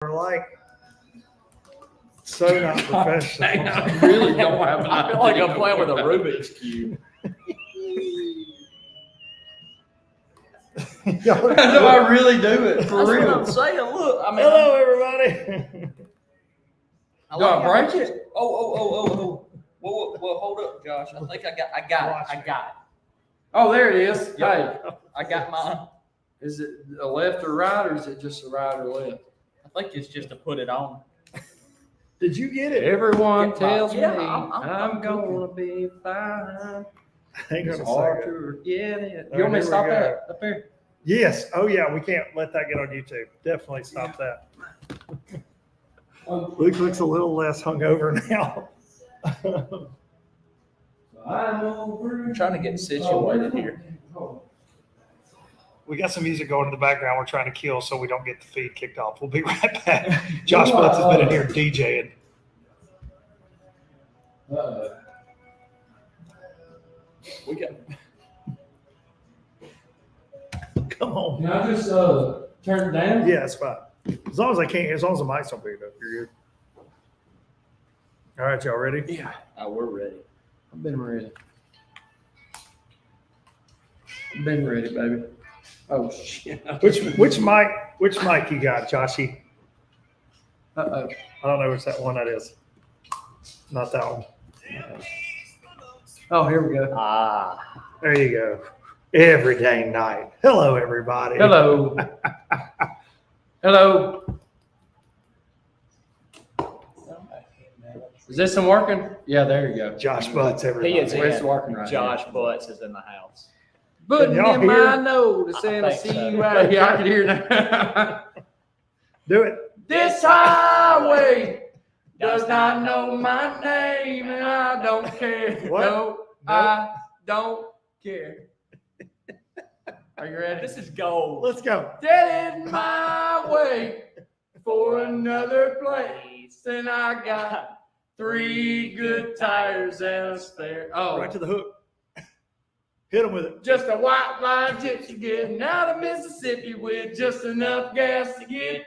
We're like so not professional. I really don't have an I feel like I'm idea playing with a what Rubik's Cube. No, I really do it for That's real. what I'm saying. Look, I mean, Hello, everybody. Do I break it? Oh. Well, hold up, Josh. I think I got it. Oh, there it is. Hey, I got mine. is it a left or right, or is it just a right or left? I think it's just to put it on. Did you get it? Everyone Yeah, tells me I'm I'm gonna be fine. Hang It's on a hard second. to forget it. All You want me right, to stop here we go. that up there? Yes. Oh, yeah. We can't let that get on YouTube. Definitely stop that. Luke looks a little less hungover now. I'm trying to get situated here. We got some music going in the background we're trying to kill so we don't get the feed kicked off. We'll be right back. Josh Butts has been in here DJing. We got. Come on. Can I just turn it down? Yeah, it's fine. As long as the mic's don't pick it up, you're good. All right, y'all ready? Yeah. Oh, we're ready. I've been ready. I've been ready, baby. Oh shit. Which mic you got, Joshy? Uh-oh. I don't know which one that is. Not that one. Oh, here we go. There you go. Every day night. Hello, everybody. Hello. Hello. Is this one working? Yeah, there you go. Josh Butts, everybody. He is It's in. working right Josh Butts is in the house. Putting y'all in hear? my nose I and I think see so. you out here. I can hear now. Do it. This highway does not know my name, and I don't care. What? No, I don't care. Are you ready? This is gold. Let's go. Dead in my way for another place, and I got 3 good tires and a spare. Oh, Right to the hook. Hit him with it. just a white line gypsy getting out of Mississippi with just enough gas to get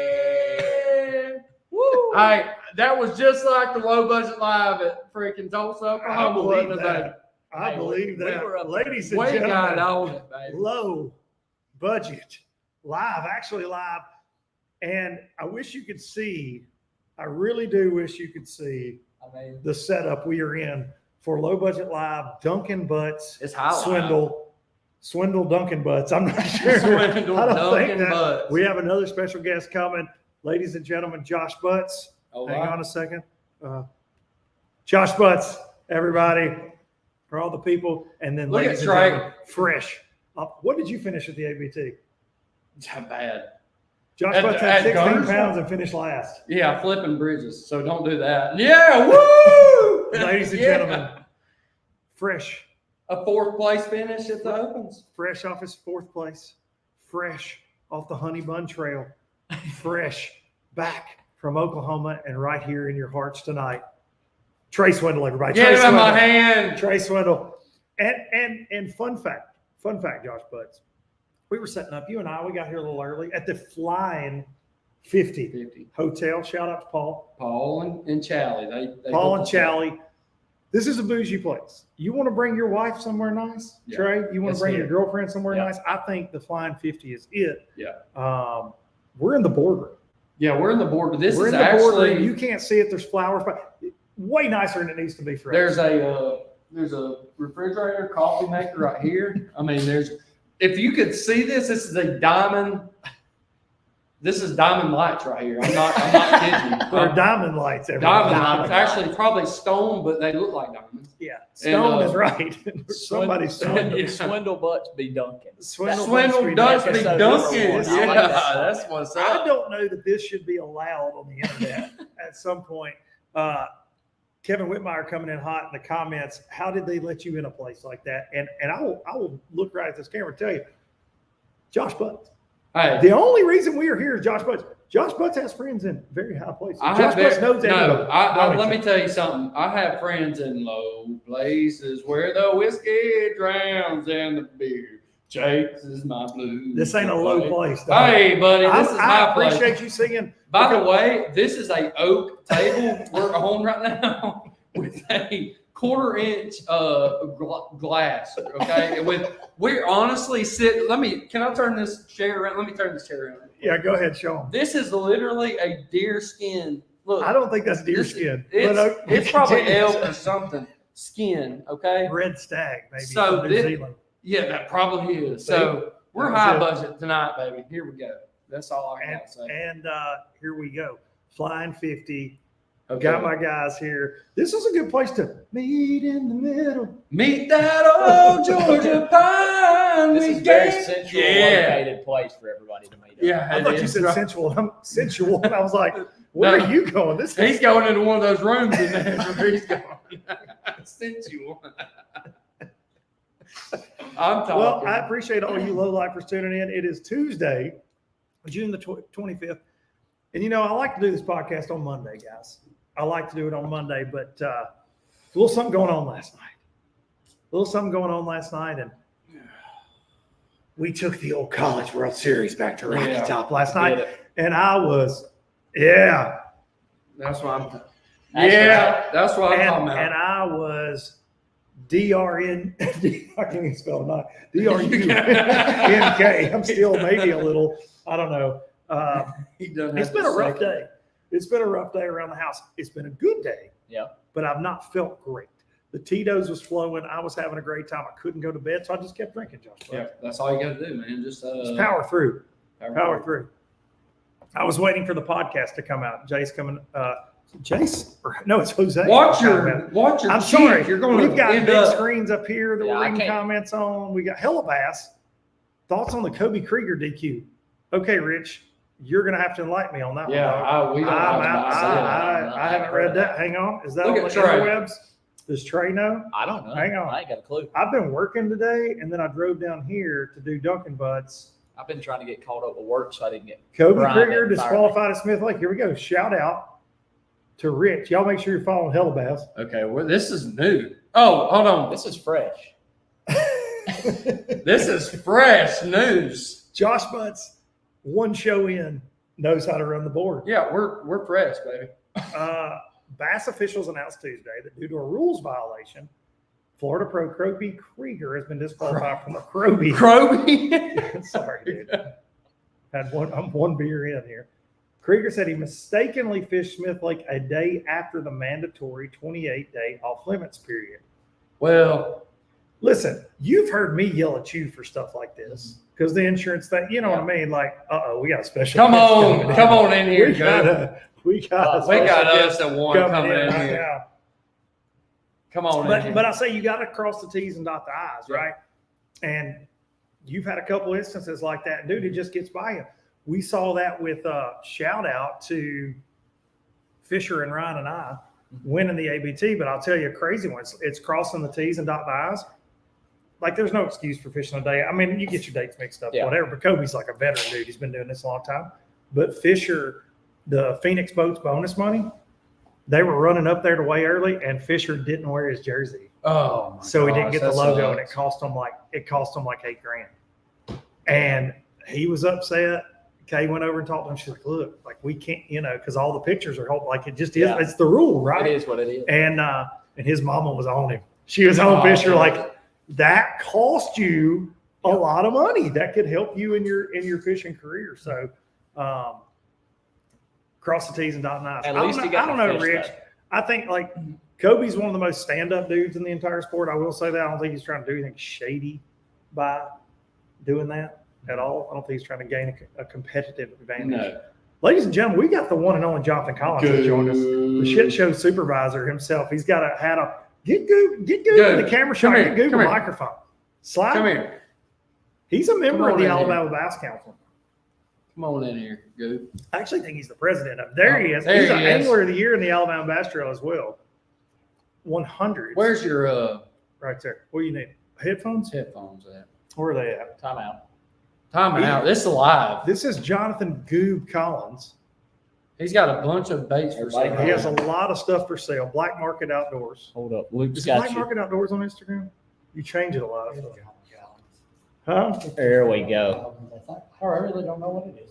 there. Woo! All right, that was just like the low budget live at freaking Tulsa, Oklahoma. believe wasn't it, that. I Hey, believe we that. were up Ladies baby? and We got it gentlemen, on it, baby. low budget, actually live. And I wish you could see, I really do wish you could see I mean, the setup we are in for low budget live, Dunkin Butts, It's high Swindle Dunkin Butts. I'm not sure. Swindle I don't think Dunkin that. Butts. We have another special guest coming. Ladies and gentlemen, Josh Butts. Oh, Hang wow. on a second. Josh Butts, everybody, for all the people. And then Look ladies at and Trey. gentlemen, fresh. What did you finish at the ABT? Not bad. Josh At- Butts at had 16 Garza? pounds and finished last. Yeah, flipping bridges, so don't do that. Yeah, woo! Ladies and Yeah. gentlemen, fresh. A 4th place finish at the Opens. Fresh off his 4th place. Fresh off the Honey Bun Trail. Fresh back from Oklahoma and right here in your hearts tonight. Trey Swindle, everybody. Get Trey him in Swindle. my hand. Trey Swindle. And fun fact, Josh Butts. We were setting up, you and I, we got here a little early at the Flying 50 50. Hotel. Shout out to Paul. Paul and Chally. They Paul and booked the- Chally. This is a bougie place. You want to bring your wife somewhere nice, Yeah. Trey? You want That's to bring it. your girlfriend somewhere Yeah. nice? I think the Flying 50 is it. Yeah. We're in the boardroom. Yeah, we're in the board. This We're is in the boardroom. actually You can't see it. There's flowers, but way nicer than it needs to be for us. there's a refrigerator, coffee maker right here. I mean, if you could see this is a diamond. This is diamond lights right here. I'm not kidding you. They're diamond lights. Everybody. Diamond lights. Actually, probably stone, but they look like diamonds. Yeah, Stone And, is right. Somebody's Swindle, Stone. Swindle Butts be Dunkin. Swindle does be Dunkin'. Dunkin'. I like Yeah, that. that's what's I up. don't know that this should be allowed on the internet at some point. Kevin Whitmire coming in hot in the comments. How did they let you in a place like that? And I will look right at this camera and tell you, Josh Butts. Hey, The only reason we are here is Josh Butts. Josh Butts has friends in very high places. I Josh have Butts knows everybody. let me tell you something. I have friends in low places where the whiskey drowns and the beer Jake, this is my blue. This ain't a low place. Though. Hey, buddy, this is I my place. appreciate you singing. By the way, this is a oak table we're on right now with a 1/4 inch glass. Okay, we're honestly can I turn this chair around? Let me turn this chair around. Yeah, go ahead, show them. This is literally a deer skin. Look, I don't think that's deer skin. It's probably elk or something skin. Okay, red stag, maybe. So from New Zealand. Yeah, that probably is. So we're high budget tonight, baby. Here we go. That's all I got to say. And here we go. Flying 50. Okay. Got my guys here. This is a good place to meet in the middle. Meet that old Georgia pine. This is a very central located place for everybody to meet up. Yeah, I thought you said sensual. I'm sensual. And I was like, where are you going? He's going into one of those rooms in there. Where he's going. Sensual. I'm talking. Well, I appreciate all you low-lifers tuning in. It is Tuesday, June the 25th. And, I like to do this podcast on Monday, guys. I like to do it on Monday, but a little something going on last night. And we took the old College World Series back to Rocky Top last night. And I was, That's what I'm talking about. That's what I'm talking about. And I was DRN, I can't even spell it, not DRUNK. I'm still maybe a little, I don't know. It's been a rough day. It's been a rough day around the house. It's been a good day. Yeah. But I've not felt great. The Tito's was flowing. I was having a great time. I couldn't go to bed, so I just kept drinking, Josh. Yeah, that's all you got to do, man. Just power through. Power through. I was waiting for the podcast to come out. Jay's coming. Jace? No, it's Jose. Watch your. I'm sorry. You're going. We've got big screens up here that we're I reading can't. comments on. We got Hellabass. Thoughts on the Kobe Krieger DQ? Okay, Rich, you're going to have to enlighten me on that one. We don't. I haven't read that. Hang on. Is that Look on at the Trey. interwebs? Does Trey know? I don't know. Hang on. I ain't got a clue. I've been working today, and then I drove down here to do Dunkin Butts. I've been trying to get caught up with work, so I didn't get. Kobe Brian Krieger didn't fire disqualified at Smith Lake. Here we go. Shout out to Rich. Y'all make sure you're following Hellabass. Okay, well, this is new. Oh, hold on. This is fresh. This is fresh news. Josh Butts, one show in, knows how to run the board. Yeah, we're fresh, baby. Bass officials announced Tuesday that due to a rules violation, Florida pro Kobe Krieger has been disqualified from the Kroby. Sorry, dude. I'm one beer in here. Krieger said he mistakenly fished Smith Lake a day after the mandatory 28-day off-limits period. Well, listen, you've heard me yell at you for stuff like this because the insurance thing, you know what I mean? Like, we got a special. come on in here, we got us at one coming in right here. now. Come on in here. But I say you got to cross the T's and dot the I's, right? And you've had a couple instances like that. Dude, it just gets by you. We saw that with shout out to Fisher and Ryan and I winning the ABT. But I'll tell you a crazy one. It's crossing the T's and dot the I's. Like, there's no excuse for fishing a day. I mean, you get your dates mixed up, whatever. But Kobe's like a veteran dude. He's been doing this a long time. But Fisher, the Phoenix Boats bonus money, they were running up there to way early, and Fisher didn't wear his jersey. Oh, so he didn't get the logo, and it cost him like $8,000. And he was upset. Kay went over and talked to him. She's like, "Look, like we can't, because all the pictures are like it just is. Yeah. It's the rule, right? It is what it is." And his mama was on him. She was on Fisher like, that cost you a lot of money. That could help you in your fishing career. So, cross the T's and dot the I's. At least I don't know, Rich. I think like Kobe's one of the most stand-up dudes in the entire sport. I will say that. I don't think he's trying to do anything shady by doing that at all. I don't think he's trying to gain a competitive advantage. No. Ladies and gentlemen, we got the one and only Jonathan Collins who joined us. The shit show supervisor himself. He's got a get Goob in the camera shot. Get Goob a microphone. Slide. Come here. He's a member of the Alabama Bass Council. Come on in here, Goob. I actually think he's the president of. There he is. There He's he an is. angler of the year in the Alabama Bass Trail as well. 100. Where's your right there? What do you need? Headphones? headphones at? Where are they at? Time out. Time out. This is live. This is Jonathan Goob Collins. He's got a bunch of baits for sale. He has a lot of stuff for sale. Black Market Outdoors. Hold up. Luke's Is it got Black you. Market Outdoors on Instagram? You change it a lot. Huh? There we go. I really don't know what it is.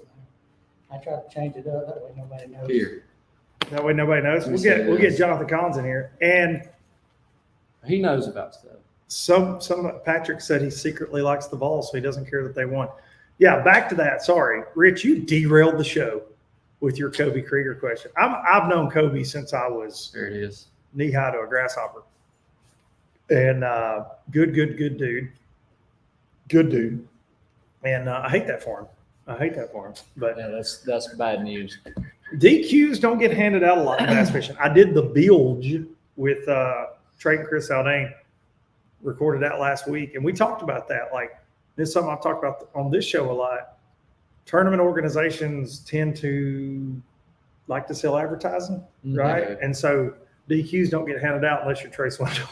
I try to change it up, that way nobody knows. Here. That way nobody knows. Let me We'll see get this. Jonathan Collins in here. And He knows about stuff. some Patrick said he secretly likes the Vols, so he doesn't care that they won. Yeah, back to that. Sorry, Rich, you derailed the show with your Kobe Krieger question. I've known Kobe since I was There it is. knee high to a grasshopper, and good dude, good dude. And I hate that for him. But Yeah, that's bad news. DQs don't get handed out a lot in bass fishing. I did the bilge with Trey and Chris Aldane, recorded that last week, and we talked about that. Like, this is something I've talked about on this show a lot. Tournament organizations tend to like to sell advertising, right? Mhm. And so DQs don't get handed out unless you're Trey Swindle.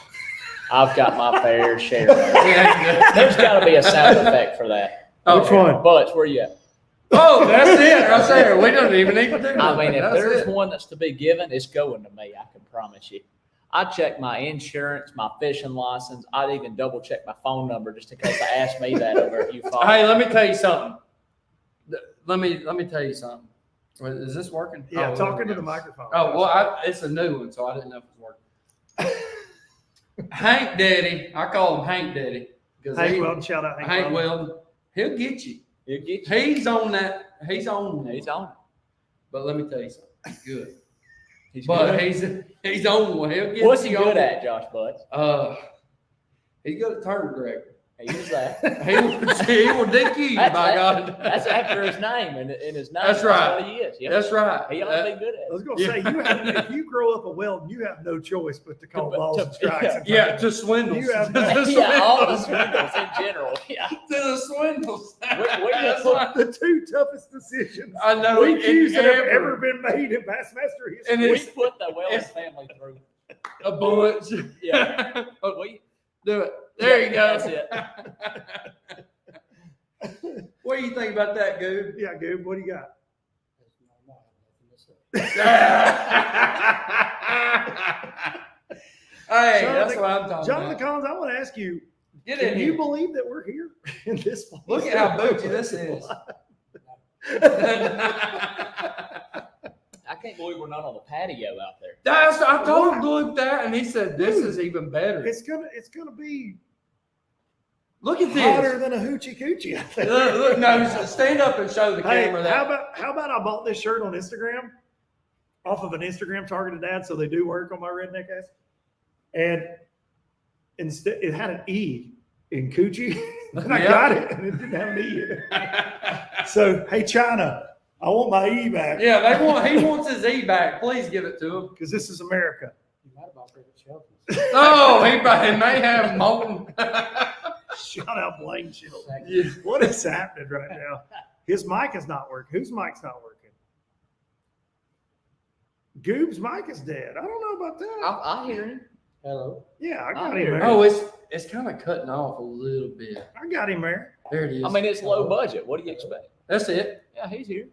I've got my fair share. There's got to be a sound effect for that. Oh, Which one? Butts, where you at? Oh, that's it right there. We don't even need to do that. I mean, if That's there's it. one that's to be given, it's going to me. I can promise you. I check my insurance, my fishing license. I'd even double check my phone number just in case they ask me that over at you. Hey, let me tell you something. Let me tell you something. Is this working? Yeah, Oh, talking there to we the go. microphone. Oh, well, it's a new one, so I didn't know if it was working. Hank Daddy, I call him Hank Daddy. Hank Weldon, shout out Hank Weldon, he'll get you. You get you. He's on that. He's on. He's on. But let me tell you something. He's good. He's But good. he's on one. He'll get What's he you good on. at, Josh Butts? He's good at turn director. He is that. He will dick you, by God. That's after his name, and in his name, That's right. what he is. Yep. That's right. He ought to be good I at was it. going to say, if you grow up a Weldon, you have no choice but to call balls and strikes. and Yeah, turns. to swindles. You have To no- Yeah, all the swindles. swindles in general. Yeah. To the swindles. We That's just- right. The two toughest decisions I know. DQs that have ever. ever been made in Bassmaster history. And We it's put the Wells it's- family through. A bunch. Yeah. Oh, We, do it. There you go. That's it. What do you think about that, Goob? Yeah, Goob, what do you got? Hey, Jonathan- that's what I'm talking Jonathan about. Collins, I want to ask you, Get can in you here. believe that we're here in this place? Look at how bougie this is. I can't believe we're not on the patio out there. I told Luke that, and he said, "This is even better." It's gonna be Look at hotter this. than a hoochie coochie. I think. Look, no, stand up and show the Hey, camera how that. about I bought this shirt on Instagram off of an Instagram targeted ad, so they do work on my redneck ass. And instead, it had an E in coochie, and I Yeah. got it, and it didn't have an E in it. So, hey China, I want my E back. Yeah, he wants his E back. Please give it to him. Because this is America. You might have bought favorite shelters. Oh, he may have molten. Shout out Blaine Shield. Yeah. What is happening right now? His mic is not working. Whose mic's not working? Goob's mic is dead. I don't know about that. I hear him. Hello. Yeah, I got I him hear there. Oh, it's kind of cutting off a little bit. I got him there. There it is. I mean, it's low budget. What do you expect? That's it. Yeah, he's here.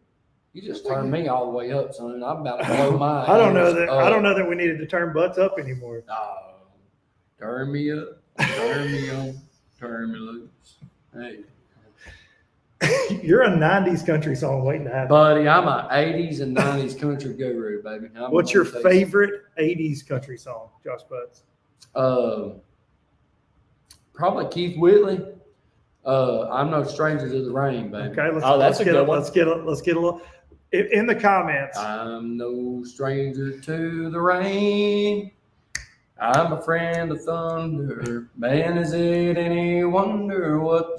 You just turned me all the way up, son. I'm about to blow my. I don't know ears that. up. I don't know that we needed to turn butts up anymore. Oh, turn me up, turn me on, turn me loose. Hey, You're a '90s country song waiting to happen. buddy, I'm a '80s and '90s country guru, baby. What's your favorite '80s country song, Josh Butts? Probably Keith Whitley. I'm no stranger to the rain, baby. Okay, let's. Oh, let's that's a get good one. Let's get a little in the comments. I'm no stranger to the rain. I'm a friend of thunder. Man, is it any wonder what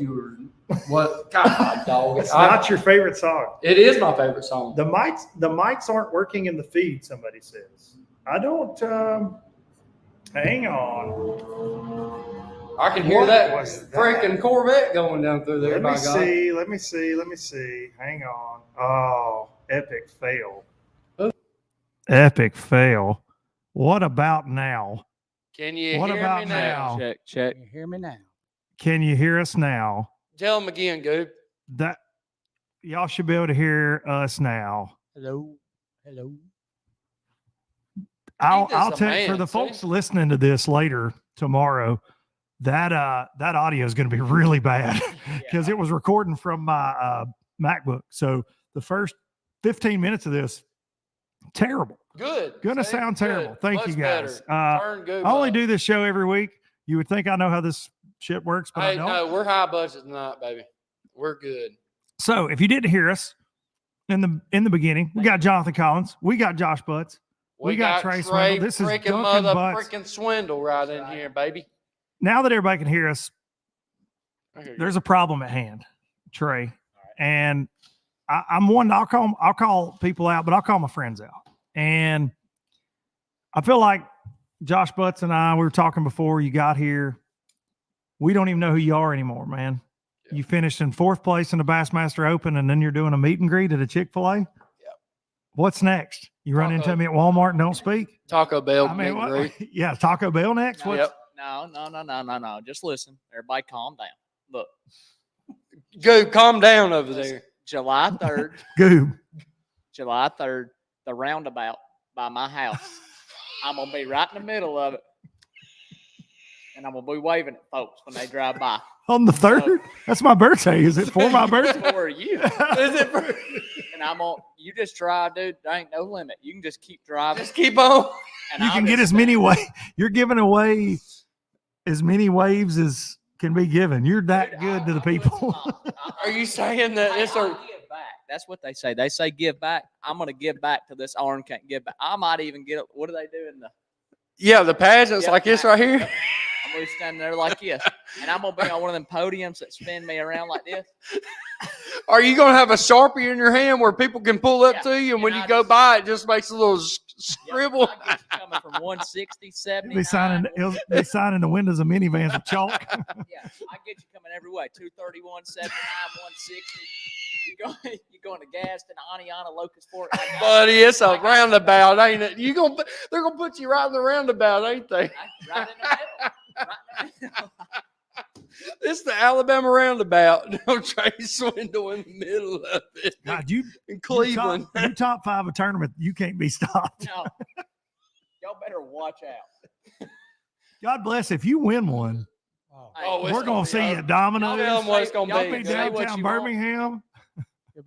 God, dog. It's not your favorite song. It is my favorite song. The mics aren't working in the feed. Somebody says. I don't. Hang on. I can hear What that was that? freaking Corvette going down through there. Let me by God. see. Let me see. Hang on. Oh, epic fail. Oh. Epic fail. What about now? Can you What hear about me now? now? Check. Can you hear me now? Can you hear us now? Tell them again, Goob. That y'all should be able to hear us now. Hello. Hello. I'll He does tell a you for man, the see? folks listening to this later tomorrow. that audio is going to be really bad because it was recording from my MacBook. So the first 15 minutes of this, terrible. Good. Gonna See? sound terrible. Good. Thank Much you guys. better. Turn GOOB I only up. do this show every week. You would think I know how this shit works, but I Hey, don't. no, we're high budget tonight, baby. We're good. So if you didn't hear us in the beginning, we got Jonathan Collins, we got Josh Butts, we got Trey Swindle. This is freaking Dunkin Butts. freaking Swindle right in here, baby. Now that everybody can hear us, there's a problem at hand, Trey, and I'm one. I'll call people out, but I'll call my friends out. And I feel like Josh Butts and I, we were talking before you got here. We don't even know who you are anymore, man. Yeah. You finished in 4th place in the Bassmaster Open, and then you're doing a meet and greet at a Chick-fil-A. Yeah. What's next? You run into me at Walmart and don't speak? Taco Bell. I mean, what? Yeah, Taco Bell next. No, yep. No. Just listen. Everybody, calm down. Look. Go, calm down over there. July 3rd. GOOB. July 3rd, the roundabout by my house. I'm going to be right in the middle of it. And I'm going to be waving at folks when they drive by. On the 3rd? That's my birthday. Is it for my birthday? For you. Is it for and I'm on, you just drive, dude. There ain't no limit. You can just keep driving. Just keep on. And you can get as many waves. You're giving away as many waves as can be given. You're that good to the people. Are you saying that it's a give back? That's what they say. They say give back. I'm gonna give back to this arm can't give back. I might even get. What do they do in the? The pageants like this right here. Yep. I'm gonna be standing there like this, and I'm gonna be on one of them podiums that spin me around like this. Are you gonna have a Sharpie in your hand where people can pull up to you, and when you go by, it just makes a little scribble? I get you coming from 160, 70. He'll be signing the windows of minivans with chalk. Yeah, I get you coming every way. 231, 79, 160. You going to Gaston, Aniana, Locust Fork. Buddy, it's a roundabout, ain't it? They're gonna put you right in the roundabout, ain't they? Right in the middle. Right in the middle. It's the Alabama roundabout. No Trey Swindle in the middle of it. God, you in Cleveland. You top 5 a tournament, you can't be stopped. No. Y'all better watch out. God bless if you win one. We're gonna see you at Domino's. Tell them what it's gonna Be downtown Birmingham.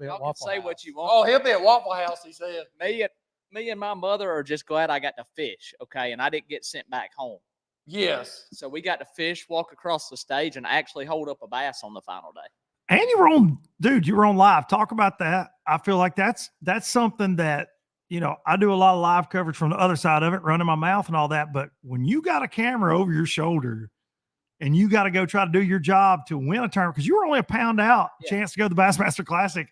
Y'all can say what you want. Oh, he'll be at Waffle House, he said. Me and my mother are just glad I got to fish, okay? And I didn't get sent back home. Yes. So we got to fish, walk across the stage, and actually hold up a bass on the final day. And you were on, dude, you were on live. Talk about that. I feel like that's something that, I do a lot of live coverage from the other side of it, running my mouth and all that. But when you got a camera over your shoulder and you got to go try to do your job to win a tournament, because you were only a pound out, chance to go to the Bassmaster Classic.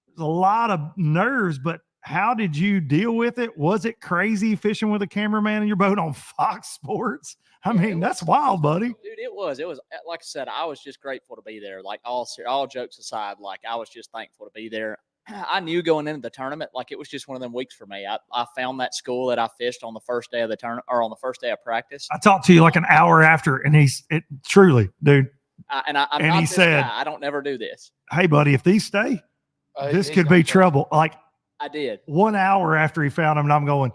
There's a lot of nerves, but how did you deal with it? Was it crazy fishing with a cameraman in your boat on Fox Sports? I mean, that's wild, buddy. Dude, it was like I said, I was just grateful to be there. Like all jokes aside, like I was just thankful to be there. I knew going into the tournament, like it was just one of them weeks for me. I found that school that I fished on the first day of the tournament or on the first day of practice. I talked to you like an hour after, and truly, dude. He said, I don't never do this. Hey, buddy, if these stay, this could be trouble. Like I did 1 hour after he found him, and I'm going,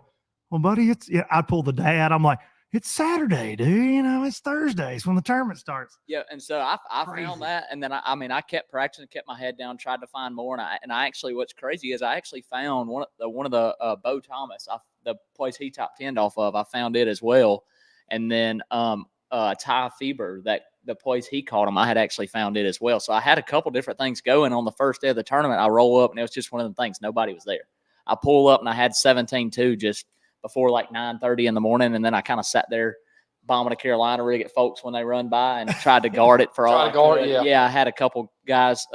well, buddy, I pulled the dad. I'm like, it's Saturday, dude. It's Thursdays when the tournament starts. Yeah, and so I found that, and then I kept practicing, kept my head down, tried to find more, and I actually, what's crazy is I actually found one of the Bo Thomas, the place he top 10'd off of. I found it as well, and then Ty Feber, that the place he caught him, I had actually found it as well. So I had a couple different things going on the first day of the tournament. I roll up, and it was just one of the things. Nobody was there. I pull up, and I had 17-2 just before like 9:30 in the morning, and then I kind of sat there bombing a Carolina rig at folks when they run by and tried to guard it for all I could. Yeah, I had a couple guys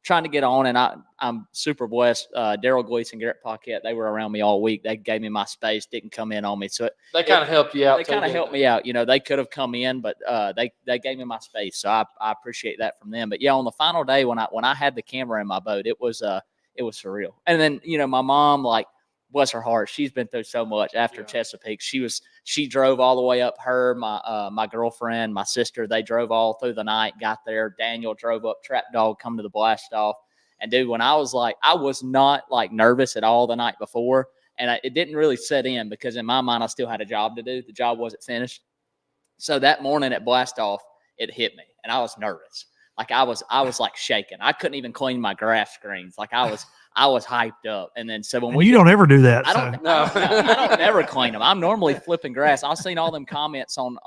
trying to get on, and I'm super blessed. Daryl Gleason, Garrett Paquette, they were around me all week. They gave me my space, didn't come in on me. So they kind of helped you out. They kind of helped me out. They could have come in, but they gave me my space. So I appreciate that from them. But yeah, on the final day when I had the camera in my boat, it was surreal. And then my mom, like, bless her heart, she's been through so much after Chesapeake. She drove all the way up. My girlfriend, my sister, they drove all through the night, got there. Daniel drove up, Trap Dog come to the blast off. And dude, when I was not like nervous at all the night before, and it didn't really set in because in my mind I still had a job to do. The job wasn't finished. So that morning at blast off, it hit me, and I was nervous. Like I was like shaking. I couldn't even clean my grass screens. Like I was hyped up. And then so when you don't ever do that. I don't never clean them. I'm normally flipping grass. I've seen all them comments on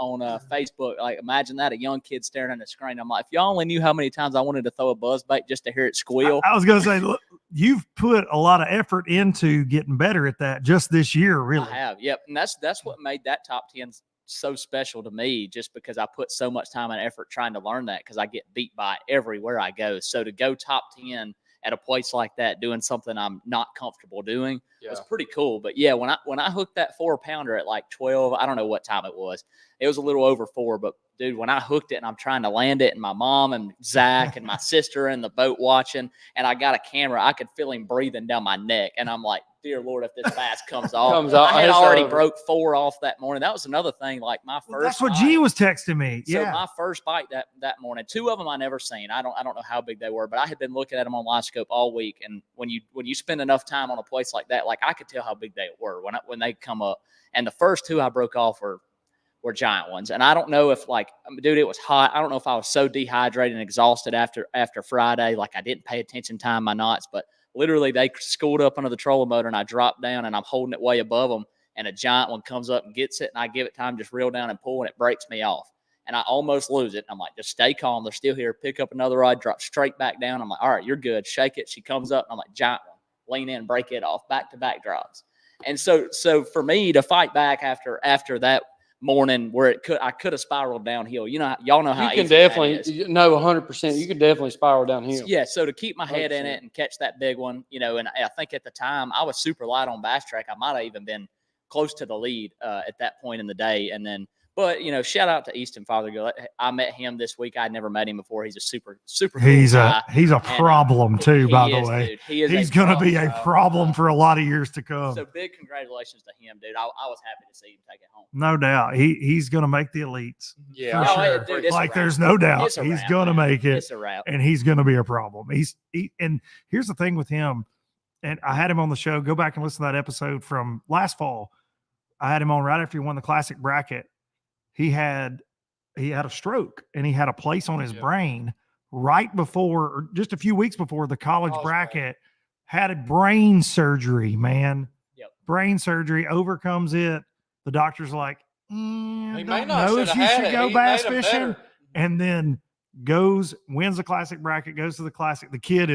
Facebook. Like, imagine that, a young kid staring at the screen. I'm like, if y'all only knew how many times I wanted to throw a buzz bait just to hear it squeal. I was going to say, look, you've put a lot of effort into getting better at that just this year, really. I have. Yep. And that's what made that top 10 so special to me, just because I put so much time and effort trying to learn that, because I get beat by it everywhere I go. So to go top 10 at a place like that, doing something I'm not comfortable doing, was pretty cool. But yeah, when I hooked that 4-pounder at like 12, I don't know what time it was. It was a little over 4, but dude, when I hooked it and I'm trying to land it, and my mom and Zach and my sister in the boat watching, and I got a camera, I could feel him breathing down my neck. And I'm like, dear Lord, if this bass comes off. I had already broke 4 off that morning. That was another thing. Like my first that's what G was texting me. So my first bite that morning, 2 of them I never seen. I don't know how big they were, but I had been looking at them on live scope all week. And when you spend enough time on a place like that, like I could tell how big they were when they come up. And the first 2 I broke off were giant ones. And I don't know if, like, dude, it was hot. I don't know if I was so dehydrated and exhausted after Friday, like I didn't pay attention to time my knots, but literally they schooled up under the trolling motor, and I dropped down and I'm holding it way above them, and a giant one comes up and gets it, and I give it time, just reel down and pull, and it breaks me off. And I almost lose it. I'm like, just stay calm. They're still here. Pick up another rod, drop straight back down. I'm like, all right, you're good. Shake it. She comes up, and I'm like, giant one. Lean in, break it off. Back-to-back drops. And so for me to fight back after that morning, where I could have spiraled downhill. You know, y'all know how you can definitely 100%. You could definitely spiral downhill. Yeah. So to keep my head 100%. in it and catch that big one, you know, and I think at the time I was super light on bass track. I might have even been close to the lead at that point in the day. And then, but you know, shout out to Easton Fothergill. I met him this week. I'd never met him before. He's a super cool guy. He's a problem too, by the way. Dude. He's going to be a problem for a lot of years to come. So big congratulations to him, dude. I was happy to see him take it home. No doubt. He's going to make the elites. Yeah. For sure. Dude, like there's no doubt he's going to make it. It's a wrap. And he's going to be a problem. And here's the thing with him. And I had him on the show. Go back and listen to that episode from last fall. I had him on right after he won the classic bracket. He had a stroke, and he had a place on his brain right before, or just a few weeks before the college bracket, had a brain surgery, man. Yep. Brain surgery, overcomes it. The doctor's like, He don't may know if you should go bass fishing. Better. And then wins the classic bracket, goes to the classic. The kid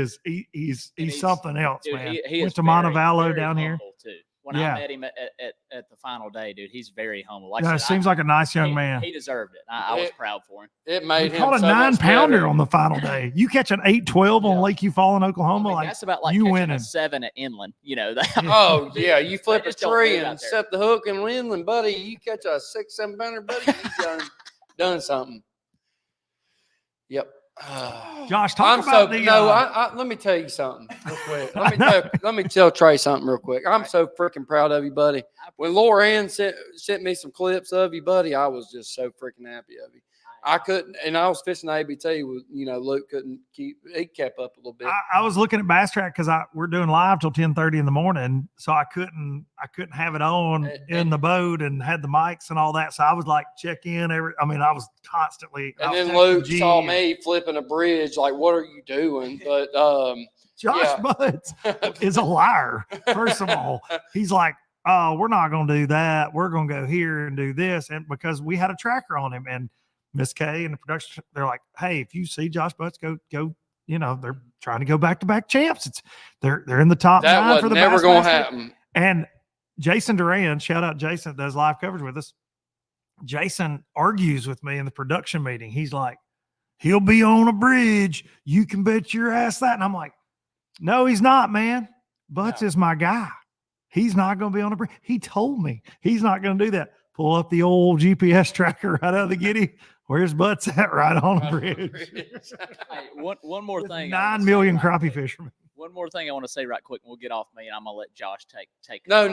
he's something else, dude, man. He Went is to very, Montevallo very down here. Too. When I met him at the final day, dude, he's very humble. Like Yeah, seems like a nice young man. He deserved it. I was proud for him. It made him caught a so much 9-pounder better. on the final day. You catch an 8-12 on Lake Eufaula in Oklahoma. Like that's about like you catching winning. a 7 at Inland. You know. Oh yeah, you flip a just don't tree live out and there. set the hook in inland, buddy. You catch a 6-7-pounder, buddy. You done something. Yep. Josh, talk about let me tell you something real quick. Let me tell Trey something real quick. I'm so freaking proud of you, buddy. When Laura Ann sent me some clips of you, buddy, I was just so freaking happy of you. I couldn't, and I was fishing ABT with, Luke couldn't he kept up a little bit. I was looking at Bass Track because we're doing live till 10:30 in the morning, so I couldn't have it on in the boat and had the mics and all that. So I was like check in I was constantly. And then Luke saw me flipping a bridge, like, what are you doing? But Josh Butts is a liar. First of all, he's like, oh, we're not going to do that. We're going to go here and do this, and because we had a tracker on him and. Miss K and the production, they're like, hey, if you see Josh Butts go, they're trying to go back-to-back champs. They're in the top 9 for the never going to happen. And Jason Duran, shout out Jason that does live coverage with us. Jason argues with me in the production meeting. He's like, he'll be on a bridge. You can bet your ass that. And I'm like, no, he's not, man. Butts is my guy. He's not going to be on a bridge. He told me he's not going to do that. Pull up the old GPS tracker right out of the giddy. Where's Butts at? Right on the bridge. Hey, one more thing. 9 million crappie fishermen. One more thing I want to say right quick, and we'll get off me, and I'm gonna let Josh take. No.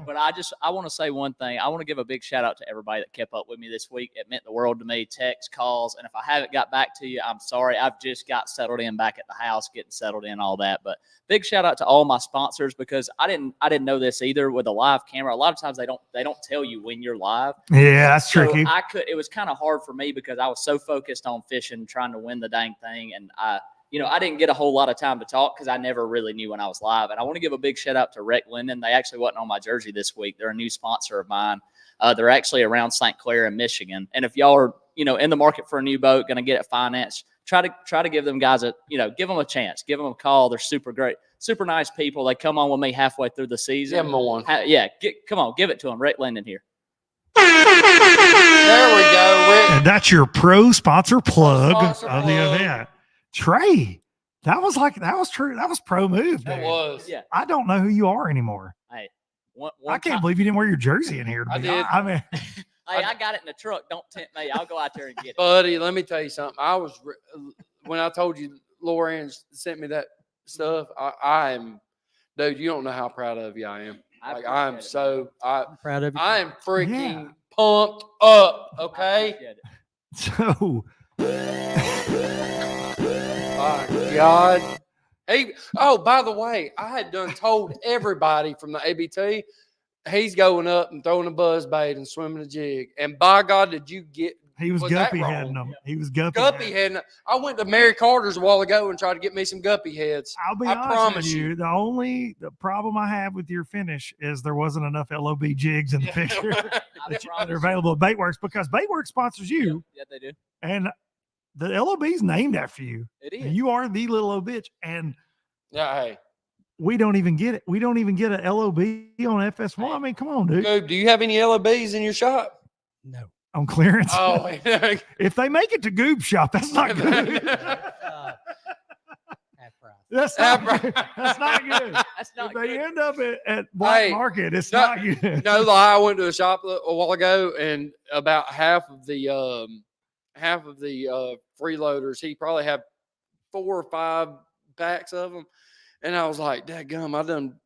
But I want to say one thing. I want to give a big shout out to everybody that kept up with me this week. It meant the world to me. Text, calls, and if I haven't got back to you, I'm sorry. I've just got settled in back at the house, getting settled in, all that. But big shout out to all my sponsors, because I didn't know this either with a live camera. A lot of times they don't tell you when you're live. Yeah, that's So tricky. it was kind of hard for me because I was so focused on fishing, trying to win the dang thing, and I didn't get a whole lot of time to talk because I never really knew when I was live. And I want to give a big shout out to Rec Linden. They actually wasn't on my jersey this week. They're a new sponsor of mine. They're actually around St. Clair in Michigan. And if y'all are, in the market for a new boat, going to get it financed, try to give them guys give them a chance, give them a call. They're super great, super nice people. They come on with me halfway through the season. Give them one. Come on, give it to them. Rec Linden here. There we go, Rick. And that's your pro sponsor plug Sponsor of the plug. event. Trey, that was true. That was pro move. That dude. was. Yeah. I don't know who you are anymore. Hey, one I can't time- believe you didn't wear your jersey in here. I did. I mean, Hey, I got it in the truck. Don't tempt me. I'll go out there and get it. Buddy, let me tell you something. When I told you Lauren sent me that stuff, I am, dude, you don't know how proud of you I am. I I'm appreciate it, so, I'm proud of you. I am freaking Yeah. pumped up, man. I okay? appreciate it. so My God. Hey, by the way, I had done told everybody from the ABT, he's going up and throwing a buzz bait and swimming a jig. And by God, did you get he was that guppy wrong? heading them. He was guppy. guppy head? I went to Mary Carter's a while ago and tried to get me some guppy heads. I'll be I honest promise with you. The problem I have with your finish is there wasn't enough LOB jigs in the picture I that are promise you. available at Baitworks, because Baitworks sponsors you, Yeah, they do. and the LOB's named after you. It is. You are the little old bitch, and Yeah, hey. we don't even get it. We don't even get a LOB on FS1. I mean, come on, dude. Goob, do you have any LOBs in your shop? No. On clearance. Oh, If they make it to Goob shop, that's not good. Half price. That's not good. That's not good. That's If not they good. end up at Black Hey, Market, it's no- not good. no lie, I went to a shop a while ago, and about half of the freeloaders, he probably had 4 or 5 packs of them, and I was like, "Dadgum,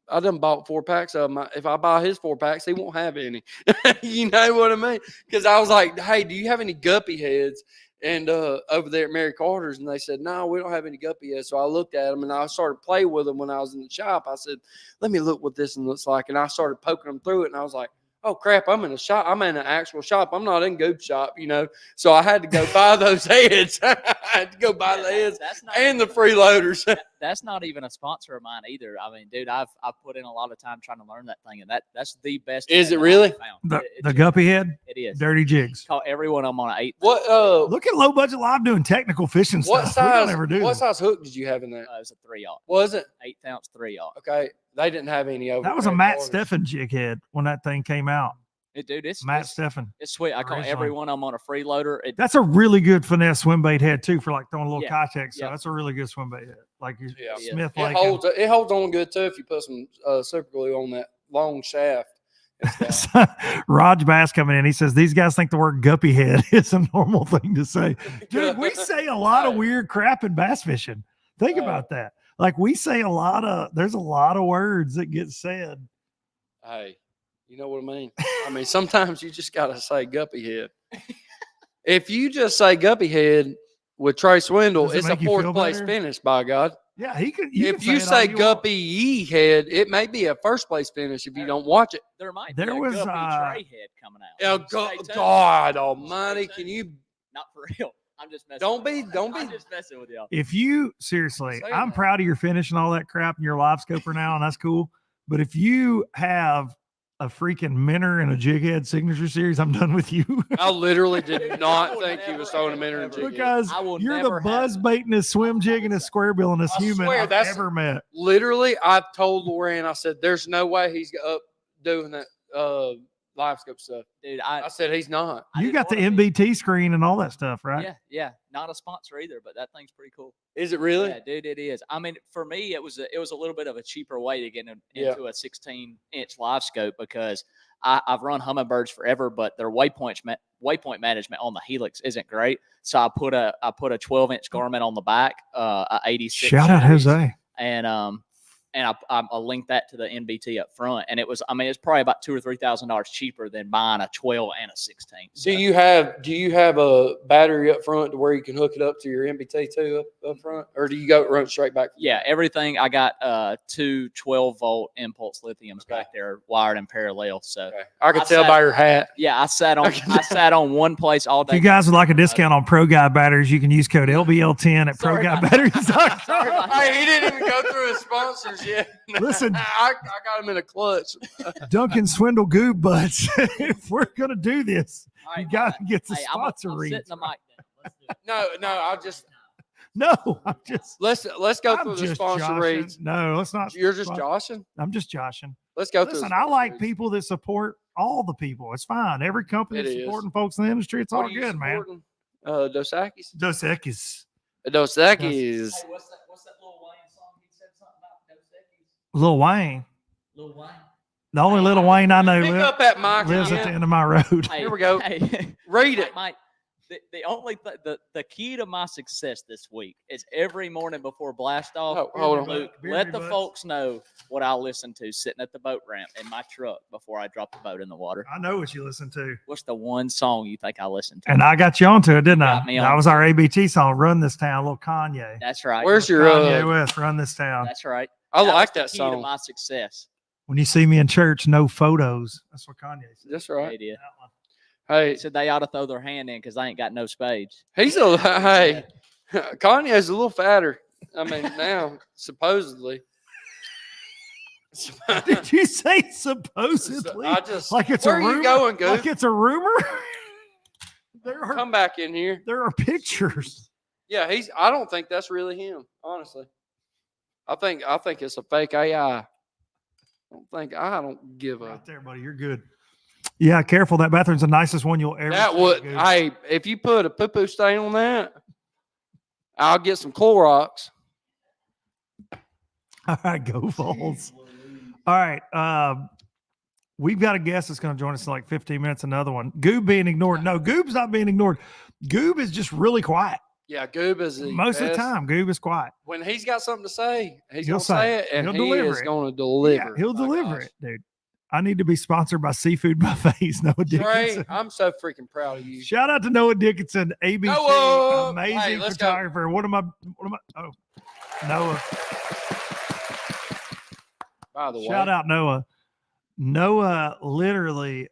I done bought 4 packs of them. If I buy his 4 packs, he won't have any." You know what I mean? Because I was like, "Hey, do you have any guppy heads?" And over there at Mary Carter's, and they said, "No, we don't have any guppy heads." So I looked at them, and I started playing with them when I was in the shop. I said, "Let me look what this one looks like," and I started poking them through it, and I was like, "Oh crap, I'm in a shop. I'm in an actual shop. I'm not in Goop shop, So I had to go buy those heads. I had to go buy the heads That's not and the even- freeloaders. That's not even a sponsor of mine either. I mean, dude, I've put in a lot of time trying to learn that thing, and that's the best. Is thing it that really? I've found. The It's- guppy head, It is. dirty jigs. Call everyone I'm on an 8. What Look at Low Budget Live doing technical fishing what stuff. We don't size? ever do What that. size hook did you have in there? It was a 3/0, Was it 1/8 ounce 3/0. okay? They didn't have any over. That was at a Mary Matt Carter's. Steffen jig head when that thing came out. Dude, Matt it's Steffen. sweet. I call Originally. everyone I'm on a freeloader. That's a really good finesse swim bait head too, for like throwing a little Yeah. Kytex. So Yeah. that's a really good swim bait head. Like your Yeah. Smith It Lake. holds on good too if you put some super glue on that long shaft. It's Raj Bass coming in. He says these guys think the word guppy head is a normal thing to say. Dude, we say a lot of weird crap in bass fishing. Think Right. about that. Like there's a lot of words that get said. Hey, you know what I mean? I mean, sometimes you just got to say guppy head. If you just say guppy head with Trey Swindle, Does it it's a make you 4th feel place better? finish, by God. Yeah, he could. If you say guppy head, it may be a 1st place finish if you don't watch it. There might There be a was, guppy uh, tray head coming out. Oh, Stay tuned. God almighty, Stay can tuned. you Not for real. I'm just messing. don't with be, y'all. don't I'm be. just messing with y'all. If you seriously, Say I'm that. proud of your finish and all that crap and your live scoper now, and that's cool. But if you have a freaking minnow and a jig head signature series, I'm done with you. I literally did Dude, not I will think he never, was throwing a ever, minnow and ever. jig head. Because I will you're the never have buzz it. baitingest swim jig and a square billing I human swear, I've that's- ever met. Literally, I told Lorraine, I said, "There's no way he's up doing that live scope stuff." Dude, I said he's not. I You didn't got the wanna be- MBT screen and all that stuff, right? Yeah. Not a sponsor either, but that thing's pretty cool. Is it really? Yeah, dude, it is. I mean, for me, it was a little bit of a cheaper way to get Yeah. into a 16-inch live scope because I've run hummingbirds forever, but their waypoint management on the helix isn't great. So I put a 12-inch Garmin on the back, a 86. Shout out series. Jose. and I linked that to the NBT up front, and it's probably about $2,000 or $3,000 cheaper than buying a 12 and a 16. So. Do you have a battery up front to where you can hook it up to your MBT too up front, or do you go run straight back? Yeah, everything. I got two 12-volt impulse lithiums back there wired in parallel. So I could tell by your hat. Yeah, I sat on one place all day. If you guys would like a discount on Pro Guy batteries, you can use code LBL10 at ProGuyBatteries.com. Hey, he didn't even go through his sponsors yet. Listen, I got him in a clutch. Dunkin Swindle GOOB Butts. If we're gonna do this, All right, you got to get the hey, sponsor I'm reads. sitting the mic down. Let's do it. No, I'm just. let's go I'm through the just sponsor joshing. reads. No, let's not. You're just joshing. I'm just joshing. Let's go through. Listen, the I sponsor like reads. people that support all the people. It's fine. Every company It that's is. supporting folks in the industry, it's What all are you good, man. supporting? Dos Equis. Dos Equis. Dos Equis. Hey, what's that Lil Wayne song? He said something about Dos Equis. Lil Wayne. Lil Wayne. The only Lil Wayne I know Pick up that mic. lives at the again. end of my road. Hey, Here we go. Hey, Read it. Mike, the only the key to my success this week is every morning before blast off. Oh, hold on. Luke, let the folks know what I listen to sitting at the boat ramp in my truck before I drop the boat in the water. I know what you listen to. What's the one song you think I listen to? And I got you onto it, didn't I? Got me That on was our ABT song, Run This Town, little Kanye. That's right. Where's your Kanye West, Run This Town. That's right. I That like was the that key to song. my success. When you see me in church, no photos. That's what Kanye said. That's right. They did. That one. Hey, He said they ought to throw their hand in because I ain't got no spades. he's a hey. Kanye's a little fatter. I mean, now supposedly. Did you say supposedly? I just Like it's where a are rumor? you going, Goose? Like it's a rumor? Come back in here. There are pictures. Yeah, I don't think that's really him, honestly. I think it's a fake AI. I don't give a. Right there, buddy. You're good. Yeah, careful. That bathroom's the nicest one you'll ever That see, would. dude. Hey, if you put a poo-poo stain on that, I'll get some Clorox. All right, go Vols. All right. We've got a guest that's going to join us in like 15 minutes. Another one. Goob being ignored. No, Goob's not being ignored. Goob is just really quiet. Yeah, Goob is the Most of the best. time. Goob is quiet. When he's got something to say, he's He'll going to say it, and He'll he deliver is it. going to deliver. Yeah, he'll My deliver gosh. it, dude. I need to be sponsored by Seafood Buffets. Noah Trey, Dickinson. I'm so freaking proud of you. Shout out to Noah Dickinson, ABC, Noah! amazing Hey, let's go. photographer. What am I? Oh, Noah. By the way, Shout out Noah. Noah literally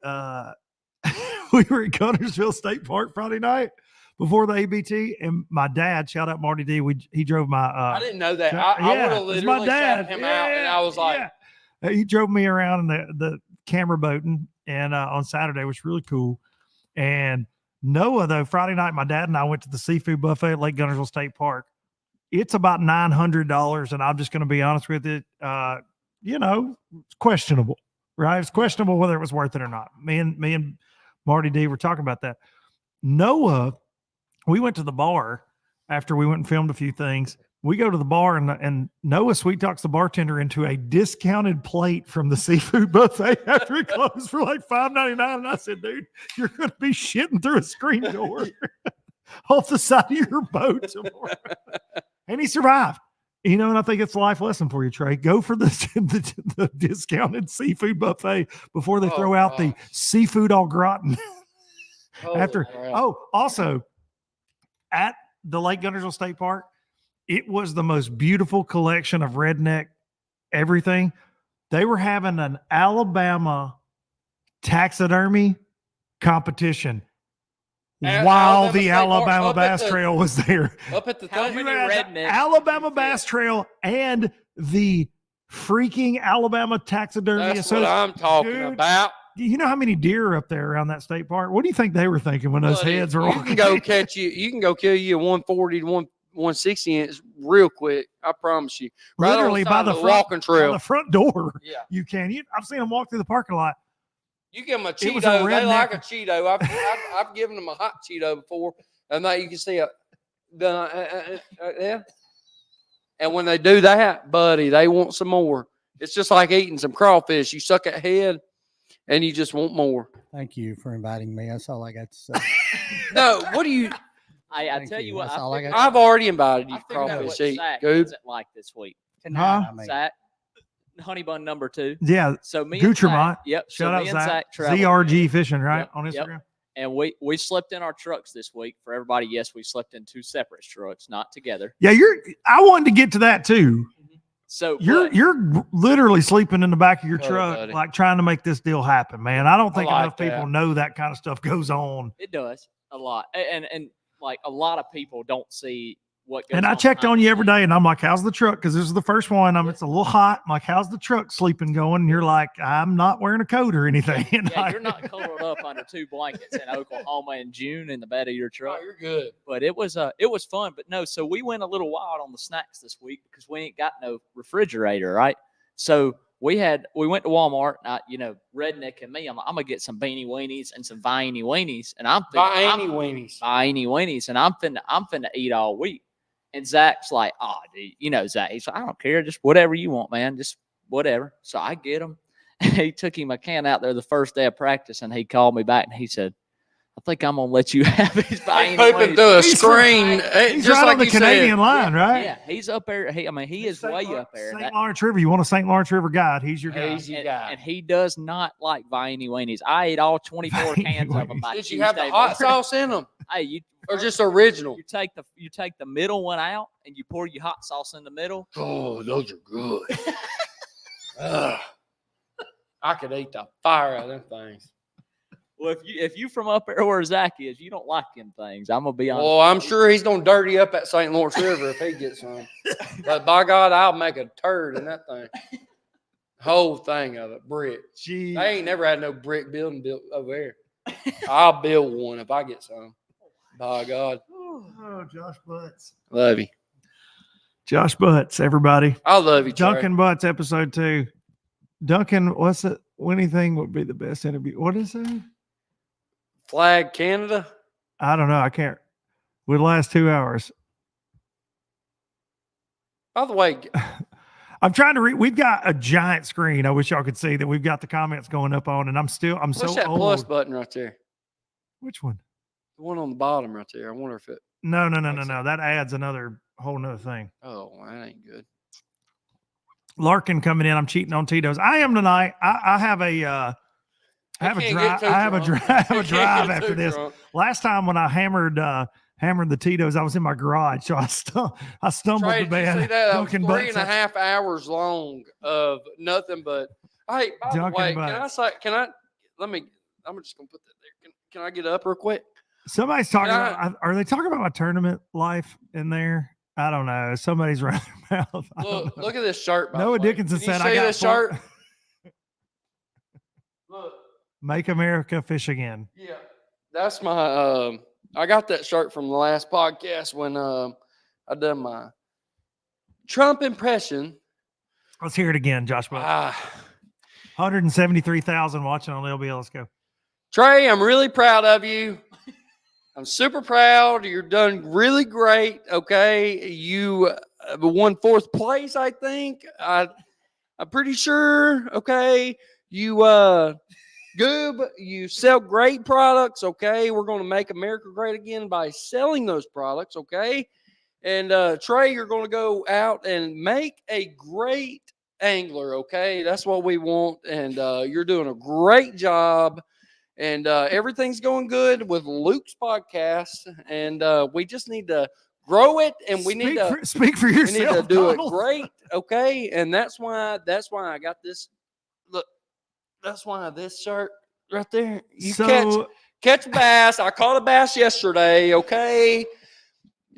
we were at Guntersville State Park Friday night before the ABT, and my dad, shout out Marty D, he drove my I didn't know that. yeah, I would have it's literally my dad. shouted him out, and I was like, yeah. He drove me around in the camera boating and on Saturday, which was really cool. And Noah, though, Friday night, my dad and I went to the seafood buffet at Lake Guntersville State Park. It's about $900, and I'm just going to be honest with it. It's questionable, right? It's questionable whether it was worth it or not. Me and Marty D were talking about that. Noah, we went to the bar after we went and filmed a few things. We go to the bar and Noah sweet talks the bartender into a discounted plate from the seafood buffet after it closed for like $5.99. And I said, dude, you're going to be shitting through a screen door off the side of your boat tomorrow. And he survived. And I think it's a life lesson for you, Trey. Go for the discounted seafood buffet before they throw out the seafood au gratin. Also at the Lake Guntersville State Park, it was the most beautiful collection of redneck everything. They were having an Alabama taxidermy competition while the Alabama Bass Trail was there. Up at the How thing. many You had rednecks Alabama Bass Trail and the freaking Alabama taxidermy. That's what I'm talking Dude, about. You know how many deer are up there around that state park? What do you think they were thinking when those Buddy, heads were you walking? can go catch you. You can go kill you a 140 to 160 inch real quick. I promise you. Right Literally on by side the of front, walking trail. by the front door. Yeah. You can. I've seen them walk through the parking lot. You give them a It was a Cheeto. They redneck- like a Cheeto. I've given them a hot Cheeto before, and now you can see yeah. And when they do that, buddy, they want some more. It's just like eating some crawfish. You suck at head, and you just want more. Thank you for inviting me. That's all I got to say. No, what do you? I Thank tell you what, That's all I got. I've already invited you I to figured out crawfish what eat. Zach Good. wasn't like this week. Tonight, I mean. Zach, honey bun number 2. Yeah. So me and Gutremont. Zach, yep. Shout so out me and Zach. Zach traveled ZRG together. Fishing, right? Yep, On yep. Instagram. And we slept in our trucks this week. For everybody, yes, we slept in 2 separate trucks, not together. Yeah, I wanted to get to that too. So You're literally sleeping in the back of your Oh, truck, buddy. like trying to make this deal happen, man. I don't think like enough people that. know that kind of stuff goes on. it does a lot, and like a lot of people don't see what goes And I on checked behind on the you every scenes. day, and I'm like, "How's the truck?" Because this is the first one. It's a little hot. I'm like, "How's the truck sleeping going?" And you're like, "I'm not wearing a coat or anything." And Yeah, I- you're not cuddled up under 2 blankets in Oklahoma in June in the bed of your truck. Oh, you're good. But it was fun. But no, so we went a little wild on the snacks this week because we ain't got no refrigerator, right? So we went to Walmart. Redneck and me, I'm gonna get some beanie weenies and some viney weenies, and I'm Weenies. viney weenies, and I'm finna eat all week. And Zach's like, "Oh, dude, Zach." He's like, "I don't care, just whatever you want, man, just whatever." So I get him. He took him a can out there the first day of practice, and he called me back and he said, "I think I'm gonna let you have his viney Pooping weenies." through a He's screen. He's just right like on the you Canadian said. line, right? Yeah, he's up there. He is way up there. St. Lawrence River. You want a St. Lawrence River guide? He's your guy. Easy guy. And he does not like viney weenies. I ate all 24 cans of them. By Did you have the Tuesday hot morning. sauce in them? Hey, Or just original? you take the middle one out and you pour your hot sauce in the middle. Oh, those are good. Ugh. I could eat the fire out of them things. Well, if you from up there where Zach is, you don't like them things. I'm gonna be honest. Well, I'm sure he's going to dirty up that St. Lawrence River if he gets some. But by God, I'll make a turd in that thing. Whole thing of it, brick. Gee. I ain't never had no brick building built over there. I'll build one if I get some. By God. Oh, Josh Butts. Love you. Josh Butts, everybody. I love you, Trey. Dunkin Butts, episode 2. Duncan, what's it? Anything would be the best interview. What is it? Flag Canada. I don't know. I can't. Would last 2 hours. By the way, I'm trying to read. We've got a giant screen. I wish y'all could see that we've got the comments going up on, and I'm push so that old. plus button right there. Which one? The one on the bottom right there. I wonder if it. No. That adds another whole nother thing. Oh, that ain't good. Larkin coming in. I'm cheating on Tito's. I am tonight. I have a drive. I have a drive after this. Last time when I hammered the Tito's, I was in my garage, so I stumbled Trey, to did you see bed. that? Dunkin' That was Butts. 3.5 hours long of nothing but. Hey, by the Dunkin' way, Butts. I'm just gonna put that there. Can I get up real quick? Somebody's talking about. Are they talking about my tournament life in there? I don't know. Somebody's running their mouth. I don't know. Look at this shirt. by the Noah way. Dickinson Can you said, see "I got this shirt." Look, Make America Fish Again." yeah, that's my. I got that shirt from the last podcast when I done my Trump impression. Let's hear it again, Josh Butts. 173,000 watching on LBL. Let's go. Trey, I'm really proud of you. I'm super proud. You're done really great. Okay. You won 4th place, I think. I'm pretty sure. Okay. You GOOB, you sell great products. Okay. We're going to make America great again by selling those products. Okay. And Trey, you're going to go out and make a great angler. Okay. That's what we want. And you're doing a great job. And everything's going good with Luke's podcast, and we just need to grow it, and we need to speak for we yourself. need to do Donald. it great, okay? And that's why I got this. Look, that's why this shirt right there. You catch bass. I caught a bass yesterday, okay?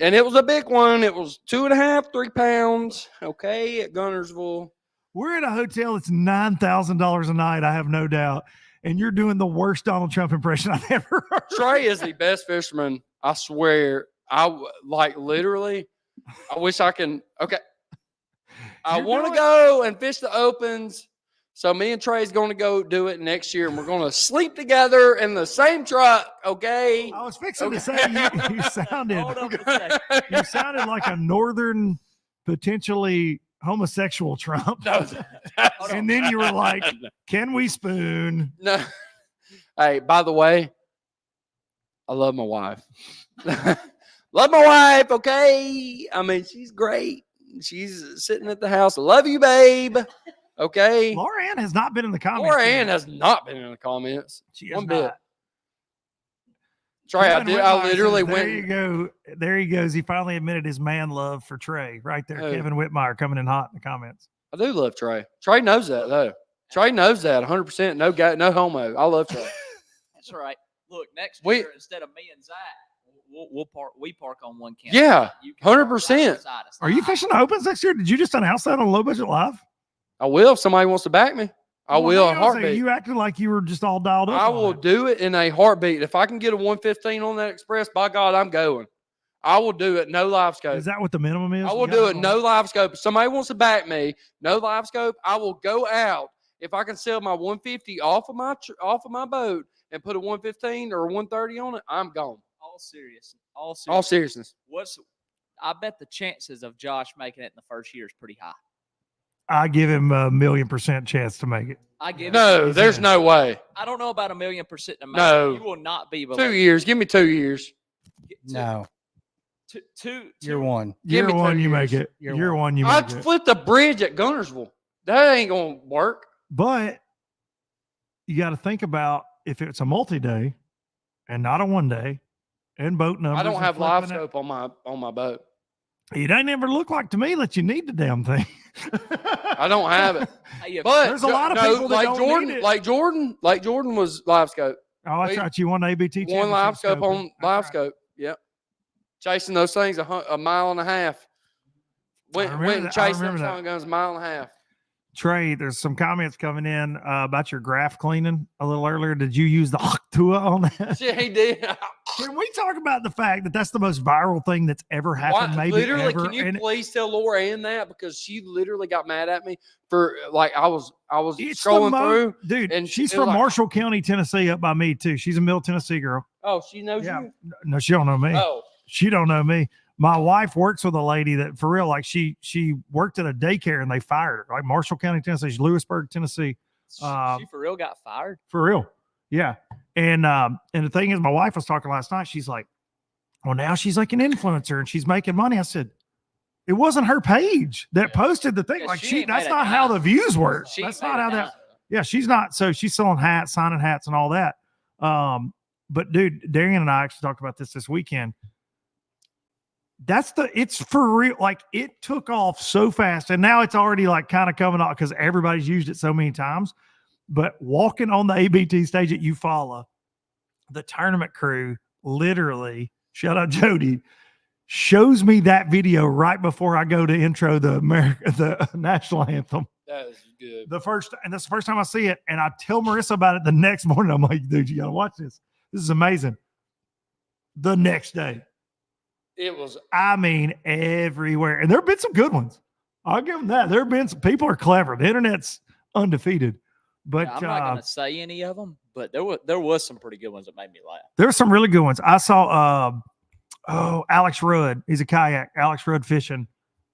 And it was a big one. It was 2.5, 3 pounds, okay, at Gunnersville. We're in a hotel that's $9,000 a night. I have no doubt. And you're doing the worst Donald Trump impression I've ever heard. Trey is the best fisherman. I swear. Literally. I wish I can. Okay. I want to go and fish the opens. So me and Trey's going to go do it next year, and we're going to sleep together in the same truck. Okay. I was fixing to say you Hold sounded like a northern, potentially homosexual Trump. No. And then you were like, "Can we spoon?" No. Hey, by the way, I love my wife. Love my wife, okay? I mean, she's great. She's sitting at the house. Love you, babe. Okay. Laura Ann has not been in the comments. Laura yet. Ann has not been in the comments. She has One bit. not. Trey, I Kevin did. Whitmire I literally says, went. There you go. There he goes. He finally admitted his man love for Trey. Right there, Who? Kevin Whitmire coming in hot in the comments. I do love Trey. Trey knows that though. Trey knows that 100%. No guy, no homo. I love Trey. That's right. Look, next We- year instead of me and Zach, we park on one camp. Yeah, You can park 100%. side to Are you side. fishing the opens next year? Did you just announce that on Low Budget Live? I will if somebody wants to back me. I Well, will hang in on a a second. heartbeat. You acted like you were just all dialed up. I on will it. do it in a heartbeat. If I can get a 115 on that express, by God, I'm going. I will do it. No live scope. Is that what the minimum is? I You will gotta do it. go No on. live scope. If somebody wants to back me, no live scope. I will go out. If I can sell my 150 off of my boat and put a 115 or a 130 on it, I'm gone. All serious. All serious. All seriousness. I bet the chances of Josh making it in the first year is pretty high. I give him a 1,000,000% chance to make it. I give No, He's there's in. no way. I don't know about 1,000,000% to make No. it. You will not be 2 below years. Give me 2 years. No, Two. you're one. Give Year me 2 one, you years. make it. Year Year one. one, you I'd make it. flip the bridge at Gunnersville. That ain't gonna work. But you got to think about if it's a multi-day and not a one-day and boat numbers. I don't and have live flipping it. scope on my boat. It ain't never looked like to me that you need the damn thing. I don't have it. Hey, if- But There's a lot of people that like don't Jordan, need it. like Jordan was live scope. Oh, that's Wait. right. You won the ABT One live championship scope on scoping. That's live right. scope. Yep. Chasing those things a mile and a half. Went remember and that. I chased them remember that. sun guns a mile and a half. Trey, there's some comments coming in about your graph cleaning a little earlier. Did you use the Octua on that? Shit, he did. Can we talk about the fact that that's the most viral thing that's ever happened? Why- Maybe literally, ever. can you And please tell Laura Ann that, because she literally got mad at me for like I was it's the scrolling mo- through. dude. and She's it was from like- Marshall County, Tennessee, up by me too. She's a Middle Tennessee girl. Oh, she knows Yeah. you. No, she don't know me. Oh, She don't know me. My wife works with a lady that, for real, like she worked at a daycare and they fired her. Like Marshall County, Tennessee, she's Lewisburg, Tennessee. she Um, for real got fired. For real. Yeah. And the thing is, my wife was talking last night. She's like, well, now she's like an influencer and she's making money. I said, it wasn't her page that posted the thing. Yeah, like she ain't that's made a not how dime. the views work. She That's made not a how that. dime. Yeah, she's not. So she's selling hats, signing hats, and all that. But dude, Darian and I actually talked about this weekend. It's for real. Like it took off so fast, and now it's already like kind of coming off because everybody's used it so many times. But walking on the ABT stage at Eufaula, the tournament crew literally, shout out Jody, shows me that video right before I go to intro the national anthem. that is good. And that's the first time I see it. And I tell Marissa about it the next morning. I'm like, dude, you gotta watch this. This is amazing. The next day, It was I mean, everywhere. And there have been some good ones. I'll give them that. There have been some people are clever. The internet's undefeated. But Yeah, I'm not gonna say any of them, but there was some pretty good ones that made me laugh. there were some really good ones. I saw Alex Rudd. He's a kayak. Alex Rudd fishing.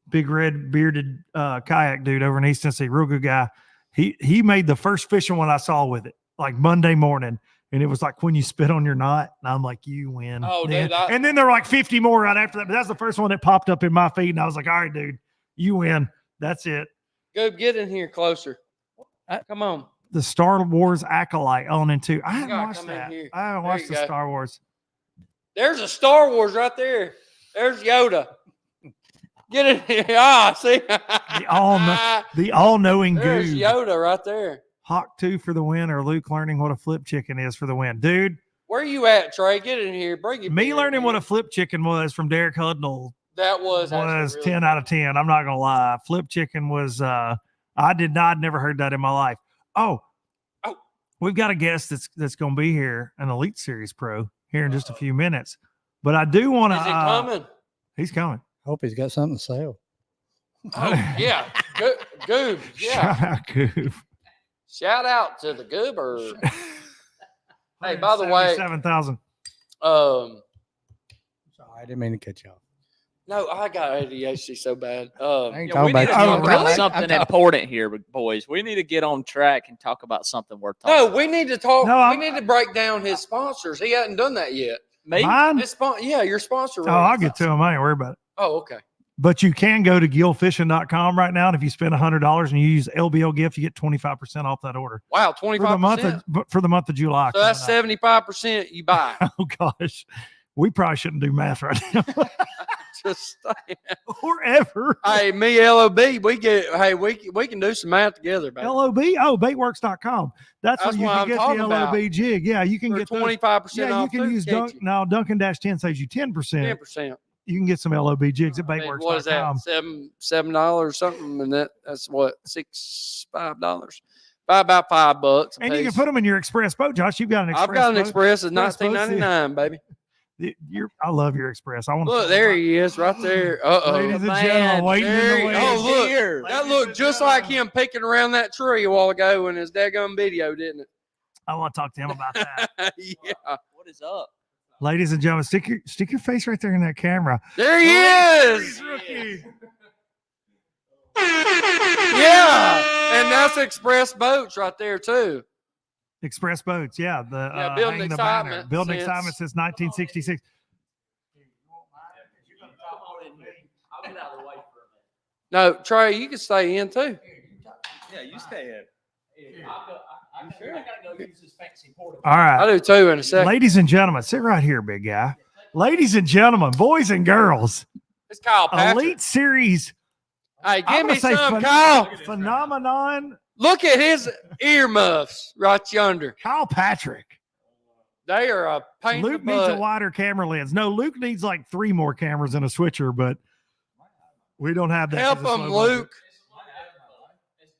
Big red bearded kayak dude over in East Tennessee. Real good guy. He made the first fishing one I saw with it, like Monday morning. And it was like when you spit on your knot. And I'm like, you win. Oh, then. dude, And then there were like 50 more right after that. But that's the first one that popped up in my feed. And I was like, all right, dude, you win. That's it. go get in here closer. Come on. The Star Wars Acolyte on and two. I haven't gotta watched come in that. here. I haven't There watched you the go. Star Wars. There's a Star Wars right there. There's Yoda. Get in here. Ah, see? The all-knowing There's Goob. Yoda right there. Hawk 2 for the win, or Luke learning what a flip chicken is for the win. Dude, Where you at, Trey? Get in here. Bring it. me learning what a flip chicken was from Derek Hudnall that was actually was really 10 out of 10. I'm not going to lie. Flip chicken was, I'd never heard that in my life. Oh, we've got a guest that's going to be here, an Elite Series pro, here in just a few minutes. But I do want to. Is it coming? He's coming. Hope he's got something to sell. Oh, yeah. Goob. Yeah. Shout out, Goob. Shout out to the goober. Hey, by the way, 7,000. Sorry, I didn't mean to cut you off. no, I got ADHD so bad. I ain't Yeah, we talking need to about talk Oh, about really? something important here, boys. We need to get on track and talk about something worth talking No, about. we need to talk. No, we I'm- need to break down his sponsors. He hadn't done that yet. Me? Mine? His yeah, your sponsor. Oh, I'll get to him. I ain't worried about it. Oh, okay. But you can go to gillfishing.com right now. And if you spend $100 and you use LBL gift, you get 25% off that order. Wow, For 25%. the month of July. So that's 75% you buy. Oh gosh. We probably shouldn't do math right now. Just saying. Or ever. Hey, me, LOB, we can do some math together, baby. LOB? Oh, baitworks.com. That's where That's you what can I'm get the talking LOB about. jig. Yeah, you can For get those. 25% Yeah, you off. can use Dunkin-10 saves you 10%. 10%. You can get some LOB jigs at I mean, what is that? baitworks.com. $7 or something, and that's what $5. Buy about $5. And you can put them in your express boat, Josh. You've got an express I've got an boat. Express. It's Express boats, $19.99, baby. I love your express. I want to Look, there he is, right there. Ladies and Uh-oh. gentlemen, waiting in There the he- wings. oh, look. Here. That looked just like him picking around that tree a while ago in his daggum video, didn't I want to talk to him about that. it? Yeah. What is up? Ladies and gentlemen, stick your face right there in that camera. There he is. Rookie. Yeah. And that's Express Boats right there, too. Express boats, yeah. Building hang the banner. excitement Building since- excitement since 1966. I'll get out of the way for a No, Trey, you can stay in, too. Yeah, you stay in. minute. I gotta go use this fancy portable. All right. I do, too, in a second. Ladies and gentlemen, sit right here, big guy. Ladies and gentlemen, boys and girls, It's Kyle Patrick. Elite Series. Hey, I'm give me gonna say some, Kyle. phenomenon. Look at his earmuffs right yonder. Kyle Patrick. They are a pain in the Luke needs a butt. wider camera lens. No, Luke needs like 3 more cameras and a switcher, but we don't have that. Help 'cause it's him, low budget. Luke.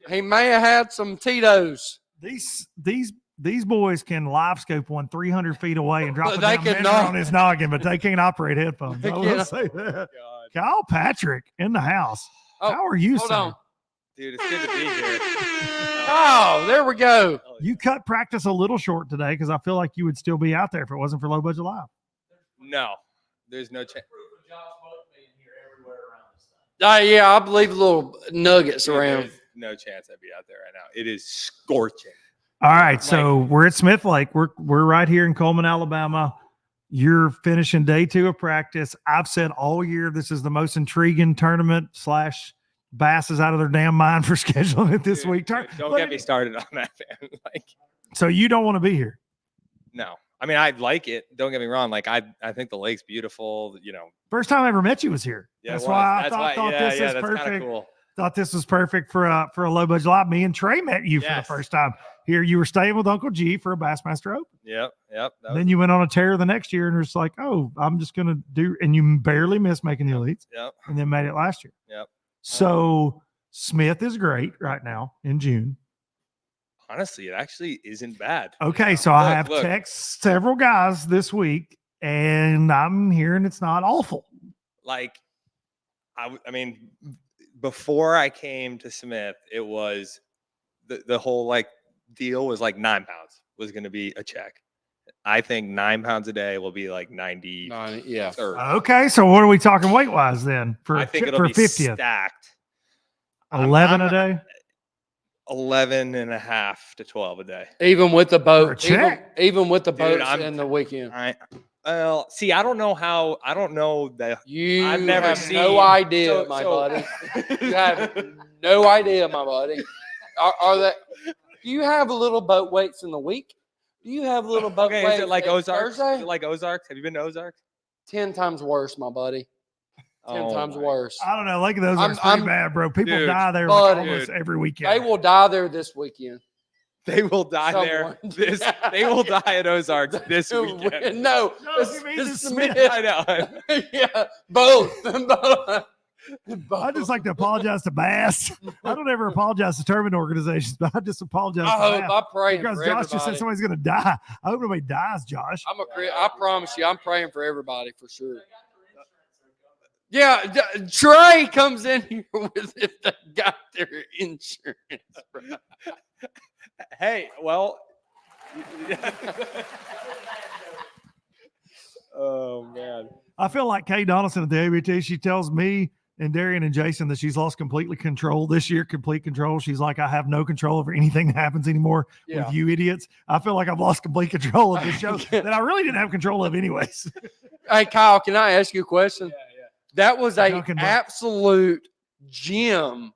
He may have had some Tito's. These boys can live scope one 300 feet away and drop But a they damn can measure not. on his noggin, but they can't operate headphones. I They will can't. say that. Kyle Patrick in the house. Oh, How are you, hold sir? on. Dude, it's good to be here. Oh, there we go. You cut practice a little short today because I feel like you would still be out there if it wasn't for Low Budget Live. No, there's no chance. Yeah, I believe little nuggets around. There's no chance I'd be out there right now. It is scorching. All right, so we're at Smith Lake. We're right here in Coleman, Alabama. You're finishing day 2 of practice. I've said all year this is the most intriguing tournament / Bass is out of their damn mind for scheduling it this Dude, week. dude, don't get me started on that, man. Like, So you don't want to be here. no. I mean, I like it. Don't get me wrong. Like, I think the lake's beautiful. You know. First time I ever met you was here. Yeah, That's it was. why I That's thought why- this is that's perfect. kind of cool. Thought this was perfect for a Low Budget Live. Me and Trey met you for the Yes. first time here. You were staying with Uncle G for a Bassmaster Open. Yep. That Then you went on a tear the next year and was like, oh, I'm just going to do, and you barely missed making the elites Yep. and then made it last year. Yep. So Smith is great right now in June. Honestly, it actually isn't bad. Okay. So I Look, have look. texted several guys this week and I'm hearing it's not awful. Like, I mean, before I came to Smith, it was the whole like deal was like 9 pounds was going to be a check. I think 9 pounds a day will be like 90. Yeah. Okay. So what are we talking weight wise then for, I think it'll for be 50th? stacked. 11 a day? 11 and a half to 12 a day. Even with the For a boat. check? Even with the Dude, boats and the weekend. Well, see, I don't know that. You I've never have seen- no idea, my so- buddy. You have no idea, my buddy. Are that? Do you have little boat weights in the week? Do you have little boat Okay, weights? is it like at Ozarks? Is Thursday? it like Ozarks? Have you been to Ozarks? 10 times worse, my buddy. 10 Oh times my- worse. I don't know. Lake of those are pretty I'm- bad, bro. People Dude, die there but- like almost Dude, every weekend. They will die there this weekend. They will die Someone. there. They will die at Ozarks this weekend. No, No, it's- he means it's it's Smith. I know. Yeah, both. Both. I just like to apologize to Bass. I don't ever apologize to tournament organizations, but I just apologize I to hope. Bass I'm praying because for Josh just said everybody. somebody's going to die. I hope nobody dies, Josh. I promise you, I'm praying for everybody for sure. Yeah, Trey comes in here with if they got their insurance. bro. Hey, well. Oh man. I feel like Kay Donaldson at the ABT. She tells me and Darian and Jason that she's lost completely control this year, complete control. She's like, I have no control over anything that happens anymore Yeah. with you idiots. I feel like I've lost complete control of this show that I really didn't have control of anyways. Hey, Kyle, can I ask you a question? That was a Dunkin' Butts. absolute gem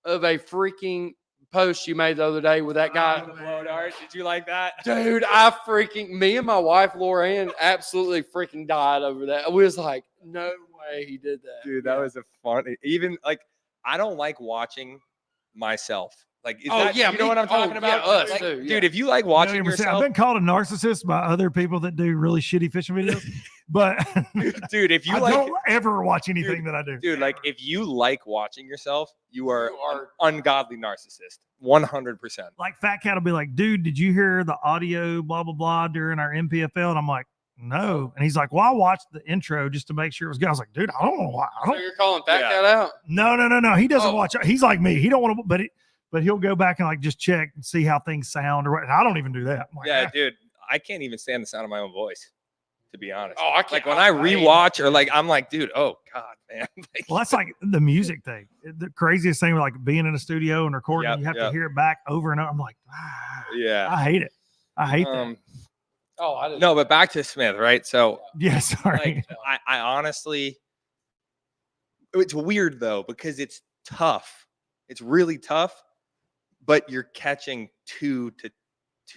of a freaking post you made the other day with that guy. The blow dart. Did you like that? Dude, me and my wife, Laura Ann, absolutely freaking died over that. We was like, no way he did that. Dude, that was a fun. Even like, I don't like watching myself. Like, is Oh, that, yeah, you know me- what I'm talking oh, about? yeah, us Like, too, yeah. Dude, if you like watching 1,000,000%. I've yourself, been called a narcissist by other people that do really shitty fishing videos, but dude, if you I like, don't ever watch anything that I do. dude, like if you like watching yourself, you are You are- an ungodly narcissist. 100%. Like Fat Cat will be like, dude, did you hear the audio blah blah blah during our MPFL? And I'm like, no. And he's like, well, I watched the intro just to make sure it was good. I was like, dude, I don't know why. I So don't. you're calling Fat Yeah. Cat out? No. He doesn't Oh. watch. He's like me. He don't want to, but he'll go back and like just check and see how things sound or what. And I don't even do that. I'm like, Yeah, "Ah." dude, I can't even stand the sound of my own voice, to be honest. Oh, I can't. Like when I rewatch or like, I'm like, dude, oh God, man. Like, Well, that's like the music thing. The craziest thing, like being in a studio and recording, Yep, you have yep. to hear it back over and over. I'm like, yeah. I hate it. I hate that. Oh, I didn't. No, but back to Smith, right? So Yeah, sorry. like, I honestly, it's weird though, because it's tough. It's really tough, but you're catching 2 to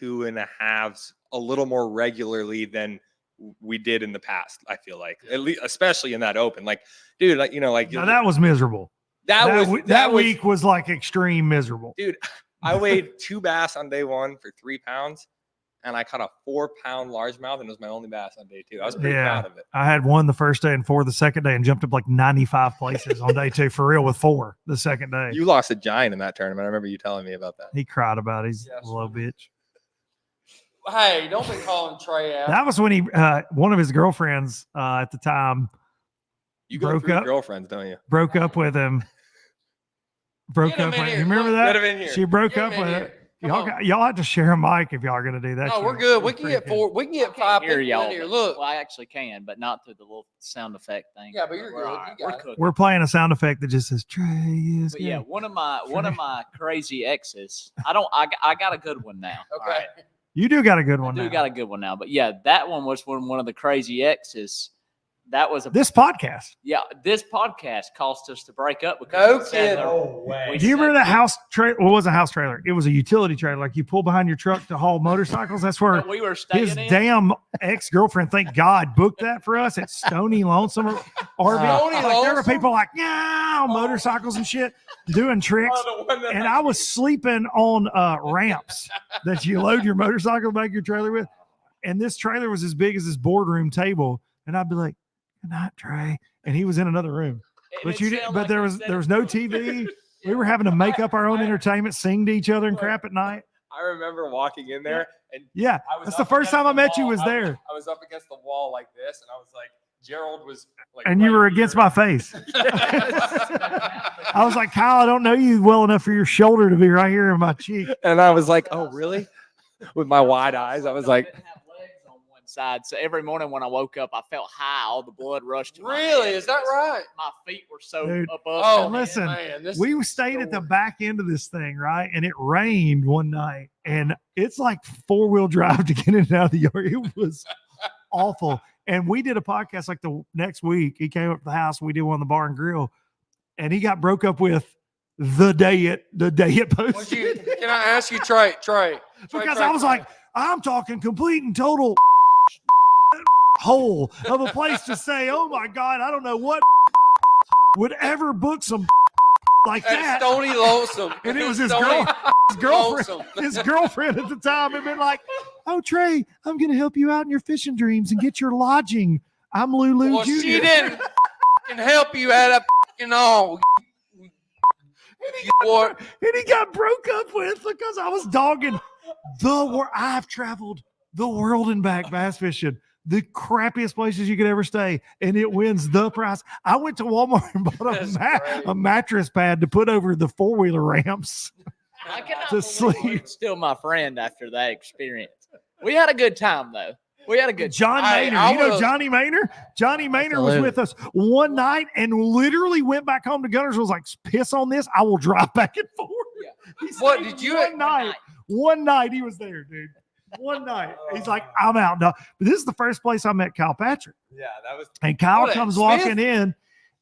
2.5s a little more regularly than we did in the past. I feel like, at least, especially in that open, like, dude, like, you know, like No, that was miserable. That was- week was like extreme miserable. dude, I weighed 2 bass on day 1 for 3 pounds. And I caught a 4-pound largemouth, and it was my only bass on day 2. I was pretty Yeah. proud of it. I had 1 the first day and 4 the second day and jumped up like 95 places on day 2 for real with 4 the second day. You lost a giant in that tournament. I remember you telling me about that. He cried about it. He's Yes. a little bitch. Hey, don't be calling Trey out. That was when he, one of his girlfriends at the time You go Broke through up. girlfriends, don't you? broke up with him. Broke Get him up in with here. him. You remember Look, that? Get him in here. She broke Get up him in with here. it. Come on. Y'all have to share a mic if y'all are gonna do that. No, shit. we're good. We It's can get pretty 4. We can get I 5 can't hear people in y'all. here. but- Look. Well, I actually can, but not through the little sound effect thing. Yeah, but you're We're good. all You right. got We're it. cooking. We're playing a sound effect that just says Trey is But yeah, good. one of my crazy exes. I got a good one now. all Okay. right? You do got a good I one do now. got a good one now. But yeah, that one was one of the crazy exes. That was a This podcast. yeah. This podcast caused us to break up because No we said kidding. No way. We Do you remember said- that house trailer? Well, it was a house trailer. It was a utility trailer. Like you pull behind your truck to haul motorcycles. That's where that we were staying his in. damn ex-girlfriend, thank God, booked that for us at Stony Lonesome RV. Stony Like, there were Lonesome? people like, yeah, motorcycles and shit doing tricks. And I was sleeping on ramps that you load your motorcycle back your trailer with. And this trailer was as big as this boardroom table. And I'd be like, good night, Trey. And he was in another room. And But it you did, sounded but like there we was said there it was no before. TV. We were having to make up our own entertainment, sing to each other and crap at night. I remember walking in there and Yeah, I was that's the up first against time I the met you wall. was there. I was up against the wall like this, and I was like, Gerald was like, And you right were against here. my face. I was like, Kyle, I don't know you well enough for your shoulder to be right here in my cheek. And I was like, oh, really? With my wide eyes, I was I like, didn't have legs on one side, so every morning when I woke up, I felt high. All the blood rushed to my Really? head. Is that right? My feet were so Dude. above. Oh, my head. listen, man, this We is stayed at the story. back end of this thing, right? And it rained one night, and it's like 4-wheel drive to get in and out of the yard. It was awful. And we did a podcast like the next week. He came up to the house. We did one on the bar and grill, and he got broke up with the day it Would posted. you, can I ask you, Trey? Because I was like, I'm talking complete and total hole of a place to say, oh my God, I don't know what would ever book some like at that. Stony Lonesome. And it was his Stony girlfriend. Lonesome. His girlfriend at the time had been like, oh, Trey, I'm going to help you out in your fishing dreams and get your lodging. I'm Lulu Well, Jr. she didn't f***ing help you at a f***ing all. And he got broke up with because I was dogging the world. I've traveled the world and back bass fishing, the crappiest places you could ever stay, and it wins the prize. I went to Walmart and bought That's great. a mattress pad to put over the 4-wheeler ramps. I cannot To believe sleep. you're still my friend after that experience. We had a good time though. We had a good. John Hey, Maynard, I you know was- Johnny Maynard? Johnny Maynard was Absolutely. with us one night and literally went back home to Gunners, was like, piss on this, I will drive back and forth. Yeah. He What, stayed did you- one night he was there, dude. One night. He's like, I'm out. No. But this is the first place I met Kyle Patrick. yeah, that was And Kyle What, at comes Smith? walking in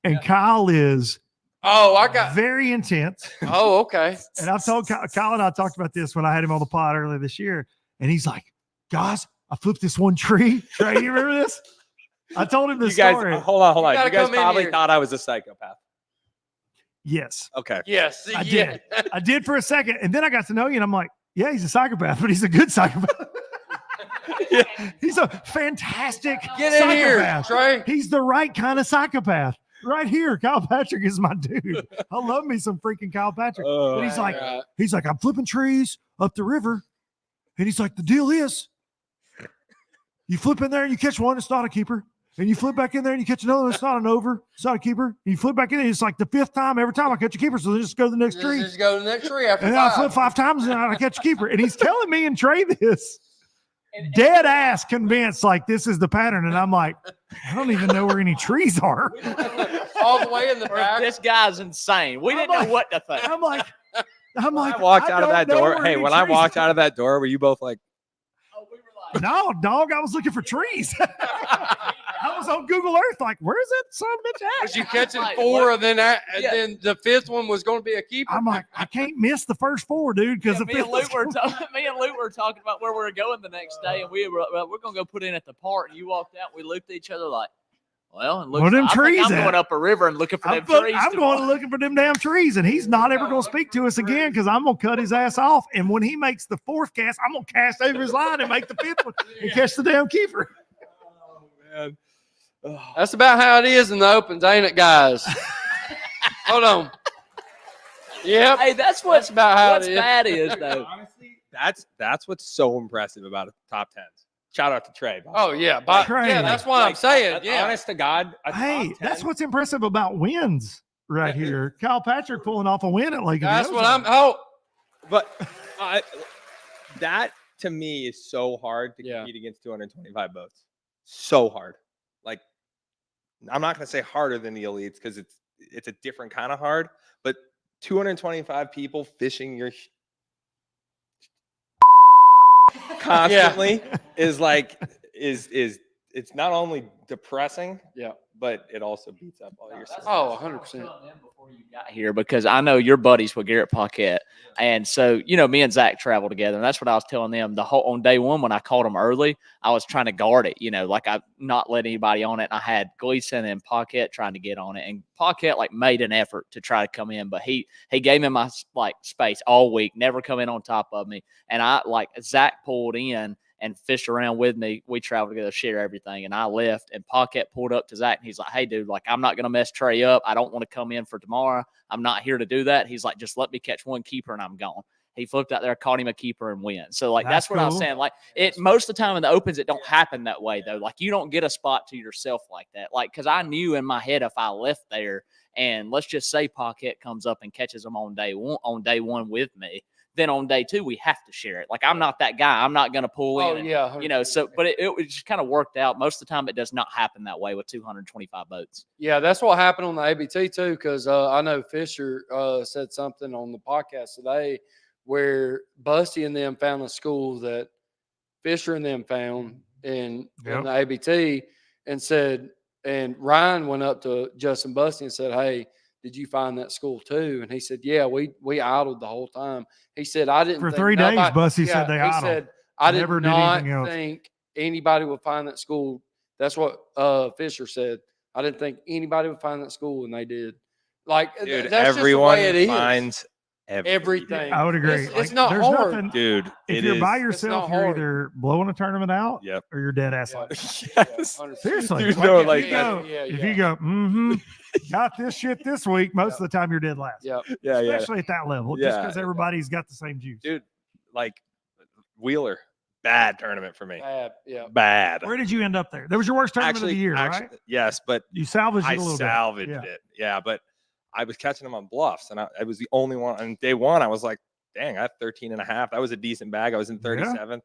and Kyle is Oh, I got. very intense. Oh, okay. And I've told Kyle and I talked about this when I had him on the pod earlier this year. And he's like, guys, I flipped this one tree. Trey, you remember this? I told him the You guys, story. hold on. You You gotta guys come in probably here. thought I was a psychopath. Yes, Okay. Yes, I yeah. did. I did for a second. And then I got to know you and I'm like, yeah, he's a psychopath, but he's a good psychopath. He's a fantastic Get in here, psychopath. Trey. He's the right kind of psychopath. Right here, Kyle Patrick is my dude. I love me some freaking Kyle Patrick. But he's like, I'm flipping trees up the river. And he's like, the deal is you flip in there and you catch one, it's not a keeper. And you flip back in there and you catch another one, it's not an over, it's not a keeper. And you flip back in there, it's like the fifth time every time I catch a keeper. So then just go to the next tree. Just go to the next tree after And then I flip 5. 5 times and I catch a keeper. And he's telling me and Trey this. Dead ass convinced like this is the pattern. And I'm like, I don't even know where any trees are. All the way in the Or back. this guy's insane. We didn't know what to think. I'm like, When I walked out of that don't know door. where Hey, any when I trees walked are. out of that door, were you both like, Oh, we were like, No, dog, I was looking for trees. I was on Google Earth, like, where's that son of a bitch at? Was you catching Like, 4 what? and then Yeah. then the 5th one was going to be a keeper? I'm like, I can't miss the first 4, dude, because yeah, the me and fifth Luke were talking about where we were going the next day, and we're gonna go put in at the park. And you walked out, we looked at each other like, well, and Luke's Where them like, I think trees I'm at? going up a river and looking for I'm, them trees. I'm going looking for them damn trees, and he's not ever going to speak to us again because I'm going to cut his ass off. And when he makes the 4th cast, I'm going to cast over his line and make the 5th one and catch the damn keeper. oh man. Oh. That's about how it is in the opens, ain't it, guys? Hold on. Yep. Hey, that's That's about how what's it is. bad is though. Honestly, that's what's so impressive about top 10s. Shout out to Trey. by the Oh way. yeah, but Trey. yeah, that's what I'm saying. Yeah. Honest to God. a Hey, top that's 10 what's impressive about wins right here. Kyle Patrick pulling off a win at Lake of the That's what Ozarks. I'm. Oh, But that to me is so hard to Yeah. compete against 225 boats. So hard. Like, I'm not going to say harder than the elites because it's a different kind of hard. But 225 people fishing your constantly is like is it's not only depressing, Yeah. but it also beats up all your stuff. Oh, 100%. Before you got here, because I know you're buddies with Garrett Paquette, and so me and Zach travel together, and that's what I was telling them on day one when I caught them early. I was trying to guard it, like I not let anybody on it. And I had Gleason and Paquette trying to get on it, and Paquette made an effort to try to come in, but he gave me my space all week, never come in on top of me, and Zach pulled in and fished around with me. We traveled together, share everything. And I left, and Paquette pulled up to Zach, and he's like, hey, dude, I'm not going to mess Trey up. I don't want to come in for tomorrow. I'm not here to do that. He's like, just let me catch one keeper, and I'm gone. He flipped out there, caught him a keeper, and win. So, that's what I was cool. saying. Most of the time in the opens, it don't happen that way, though. You don't get a spot to yourself like that. Because I knew in my head if I left there, and let's just say Paquette comes up and catches them on day one with me, then on day 2 we have to share it. I'm not that guy. I'm not going to pull Oh in. yeah. But it just kind of worked out. Most of the time, it does not happen that way with 225 boats. Yeah, that's what happened on the ABT too. Because I know Fisher said something on the podcast today where Busty and them found a school that Fisher and them found in the ABT and said, and Ryan went up to Justin Busty and said, hey, did you find that school too? And he said, yeah, we idled the whole time. He said, I didn't For think 3 days, nobody- Busty yeah, said they he idled. said, I did Never did not anything else. think anybody would find that school. That's what Fisher said. I didn't think anybody would find that school, and they did. Dude, that's everyone just the way it is. finds Everything. I would agree. It's not there's hard. nothing. Dude, If it you're is. by not yourself, you're hard. either blowing a tournament out Yep. or you're dead ass. Yeah. Yes. 100%. Seriously. There's no, if like, you that- go, Yeah, if yeah. you go, got this shit this week, most of the time you're dead last. Yeah. Yeah, yeah. Especially at that level, just Yeah. because everybody's got the same juice. Dude, Wheeler, bad tournament for me. Bad. Yeah. Bad. Where did you end up there? That was your worst tournament of the year, right? Yes, but You salvaged I it a little salvaged bit. it. Yeah, but I was catching them on bluffs, and I was the only one. On day one, I was like, dang, I have 13 and a half. That was a decent bag. I was in 37th.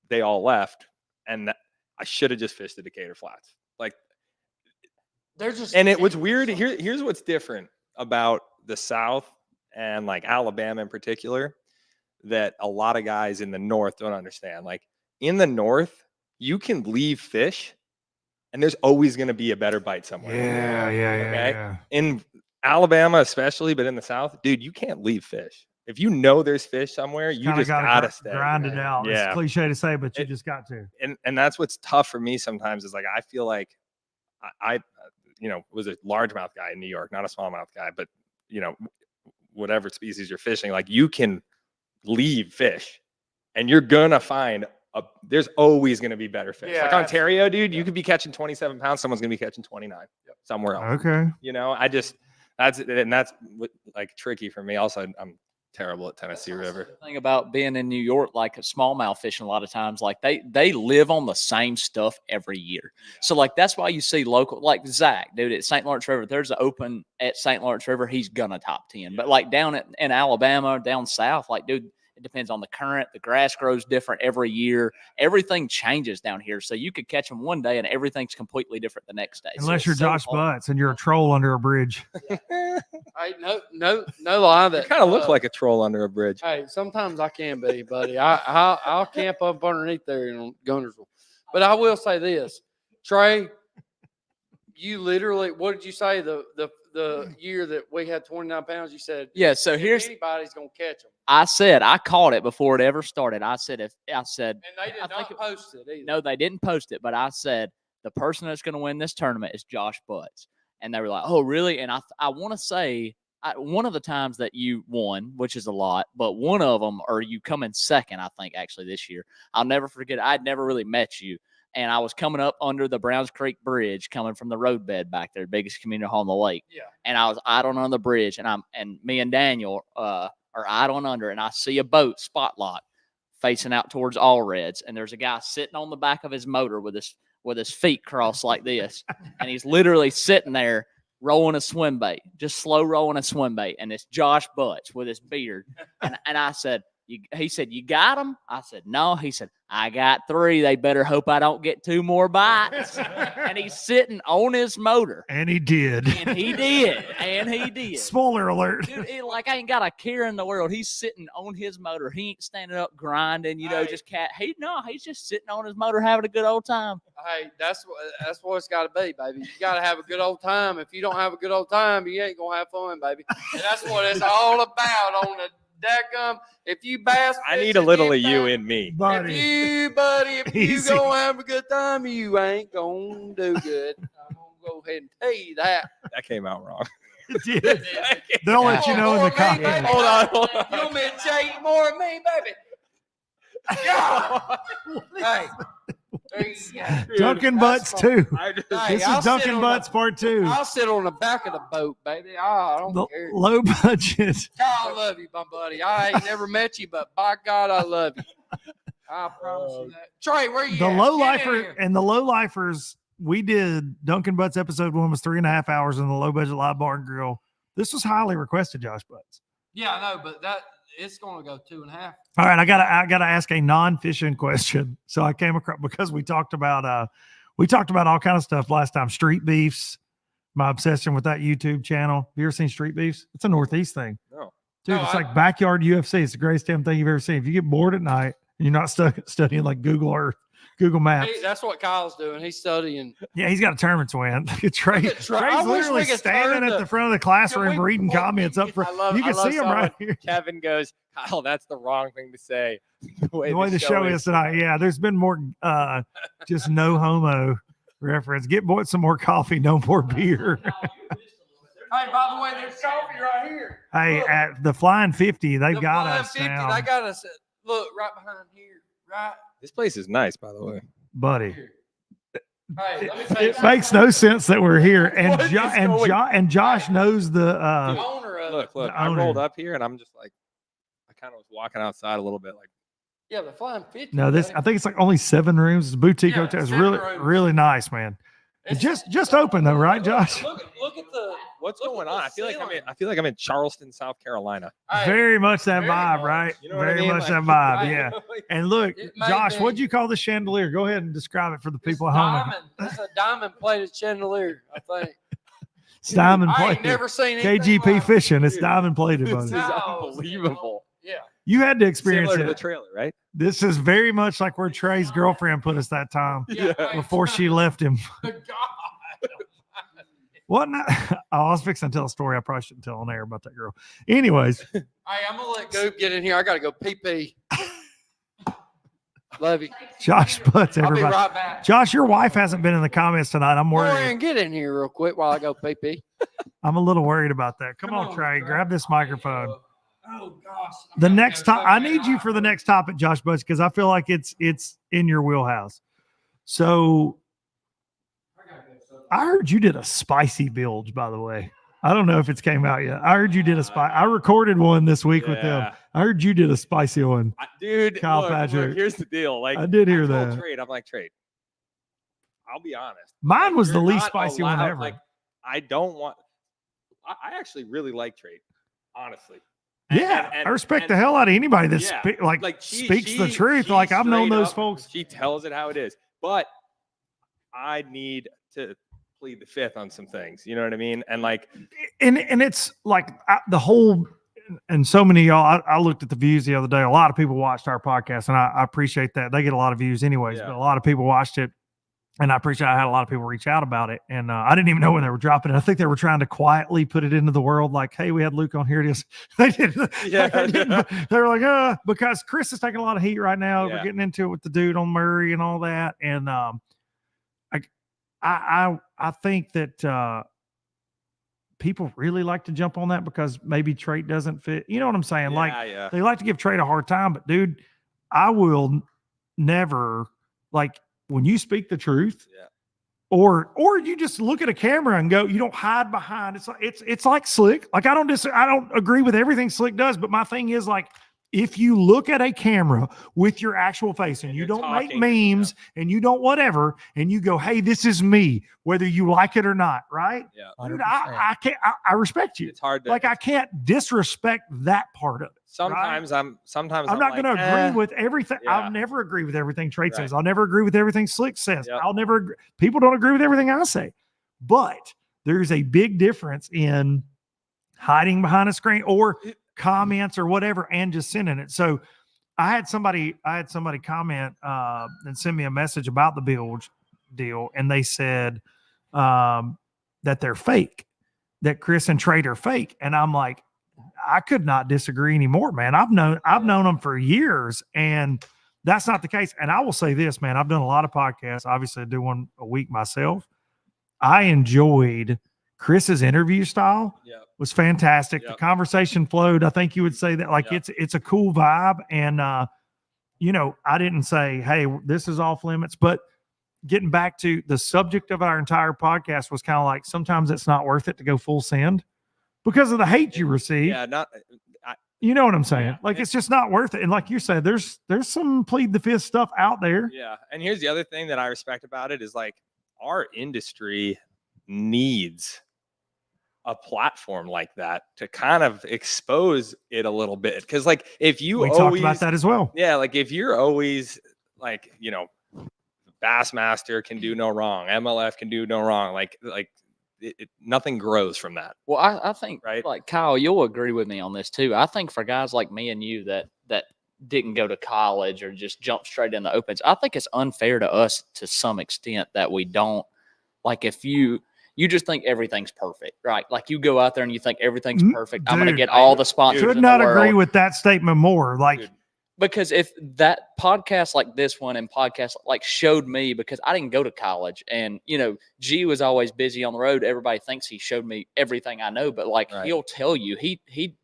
They all left, and I should have just fished the Decatur Flats. They're just. And it was weird. Here's what's different about the South and Alabama in particular that a lot of guys in the North don't understand. In the North, you can leave fish and there's always going to be a better bite somewhere. Okay? In Alabama, especially, but in the South, dude, you can't leave fish. If you know there's fish somewhere, you just gotta stay. Grind it out. Yeah. It's cliche to say, but you just got to. And that's what's tough for me sometimes is like I feel like I was a largemouth guy in New York, not a smallmouth guy, but whatever species you're fishing, like you can leave fish and you're gonna find there's always gonna be better fish. Yeah, like Ontario, dude, you could be catching 27 pounds, someone's gonna be catching 29 somewhere else. Okay. That's what, like tricky for me. Also, I'm terrible at Tennessee River. The thing about being in New York, like a smallmouth fishing, a lot of times, like they live on the same stuff every year. So like that's why you see local, like Zach, dude, at St. Lawrence River. There's an open at St. Lawrence River. He's gonna top 10. But like down in Alabama, down south, like dude, it depends on the current. The grass grows different every year. Everything changes down here. So you could catch them one day and everything's completely different the next day. Unless so you're Josh Butts and you're a troll under a bridge. Hey, no lie. You That kind of look like a troll under a bridge. Hey, sometimes I can be, buddy. I'll camp up underneath there in Gunnersville. But I will say this, Trey, you literally, what did you say the year that we had 29 pounds? You said, yeah. So here's, anybody's gonna catch them. I said I caught it before it ever started. I said And they did not post it either. No, they didn't post it, but I said the person that's going to win this tournament is Josh Butts. And they were like, oh, really? And I want to say one of the times that you won, which is a lot, but one of them, or you come in second, I think, actually this year. I'll never forget. I'd never really met you. And I was coming up under the Browns Creek Bridge, coming from the roadbed back there, biggest community hall on the lake. Yeah. And I was idling on the bridge, and me and Daniel are idling under, and I see a boat spotlight facing out towards All Reds, and there's a guy sitting on the back of his motor with his feet crossed like this, and he's literally sitting there rolling a swim bait, just slow rolling a swim bait, and it's Josh Butts with his beard, and I said, he said, you got him? I said, no. He said, I got 3. They better hope I don't get 2 more bites. And he's sitting on his motor. And he did. And he did. And he did. Spoiler alert. Dude, I ain't got a care in the world. He's sitting on his motor. He ain't standing up grinding, just he's just sitting on his motor having a good old time. Hey, that's what it's got to be, baby. You got to have a good old time. If you don't have a good old time, you ain't gonna have fun, baby. And that's what it's all about on the dadgum. If you bass, I need a little of you in me. Buddy. If you gonna have a good time, you ain't gonna do good. I'm gonna go ahead and tell you that. That came out wrong. It did. They'll let you know in the comments. Hold on. You want me to tell you more of me, baby? Yeah. Hey. There you go. Dunkin Butts 2. Hey, This I'll is sit Dunkin on Butts Part 2. I'll sit on the back of the boat, baby. I don't The care. low budget. I love you, my buddy. I ain't never met you, but by God, I love you. I promise you that. Trey, where you The at? low Get in lifer here. and the low lifers. We did Dunkin Butts episode 1 was 3.5 hours in the low budget live bar and grill. This was highly requested, Josh Butts. Yeah, I know, but it's going to go 2.5. All right, I gotta ask a non-fishing question. So I came across because we talked about all kind of stuff last time. Street beefs, my obsession with that YouTube channel. Have you ever seen Street Beefs? It's a Northeast thing. No. Dude, No, it's I- like backyard UFC. It's the greatest damn thing you've ever seen. If you get bored at night and you're not studying like Google Earth, Google Maps. That's what Kyle's doing. He's studying. Yeah, he's got a tournament to win. Trey, Look at Trey. I Trey's wish we literally could standing turn at the front of the classroom Can we- reading comments up front. You can see him right here. Kevin goes, Kyle, that's the wrong thing to say. The way the show is tonight. Yeah, there's been more just no homo reference. Get some more coffee, no more beer. Hey, by the way, there's coffee right here. Hey, Look, at the Flying 50, they've the got Flying us 50, now, They got us. Look, right behind here. Right This place is nice, by the way. buddy. here. Hey, let me tell you It makes no sense that we're here, and What is going- Josh knows the. the owner of Look, it. I owner. rolled up here and I'm just like, I kind of was walking outside a little bit like, Yeah, the Flying 50. No, this baby. I think it's like only 7 rooms. It's a boutique Yeah, hotel. It's 7 really rooms. really nice, man. It just opened though, right, Josh? Look at the. what's Look going at on? the I feel like I'm in Charleston, South Carolina. Hey, Very much that very vibe, much. right? You know what I Very mean? much Like- that vibe, Hey, yeah. And look, It may Josh, be. what'd you call the chandelier? Go ahead and describe it for the it's people at home. diamond. It's a diamond plated chandelier, I think. It's diamond I ain't plated. never seen anything KGP like it. Fishing. It's Dude, diamond plated, This buddy. is No, unbelievable. Yeah. You had to experience Similar to the it. trailer, right? This is very much like where Trey's girlfriend put us that time Yeah. before she left him. God. What? I was fixing to tell a story I probably shouldn't tell on air about that girl. Anyways, Hey, I'm gonna let Goop get in here. I gotta go pee. Love you. Josh Butts, I'll be everybody. right back. Josh, your wife hasn't been in the comments tonight. I'm worried. Dorian, get in here real quick while I go pee. I'm a little worried about that. Come on, Trey. Grab this microphone. Oh gosh. The next time, I need you for the next topic, Josh Butts, because I feel like it's in your wheelhouse. So I heard you did a spicy bilge, by the way. I don't know if it's came out yet. I heard you did a spicy. I recorded one this week with them. Yeah. I heard you did a spicy one. Dude, Kyle look, Patrick. here's the deal. Like I did hear told that. Trade, I'm like, Trade, I'll be honest. Mine was the You're least not spicy one allowed- ever. Like, I don't want. I actually really like Trade, honestly. Yeah, And- I respect and- the hell out of anybody that Yeah, speaks the truth. she Like I've known straight those up- folks. She tells it how it is, but I need to plead the fifth on some things. You know what I mean? And like, And it's like the whole, and so many of y'all. I looked at the views the other day. A lot of people watched our podcast, and I appreciate that. They get a lot of views anyways, Yeah. but a lot of people watched it, and I appreciate. I had a lot of people reach out about it, and I didn't even know when they were dropping it. I think they were trying to quietly put it into the world, like, "Hey, we had Luke on here." It is. They didn't. Yeah. They were like, because Chris is taking a lot of heat right now. Yeah. We're getting into it with the dude on Murray and all that, and I think that people really like to jump on that because maybe trait doesn't fit. You know what I'm saying? Like yeah. they like to give Trade a hard time, but dude, I will never, like, when you speak the truth, Yeah. or you just look at a camera and go, you don't hide behind. It's like Slick. Like I don't agree with everything Slick does, but my thing is like, if you look at a camera with your actual face and And you you're don't make talking, memes and you don't whatever, and you go, hey, this is me, whether you like it or not, right? Yeah. Dude, 100%. I can't. I respect you. It's hard to Like I can't disrespect that part of it. sometimes I'm I'm not going to agree with everything. yeah. I'll never agree with everything Trade Right. says. I'll never agree with everything Slick says. Yep. I'll never agree. People don't agree with everything I say, but there's a big difference in hiding behind a screen or comments or whatever and just sending it. So I had somebody comment and send me a message about the bilge deal, and they said that they're fake, that Chris and Trade are fake, and I'm like, I could not disagree anymore, man. I've known them for years, and that's not the case. And I will say this, man, I've done a lot of podcasts. Obviously, I do one a week myself. I enjoyed Chris's interview style. Yeah. Was fantastic. The Yep. conversation flowed. I think you would say that, like, Yep. it's a cool vibe. And I didn't say, hey, this is off limits, but getting back to the subject of our entire podcast was kind of like, sometimes it's not worth it to go full send because of the hate you receive. Yeah. Not. You know what I'm saying? Yeah. Like, it's just not worth it. And like you said, there's some plead the fifth stuff out there. Yeah. And here's the other thing that I respect about it is like our industry needs a platform like that to kind of expose it a little bit. Cause like if you We always, talked about that as well. yeah, like if you're always like, Bassmaster can do no wrong, MLF can do no wrong. Like nothing grows from that. Well, I think, Right. like Kyle, you'll agree with me on this too. I think for guys like me and you that didn't go to college or just jump straight in the opens, I think it's unfair to us to some extent that we don't, like, if you just think everything's perfect, right? Like you go out there and you think everything's perfect. I'm going to Dude, get all the sponsors Could in not the world. agree with that statement more. Like, Dude. Because if that podcast like this one and podcast like showed me, because I didn't go to college and, G was always busy on the road. Everybody thinks he showed me everything I know, but like Right. he'll tell you, he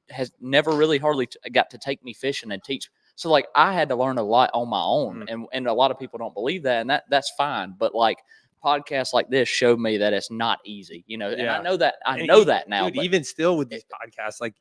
has never really hardly got to take me fishing and teach. So like I had to learn a lot on my own, and a lot of people don't believe that, and that's fine. But like podcasts like this showed me that it's not easy, and Yeah. I know that now. Dude, but even still with these podcasts, like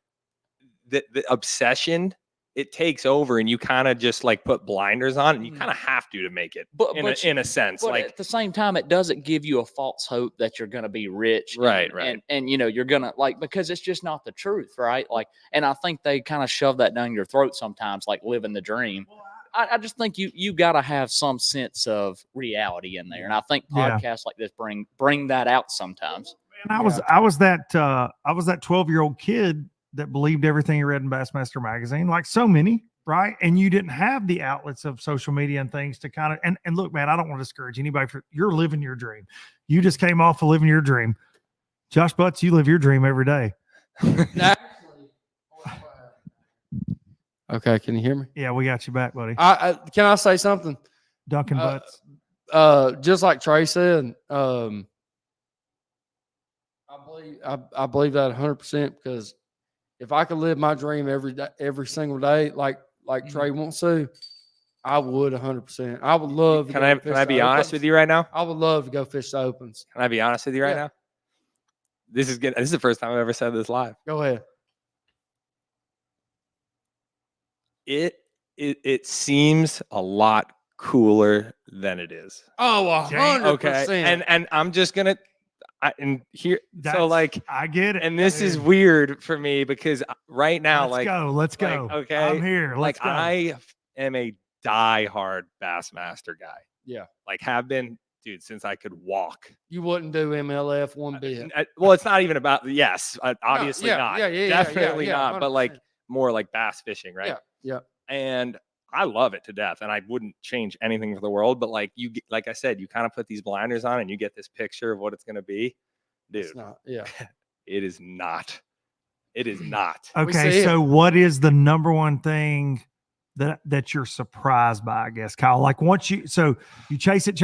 the obsession, it takes over and you kind of just like put blinders on and you kind of have to make it But- in a sense. But Like, at the same time, it doesn't give you a false hope that you're going to be rich. Right, and, right. And you're going to because it's just not the truth. Right. Like, and I think they kind of shove that down your throat sometimes, like living the dream. I just think you got to have some sense of reality in there. And I think Yeah. podcasts like this bring that out sometimes. and I was that 12-year-old kid that believed everything he read in Bassmaster magazine, like so many. right? And you didn't have the outlets of social media and things to kind of, and look, man, I don't want to discourage anybody you're living your dream. You just came off of living your dream. Josh Butts, you live your dream every day. Okay, can you hear me? Yeah, we got you back, buddy. Can I say something? Dunkin Butts. Just like Trey said, I believe that 100% because if I could live my dream every day, every single day, like Trey wants to, I would 100%. I would love. Can I be honest with you right now? I would love to go fish the opens. Can I be honest with you right now? This is good. This is the first time I've ever said this live. Go ahead. It seems a lot cooler than it is. Oh, 100%. Okay. And I'm just gonna and here so like I get it. And this is weird for me because right now, let's go. Okay. I'm here. Let's go. I am a diehard Bassmaster guy. Yeah. Like have been, dude, since I could walk. You wouldn't do MLF one bit. Well, it's not even about obviously not. Definitely not. 100%. But like more like bass fishing, right? Yeah. And I love it to death, and I wouldn't change anything for the world. But like like I said, you kind of put these blinders on, and you get this picture of what it's going to be, dude. It's not, yeah. It is not. It is not. Okay, so what is the number one thing that you're surprised by, I guess, Kyle? Like once you chase it.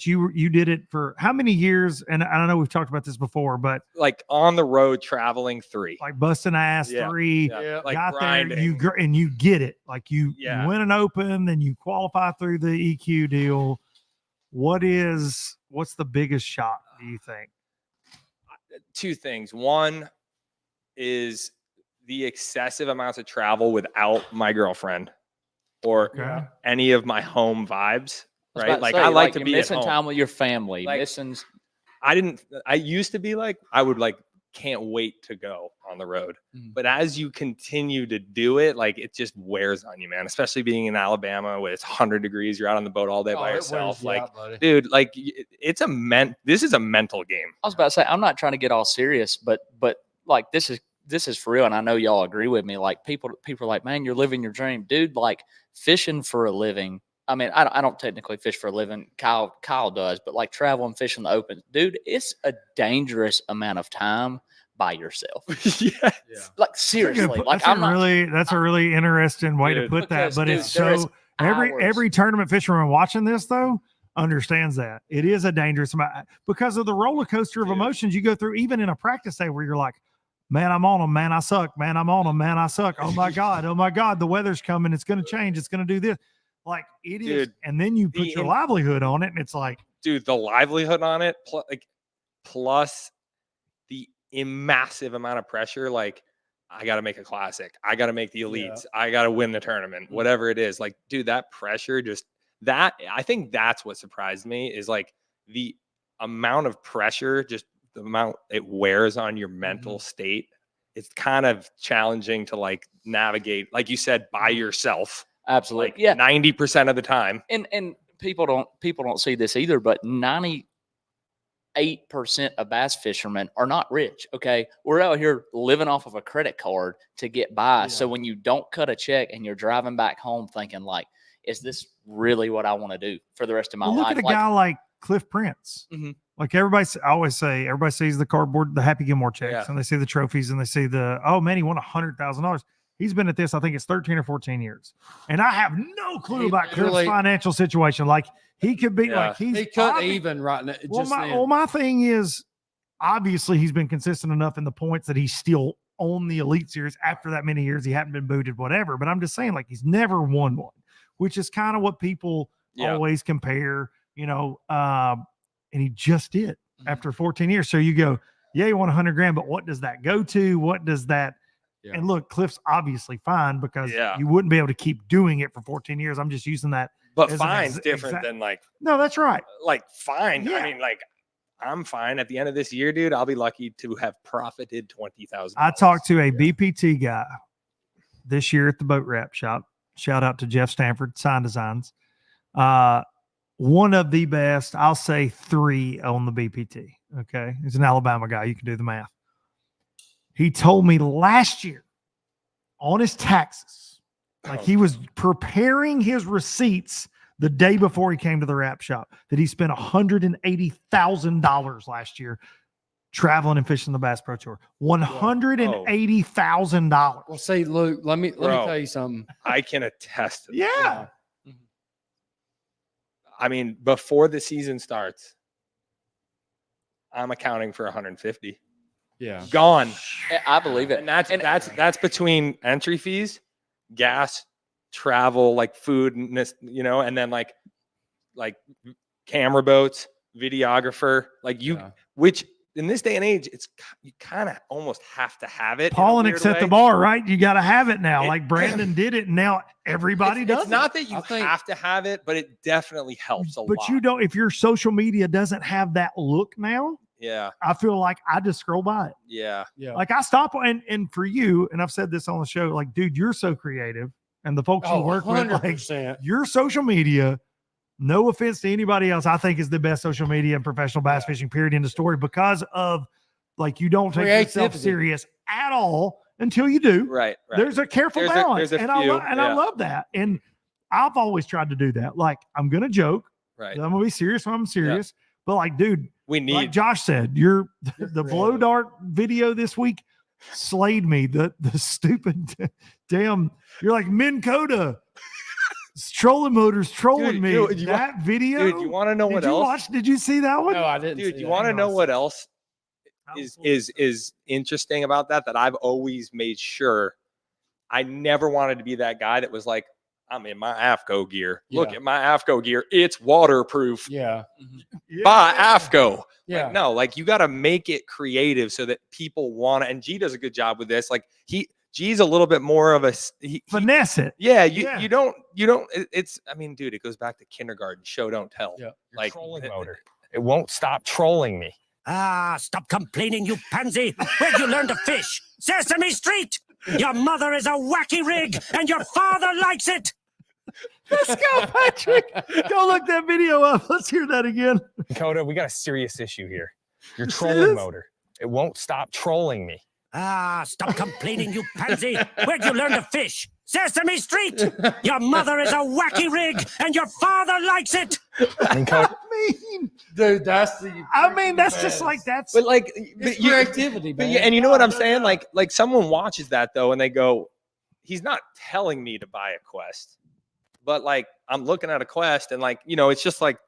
You did it for how many years? And I don't know, we've talked about this before, but like on the road traveling 3, like busting ass 3, like got grinding. there, and you get it. Like you win an open, then you qualify through the EQ deal. What's the biggest shock, do you think? 2 things. One is the excessive amounts of travel without my girlfriend or any of my home vibes, right? Like I like to be missing at home. time with your family. Like, I used to be like, I would like, can't wait to go on the road. But as you continue to do it, like it just wears on you, man, especially being in Alabama where it's 100 degrees, you're out on the boat all day by yourself. Like, dude, like this is a mental game. I was about to say, I'm not trying to get all serious, but like this is for real, and I know y'all agree with me. Like people are like, man, you're living your dream, dude. Like fishing for a living. I mean, I don't technically fish for a living. Kyle does, but like travel and fishing the open, dude, it's a dangerous amount of time by yourself. Like seriously, like that's a really interesting way to put that. But it's so every tournament fisherman watching this though understands that it is a dangerous amount because of the roller coaster of emotions you go through, even in a practice day where you're like, man, I'm on them. Man, I suck. Man, I'm on them. Man, I suck. Oh my God. Oh my God. The weather's coming. It's going to change. It's going to do this. Like it is. And then you put your livelihood on it and it's like, dude, the livelihood on it, plus the massive amount of pressure. Like I got to make a classic. I got to make the elites. I got to win the tournament, whatever it is. Like, dude, that pressure I think that's what surprised me is like the amount of pressure, just the amount it wears on your mental state. It's kind of challenging to like navigate, like you said, by yourself. Absolutely. Like 90% of the time. And people don't see this either, but 98% of bass fishermen are not rich. Okay. We're out here living off of a credit card to get by. So when you don't cut a check and you're driving back home thinking like, is this really what I want to do for the rest of my life? Look at a guy like Cliff Prince. Like I always say, everybody sees the cardboard, the Happy Gilmore checks, and they see the trophies, and they see oh man, he won $100,000. He's been at this, I think it's 13 or 14 years, and I have no clue about Cliff's financial situation. Like he could be like he couldn't even right now. My thing is, obviously he's been consistent enough in the points that he's still on the Elite Series after that many years. He hadn't been booted, whatever. But I'm just saying, like he's never won one, which is kind of what people always compare, and he just did after 14 years. So you go, yeah, you won $100,000, but what does that go to? What does that? Yeah. And look, Cliff's obviously fine because you wouldn't be able to keep doing it for 14 years. I'm just using that. But fine's different than like. No, that's right. Like fine. Yeah. I mean, like I'm fine. At the end of this year, dude, I'll be lucky to have profited $20,000. I talked to a BPT guy this year at the boat wrap shop. Shout out to Jeff Stanford, Sign Designs. One of the best, I'll say 3 on the BPT. Okay. He's an Alabama guy. You can do the math. He told me last year on his taxes, Like he was preparing his receipts the day before he came to the wrap shop, that he spent $180,000 last year traveling and fishing the Bass Pro Tour. $180,000. Well, see, Luke, let me Bro. tell you something. I can attest to that. Yeah. I mean, before the season starts, I'm accounting for 150 Yeah. gone. I believe it. And that's between entry fees, gas, travel, like food, and then like camera boats, videographer, which in this day and age, you kind of almost have to have it. Paul and set the bar, right? You got to have it now. It- Like Brandon did it, and now everybody does It's not that you I think- have to have it, but it definitely helps a lot. But you don't, if your social media doesn't have that look now, Yeah, I feel like I just scroll by it. yeah. Yeah. Like I stop and for you, and I've said this on the show, like, dude, you're so creative. And the folks you work with, like 100%. your social media, no offense to anybody else, I think is the best social media in professional bass fishing, period, in the story, because of like you don't take yourself Creativity. serious at all until you do. Right. There's a careful There's a- balance. there's a and I few, I love that. And I've always tried to do that. Like, I'm gonna joke. Right. I'm gonna be serious when I'm serious. But like, dude, We need like Josh said, the blow dart video this week slayed me. The stupid damn, you're like Minn Kota. Trolling motors trolling Dude, me. you That video. Dude, you want to know what else? Did you see that one? No, I didn't. Dude, see you that. want to Hang know on. what else is interesting about that I've always made sure. I never wanted to be that guy that was like, I'm in my AFCO gear. Look Yeah. at my AFCO gear. It's waterproof. Yeah. Yeah. Buy AFCO. Yeah. Like, no, like you got to make it creative so that people want to. And G does a good job with this. Like G's a little bit more of a Finesse it. yeah. Yeah. You don't. It's. I mean, dude, it goes back to kindergarten. Show don't tell. Yeah. Like Trolling motor. It won't stop trolling me. Ah, stop complaining, you pansy. Where'd you learn to fish? Sesame Street! Your mother is a wacky rig, and your father likes it! Let's go, Patrick. Go look that video up. Let's hear that again. Dakota, we got a serious issue here. Your This trolling is- motor. It won't stop trolling me. Ah, stop complaining, you pansy. Where'd you learn to fish? Sesame Street! Your mother is a wacky rig, and your father likes it! I mean, Dakota, Dude, that's Just like that's. But like, it's you- creativity, but man. yeah, and you know what I'm No, saying? no. Like someone watches that though, and they go, "He's not telling me to buy a Quest," but like I'm looking at a Quest, and like it's just like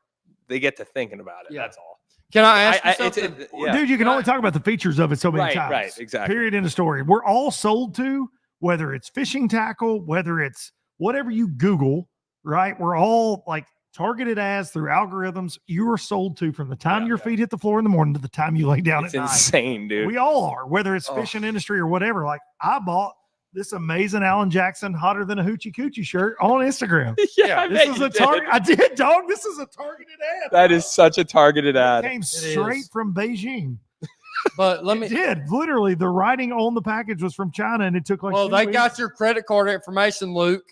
they get to thinking about it. Yeah. That's all. Can I ask you It's something? yeah. Dude, you can only talk about the features of it so many Right, times. right, exactly. Period. In the story. We're all sold to, whether it's fishing tackle, whether it's whatever you Google, right? We're all like targeted as through algorithms. You are sold to from the time your feet hit the floor in the morning to the time you lay down It's at night. insane, dude. We all are, whether it's Oh. fishing industry or whatever. Like I bought this amazing Alan Jackson hotter than a hoochie coochie shirt on Instagram. yeah, I This bet is you a did. target. I did, dog. This is a targeted ad. That is such a targeted It ad. came straight from Beijing. But let It me. did literally. The writing on the package was from China, and it took like. Well, 2 they weeks. got your credit card information, Luke.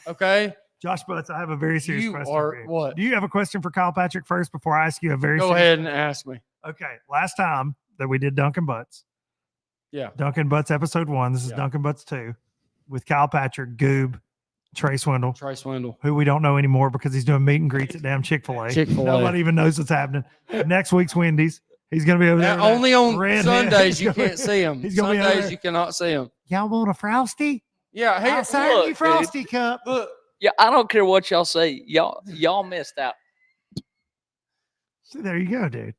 Okay. Josh Butts. I have a very serious You question. are for you. what? Do you have a question for Kyle Patrick first before I ask you a very? Go serious- ahead and ask me. Okay, last time that we did Dunkin Butts, Yeah. Dunkin Butts episode 1. This is Yeah. Dunkin Butts 2 with Kyle Patrick, Goob, Trey Swindle, Trey Swindle. who we don't know anymore because he's doing meet and greets at damn Chick-fil-A. Chick-fil-A. Nobody even knows what's happening. Next week's Wendy's. He's going to be over there. Now, only on redhead. Sundays you He's gonna- can't see him. he's gonna be over Sundays there. you cannot see him. Y'all want a Frosty? Yeah. Hey, I'll serve look, you dude. Frosty cup. look. Yeah, I don't care what y'all say. Y'all missed out. So there you go, dude.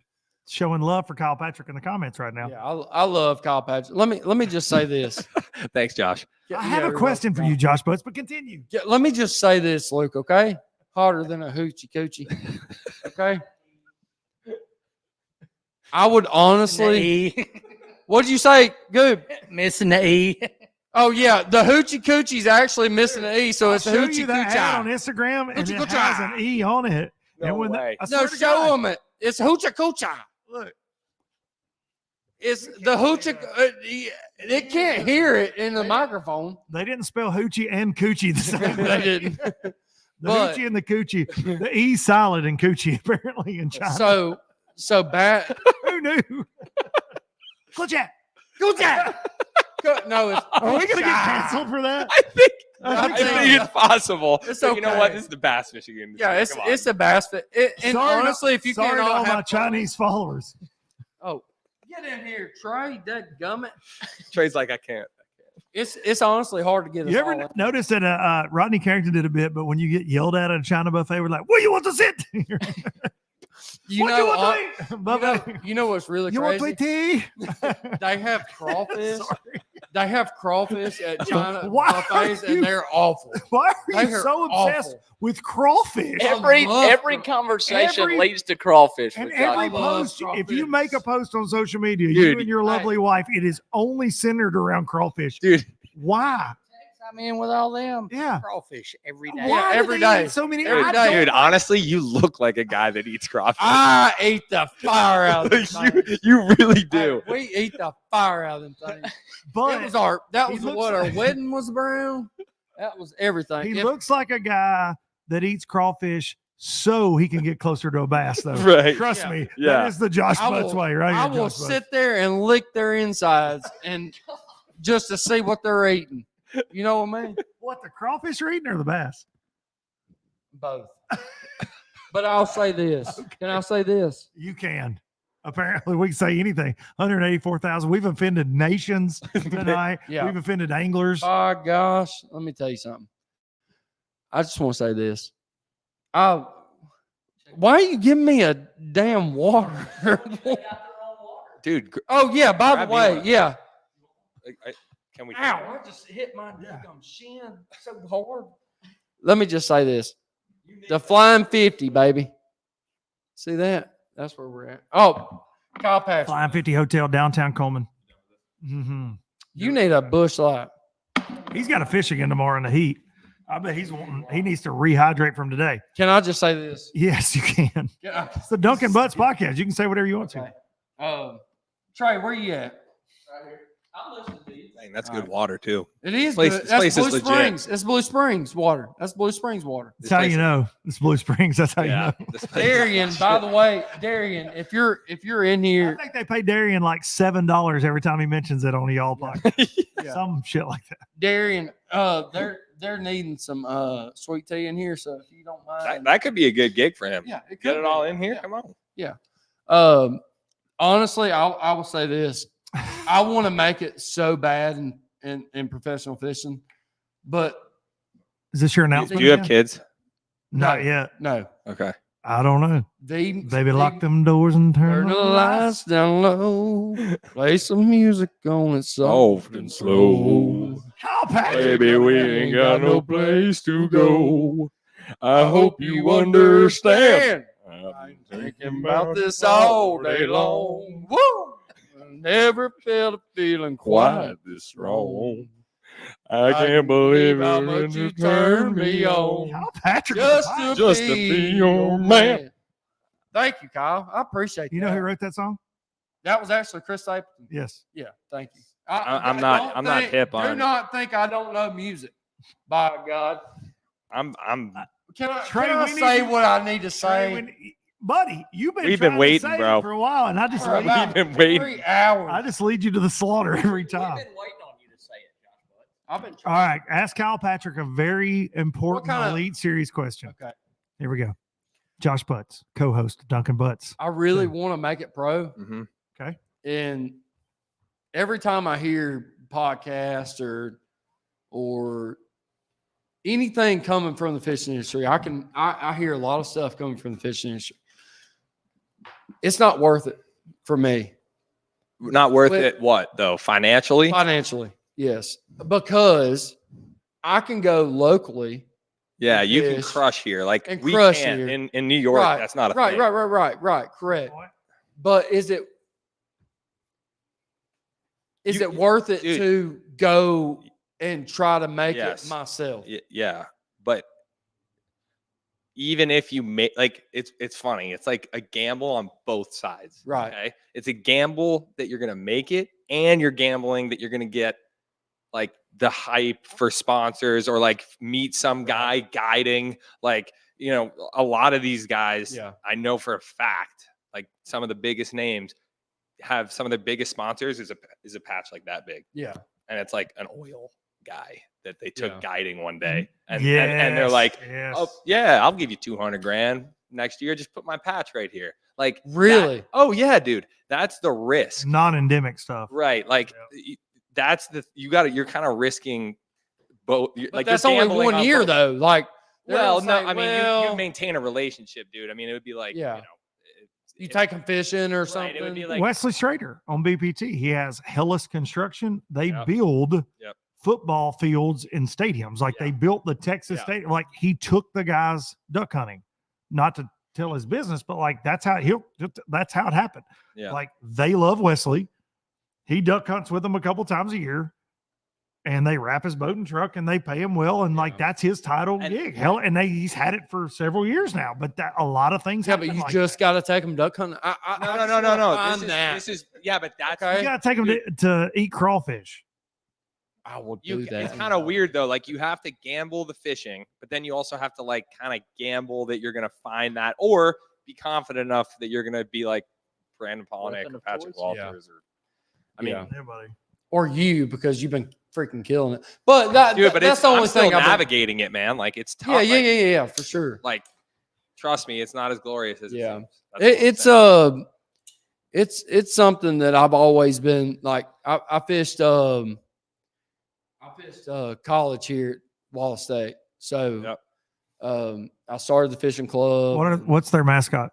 Showing love for Kyle Patrick in the comments right now. Yeah, I love Kyle Patrick. Let me just say this. Thanks, Josh. I have a question for you, Josh Butts, but continue. Yeah, let me just say this, Luke. Okay, hotter than a hoochie coochie. Okay. I would honestly. What'd you say, Goob? Missing the E. Oh yeah, the hoochie coochie's actually missing an E, so it's a I'll show hoochie you that ad on coochie. Instagram, and Hoochie it coochie. has an E on it. No and when way. I No, swear to show God, them it. It's hoochie coochie. Look, It's the hoochie. It can't hear it in the microphone. they didn't spell hoochie and coochie the same They way. didn't. The But- hoochie and the coochie. The E solid in coochie apparently in China. So bad. Who knew? Good chat. No, it's Are we gonna get canceled for that? I think I think it's possible. It's But you know what? okay. This is the bass fishing industry. Yeah, Come on. it's a bass fit. And Sorry to- honestly, if you sorry can't to all all my have fun- Chinese followers. Oh, get in here, Trey. That gummit. Trey's like, I can't. It's honestly hard to get us You all ever in. notice that Rodney Carrington did a bit, but when you get yelled at a China buffet, we're like, "What you want to sit?" You what know, you want hon- to eat? you Buffet? know, you know what's really You want crazy? to eat tea? They have crawfish. Sorry. They have crawfish at China Why are buffets, you- and they're awful. Why are They you are so obsessed awful. with crawfish? Every love every craw- conversation every- leads to crawfish. And with every Josh. love post, if you crawfish. make a post on social media, you Dude, and your lovely wife, it is only centered around crawfish. Dude, Why? I'm in with all them. Yeah. Crawfish every day. Why do every they day. eat so many? Every I day. don't dude, honestly, you look like a guy that eats crawfish. I eat the fire out of them things. you really do. Hey, we eat the fire out of them things. But It was our that he was looks what like- our wedding was around. That was everything. he If- looks like a guy that eats crawfish so he can get closer to a bass, though. Right. Trust Yeah. me. Yeah. That is the Josh I Butts will- way, right? I here, will Josh Butts. sit there and lick their insides and just to see what they're eating. You know what I mean? What, the crawfish are eating or the bass? Both. But I'll say this. Can I say this? You can. Apparently, we can say anything. 184,000. We've offended nations tonight. Yeah. We've offended anglers. Oh gosh, let me tell you something. I just want to say this. Why are you giving me a damn water? Dude, Oh yeah, by Grab the me way, one. yeah. can we? Ow, I just hit my damn shin so hard. Let me just say this. The Flying 50, baby. See that? That's where we're at. Oh, Kyle Patrick. Flying 50 Hotel, downtown Coleman. Mm-hmm. You need a bush light. He's got a fish again tomorrow in the heat. I bet he needs to rehydrate from today. Can I just say this? Yes, you can. Can I- It's the Dunkin Butts podcast. You can say whatever you want to. Okay. Trey, where you at? I'm listening to you. Dang, that's good water too. It is Place- good. this That's place is Blue legit. Springs. That's Blue Springs water. That's Blue Springs water. That's how you know. It's Blue Springs. That's how Yeah. you know. this place- Darian, by the way, Darian, if you're in I here, think they pay Darian like $7 every time he mentions it on the Y'all podcast. Yeah. Some shit like that. Darian, they're needing some sweet tea in here. So if you don't mind, that could be a good gig for him. yeah, it Get could it be. all in here. Yeah. Come on. Honestly, I will say this. I want to make it so bad in professional fishing, but Is this your Do announcement? you have again? kids? Not No. yet. no. Okay. I don't know. Baby, lock them doors and Turn the lights down low. Play some music on it soft and slow. Kyle Patrick. Baby, we ain't got no place to go. I hope you understand. I'm thinking about this all day long. Woo! I never felt a feeling quite this strong. I can't believe how it much when you turned me on. Kyle Patrick. Just to be your man. Thank you, Kyle. I appreciate You that. know who wrote that song? That was actually Chris Stapleton. Yes. Yeah, thank you. I'm not hip on Do it. not think I don't know music. By God. I'm Can I, Trey, can I we need say you- what I need to say? Buddy, you've been We've been trying to waiting, say it bro. for a while, and I just For lead, about been waiting. 3 hours. I just lead you to the slaughter every We've time. been waiting on you to say it, Josh Butts. I've been All trying. right, ask Kyle Patrick a very important kinda- elite series question. Okay. Here we go. Josh Butts, co-host Dunkin Butts. I really Sure. want to make it pro. mhm. And every time I hear podcast or anything coming from the fishing industry, I hear a lot of stuff coming from the fishing industry. It's not worth it for me Not worth Wait. it. What though? Financially? financially. Yes, because I can go locally. Yeah, you can Fish crush here. Like and we crush can't here. in New York. Right, That's not a right, thing. right. Correct. But is it You- worth it dude. to go and try to make Yes. it myself? Yeah, but even if you make like it's funny. It's like a gamble on both sides. Right. Okay. It's a gamble that you're gonna make it, and you're gambling that you're gonna get like the hype for sponsors or like meet some guy guiding. Like, you know, a lot of these guys, Yeah. I know for a fact, like some of the biggest names have some of their biggest sponsors is a patch like that big. Yeah. And it's like an oil guy that they took Yeah. guiding one day, and they're like, yes. "Oh yeah, I'll give you 200 grand next year. Just put my patch right here." Like Really? oh yeah, dude, that's the risk, non-endemic stuff. right? Like that's you're kind of risking both. But Like that's you're only gambling 1 on year both. though. Like, Well, they're no, gonna say, I mean well, you maintain a relationship, dude. I mean it would be like Yeah. you it- take them fishing or right, something. it would be like Wesley Schrader on BPT. He has Hellas Construction. They Yep. build Yep. football fields in stadiums. Like Yeah. they built the Texas Yeah. Stadium. Like he took the guys duck hunting, not to tell his business, but like that's how it happened. yeah. Like they love Wesley. He duck hunts with them a couple times a year. And they wrap his boat and truck and they pay him well. And like that's his title And- gig. Hell, and he's had it for several years now. But that a lot of things Yeah, happen but you like just that. got to take them duck hunting. No. This is yeah, but that's Okay. You gotta take them to eat crawfish. I will do that. it's kind of weird though. Like you have to gamble the fishing, but then you also have to like kind of gamble that you're gonna find that, or be confident enough that you're gonna be like Brandon Polnick Weapon or of Patrick choice? Walters, or I mean, Yeah. Yeah, buddy. Or you, because you've been freaking killing it. But that, dude, but that's it's the only I'm still thing I've been- navigating it, man. Like it's tough. Yeah, like, yeah, for sure. Like, trust me, it's not as glorious as Yeah. it seems. That's all I'm It's saying. it's something that I've always been like. I fished college here at Wallace State. So Yep. I started the fishing club. What's their mascot?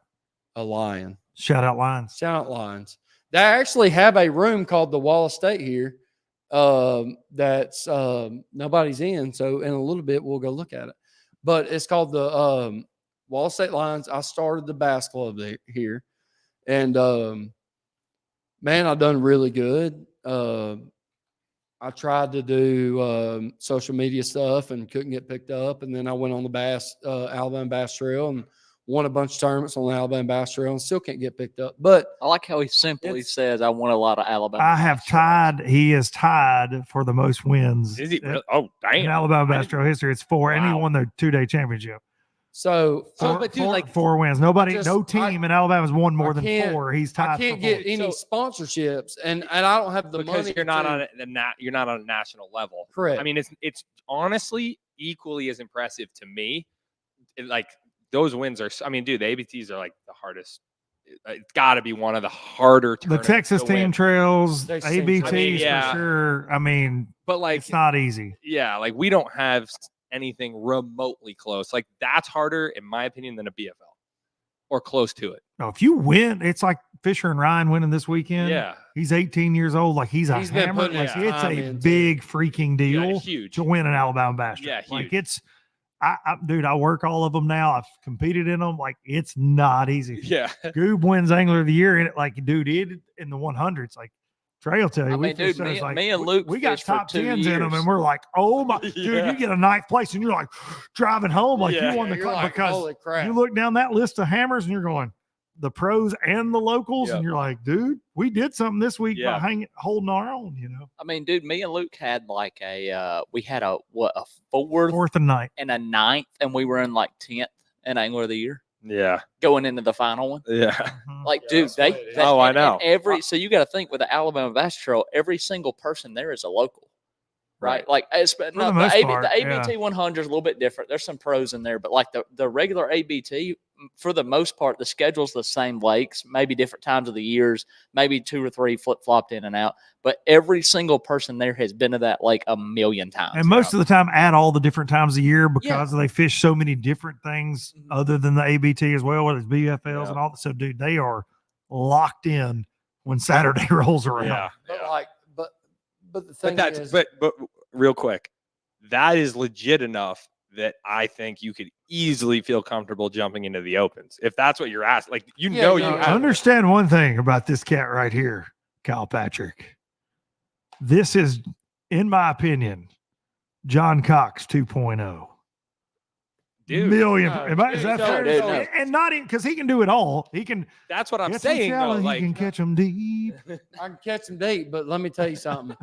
A lion. Shout out Lions. Shout out Lions. They actually have a room called the Wallace State here. That's nobody's in. So in a little bit we'll go look at it. But it's called the Wallace State Lions. I started the bass club here. And man, I've done really good. I tried to do social media stuff and couldn't get picked up. And then I went on the Alabama Bass Trail and won a bunch of tournaments on the Alabama Bass Trail and still can't get picked up. But I like how he simply says, "I won a lot of Alabama." I have Bass Trails." tied. He is tied for the most wins Is he in really? Oh, damn. Alabama I Bass Trail history. It's 4, and he Wow. won the 2-day championship. so but dude, like- 4 wins. Nobody, just- no team in Alabama's won more I than can't- 4. He's tied. I can't for get 4. any sponsorships, and I don't have the because money. you're not to- on you're not on a national level. Correct. I mean, it's honestly equally as impressive to me. Like those wins are. I mean, dude, the ABTs are like the hardest. It's got to be one of the harder. The tournaments Texas to team win. trails, Texas team ABTs trails. I mean, yeah. for sure. I mean, But like, it's not easy. yeah, like we don't have anything remotely close. Like that's harder, in my opinion, than a BFL or close to it. No, if you win, it's like Fisher and Ryan winning this weekend. Yeah, He's 18 years old. Like he's He's been hammer. putting Like his it's time a into it. big freaking yeah, deal huge. to win an Alabama Bass Trail. Yeah, Like huge. it's, dude, I work all of them now. I've competed in them. Like it's not easy. Yeah, Goob wins Angler of the Year in it. Like, dude, it in the 100s. Like Trey will tell you, I we mean, dude, fished those, like, me and Luke we got fished for top 2 10s in them, years. and we're like, oh my, dude, Yeah. you get a ninth place, and you're like driving home, like Yeah. you won the You're club like, because holy crap. you look down that list of hammers, and you're going, the pros and the locals, Yep. and you're like, dude, we did something this week Yeah. by holding our own, you know. I mean, dude, me and Luke had like we had a 4th 4th and 9th. and a 9th, and we were in like 10th in Angler of the Year yeah, going into the final one. yeah. Like, Yeah, dude, that's what it is. Oh, I and know. so you got to think with the Alabama Bass Trail, every single person there is a local, right? Right. Like, the most part, the yeah. ABT 100 is a little bit different. There's some pros in there, but like the regular ABT, for the most part, the schedule's the same lakes, maybe different times of the years, maybe 2 or 3 flip flopped in and out. But every single person there has been to that lake a million times. And most of the time at all the different times of year because Yeah. they fish so many different things Mhm. other than the ABT as well, whether it's BFLs Yeah. and all that. So, dude, they are locked in when Saturday rolls around. Yeah. But like, but the But thing that's is, but real quick, that is legit enough that I think you could easily feel comfortable jumping into the opens if that's what you're asking. Like you Yeah, know, no, you I have Understand one thing about this cat right here, Kyle Patrick. This is, in my opinion, John Cox 2.0. dude. Million. no, Is that dude, fair? dude, to say? no. And not because he can do it all. He can That's what I'm catch 'em saying shallow, though. he Like can catch them deep. I can catch them deep, but let me tell you something.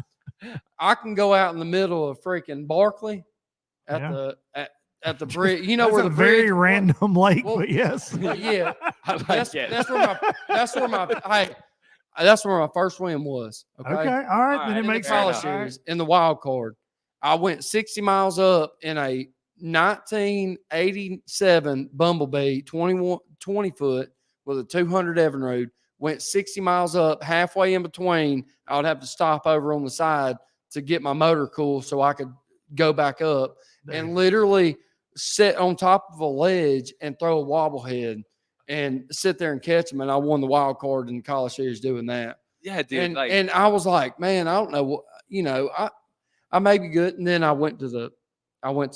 I can go out in the middle of freaking Barkley at Yeah. the bridge. You know That's where a the very bridge, random lake, well, but yes. yeah, I like that's, it. that's where my hey, that's where my first win was. Okay. Okay. All right. All Then right, it In the makes fair college sense. enough. series in the wild card, I went 60 miles up in a 1987 Bumblebee 20 foot with a 200 Evinrude. Went 60 miles up, halfway in between. I would have to stop over on the side to get my motor cool so I could go back up and literally sit on top of a ledge and throw a wobblehead and sit there and catch them. And I won the wild card in the college series doing that. Yeah, dude. And I was like, man, I don't know what, I may be good. And then I went to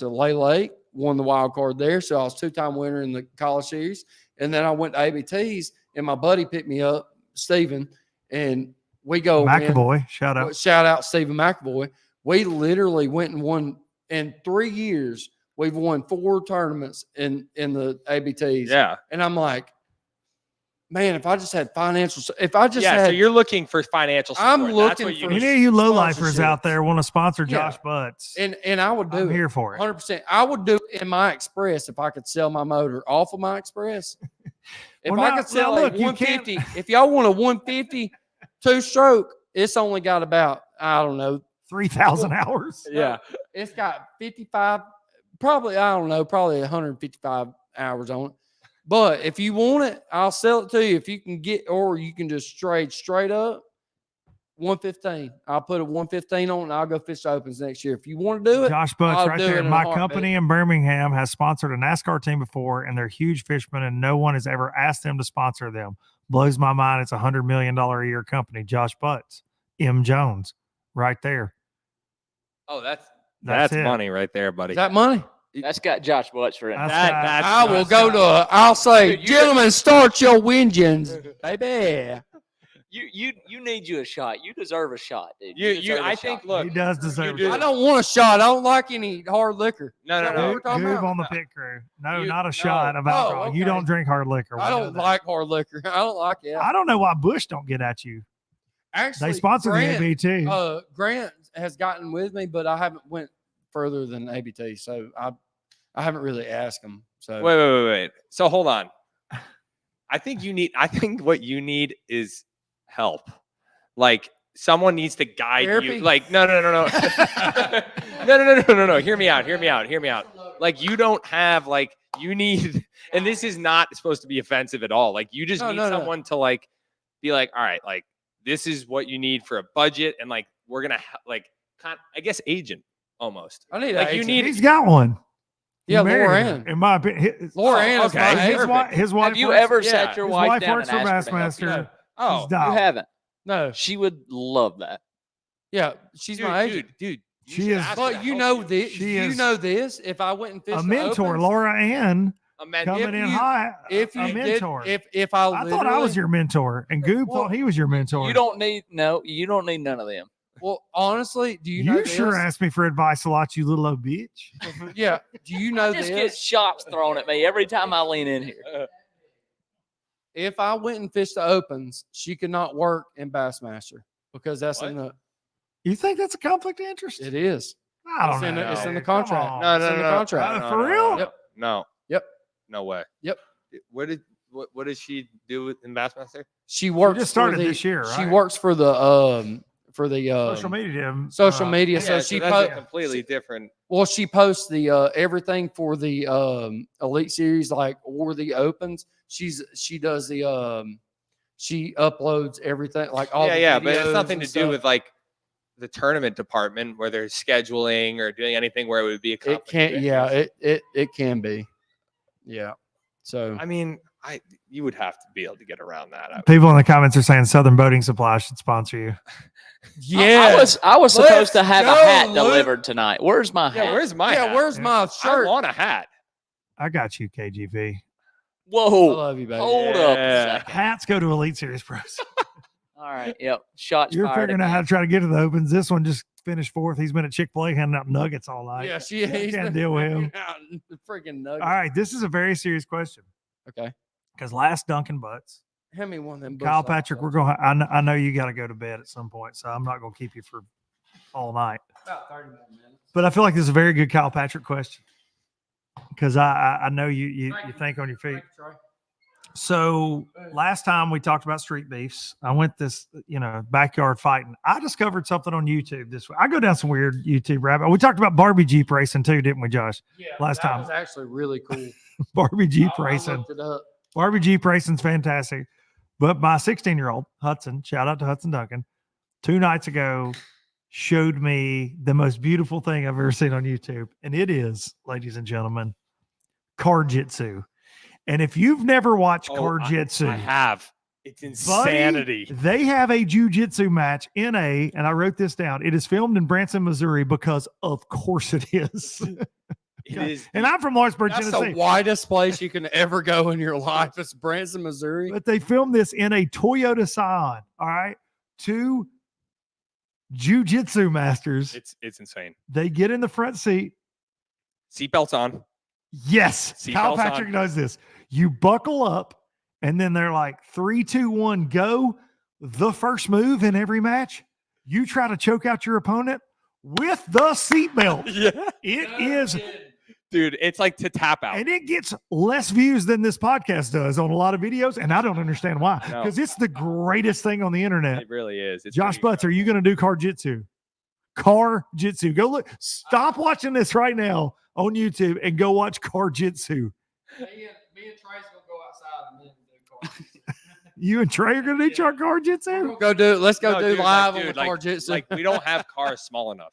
Lay Lake, won the wild card there. So I was 2-time winner in the college series. And then I went to ABTs, and my buddy picked me up, Steven, and we go. McAvoy, shout out. Shout out Stephen McAvoy. We literally went and won in 3 years. We've won 4 tournaments in the ABTs. Yeah. And I'm like, man, if I just had financial, so you're looking for financial support. I'm looking That's what for Any of you low lifers sponsorship. out there want to sponsor Yeah. Josh Butts? and I would do I'm it. here for it. 100%. I would do it in my Express if I could sell my motor off of my Express. If Well, I now- could sell now a look, you can't- 150, if y'all want a 150 2-stroke, it's only got about, I don't know. 3,000 hours. Yeah. It's got 55, probably 155 hours on it. But if you want it, I'll sell it to you. If you can get, or you can just trade straight up, 115. I'll put a 115 on it and I'll go fish the opens next year. If you want to do it, Josh Butts I'll right do it there. in a My heartbeat. company in Birmingham has sponsored a NASCAR team before, and they're huge fishermen, and no one has ever asked them to sponsor them. Blows my mind. It's a $100 million a year company. Josh Butts, M. Jones, right there. Oh, that's That's it. money right there, buddy. is that money? That's got Josh Butts written. That's I will go to, I'll say, Dude, you- gentlemen, start your engines, baby. You need you a shot. You deserve a shot, dude. You deserve a I shot. think look, He does deserve do. it. I don't want a shot. I don't like any hard liquor. no, Is that no, what no. we're talking Goob about? on the pit crew. No, You- not a no. shot of Oh, alcohol. You okay. don't drink hard liquor. I We know don't that. like hard liquor. I don't like it. I don't know why Bush don't get at you. Actually, They sponsor Grant, the ABT. Grant has gotten with me, but I haven't went further than ABT, so I haven't really asked him. So Wait. So hold on. I think what you need is help. Like someone needs to guide Therapy? you. Like no. no. Hear me out. Like you don't have like you need, and this is not supposed to be offensive at all. Like you just need someone to like be like, all right, like this is what you need for a budget, and like we're gonna I guess agent almost. I need Like an you agent. need. He's got one. He Yeah, married Laura her, Ann. in my opinion. Laura Ann is okay. my His agent. His wife. Have you works- ever yeah, sat your His wife wife down works and for asked her to help you? Bassmaster. Oh, She's dialed. You haven't. No, She would love that. yeah, she's my agent. dude. She is- But you know this. She You is know this. If I went and fished a the mentor, opens, Laura Ann, a man. coming in hot. if you a did, mentor. if I thought I was your mentor, and Goob Well, thought he was your mentor. You don't need none of them. Well, honestly, do you know You sure this? asked me for advice a lot, you little old bitch. Yeah. Do you know I just get this? shots thrown at me every time I lean in here. If I went and fished the opens, she could not work in Bassmaster because that's in the. You think that's a conflict of interest? It is. I don't It's in know. the- it's in the Come contract. on. No, It's in the contract. For real? Yep. No. Yep. No way. Yep. What did she do in Bassmaster? She works. just started for the, this year, She right? works for the Social media. social media. So Yeah, she that's a po- completely different. well, she posts the everything for the Elite Series, like or the opens. She does the she uploads everything, like all. the Yeah, but it's videos nothing and to do stuff. with like the tournament department where they're scheduling or doing anything where it would be a It conflict of can't. Yeah, interest. it can be. Yeah. So I mean, you would have to be able to get around that. I would- People in the comments are saying Southern Boating Supply should sponsor you. yeah. I was supposed to Let's have a go, hat Luke. delivered tonight. Where's my hat? Yeah, where's my hat? Where's my I shirt? want a hat. I got you, KGV. I Whoa. love you, baby. Hold up a Yeah. second. Hats go to Elite Series pros. All right. Yep. Shots You're fired. figuring out how to try to get to the opens. This one just finished fourth. He's been at Chick-fil-A handing out nuggets all night. Yeah, You he's can't been deal with him. out in the freaking nuggets. All right, this is a very serious question Okay. because last Dunkin Butts, Hand me one of them. Kyle Bush Patrick, Lights. we're going. I know you got to go to bed at some point, so I'm not going to keep you for all night. About 30 minutes. But I feel like this is a very good Kyle Patrick question because I know you Thank you. think on your feet. Thank you, Trey. So last time we talked about street beefs, I went this, backyard fighting. I discovered something on YouTube this week. I go down some weird YouTube rabbit. We talked about Barbie Jeep racing too, didn't we, Josh? Yeah, Last that time. was actually really cool. Barbie Jeep I racing. looked it up. Barbie Jeep racing's fantastic. But my 16-year-old, Hudson, shout out to Hudson Duncan, 2 nights ago showed me the most beautiful thing I've ever seen on YouTube. And it is, ladies and gentlemen, Carjitsu. And if you've never watched Carjitsu, I have. It's buddy, insanity. they have a jiu-jitsu match and I wrote this down. It is filmed in Branson, Missouri, because of course it is. It is. And I'm from Lawrenceburg, That's Tennessee. the widest place you can ever go in your life. It's Branson, Missouri. But they filmed this in a Toyota Scion. All right. 2 jiu-jitsu masters. It's insane. They get in the front seat. Seatbelts on. Yes. Seatbelts Kyle Patrick on. knows this. You buckle up, and then they're like 3, 2, 1, go. The first move in every match, you try to choke out your opponent with the seatbelt. Yeah. It is, Dude, it's like to tap out. and it gets less views than this podcast does on a lot of videos, and I don't understand why. No. Because it's the greatest thing on the internet. It really is. It's Josh pretty Butts, are you going to do Carjitsu? Carjitsu. Go look. Stop watching this right now on YouTube and go watch Carjitsu. Me and Trey's gonna go outside and then do You and Trey are going to do Carjitsu? Go do it. Let's go No, do dude, live like, on the dude, like- Carjitsu. Like we don't have cars small enough.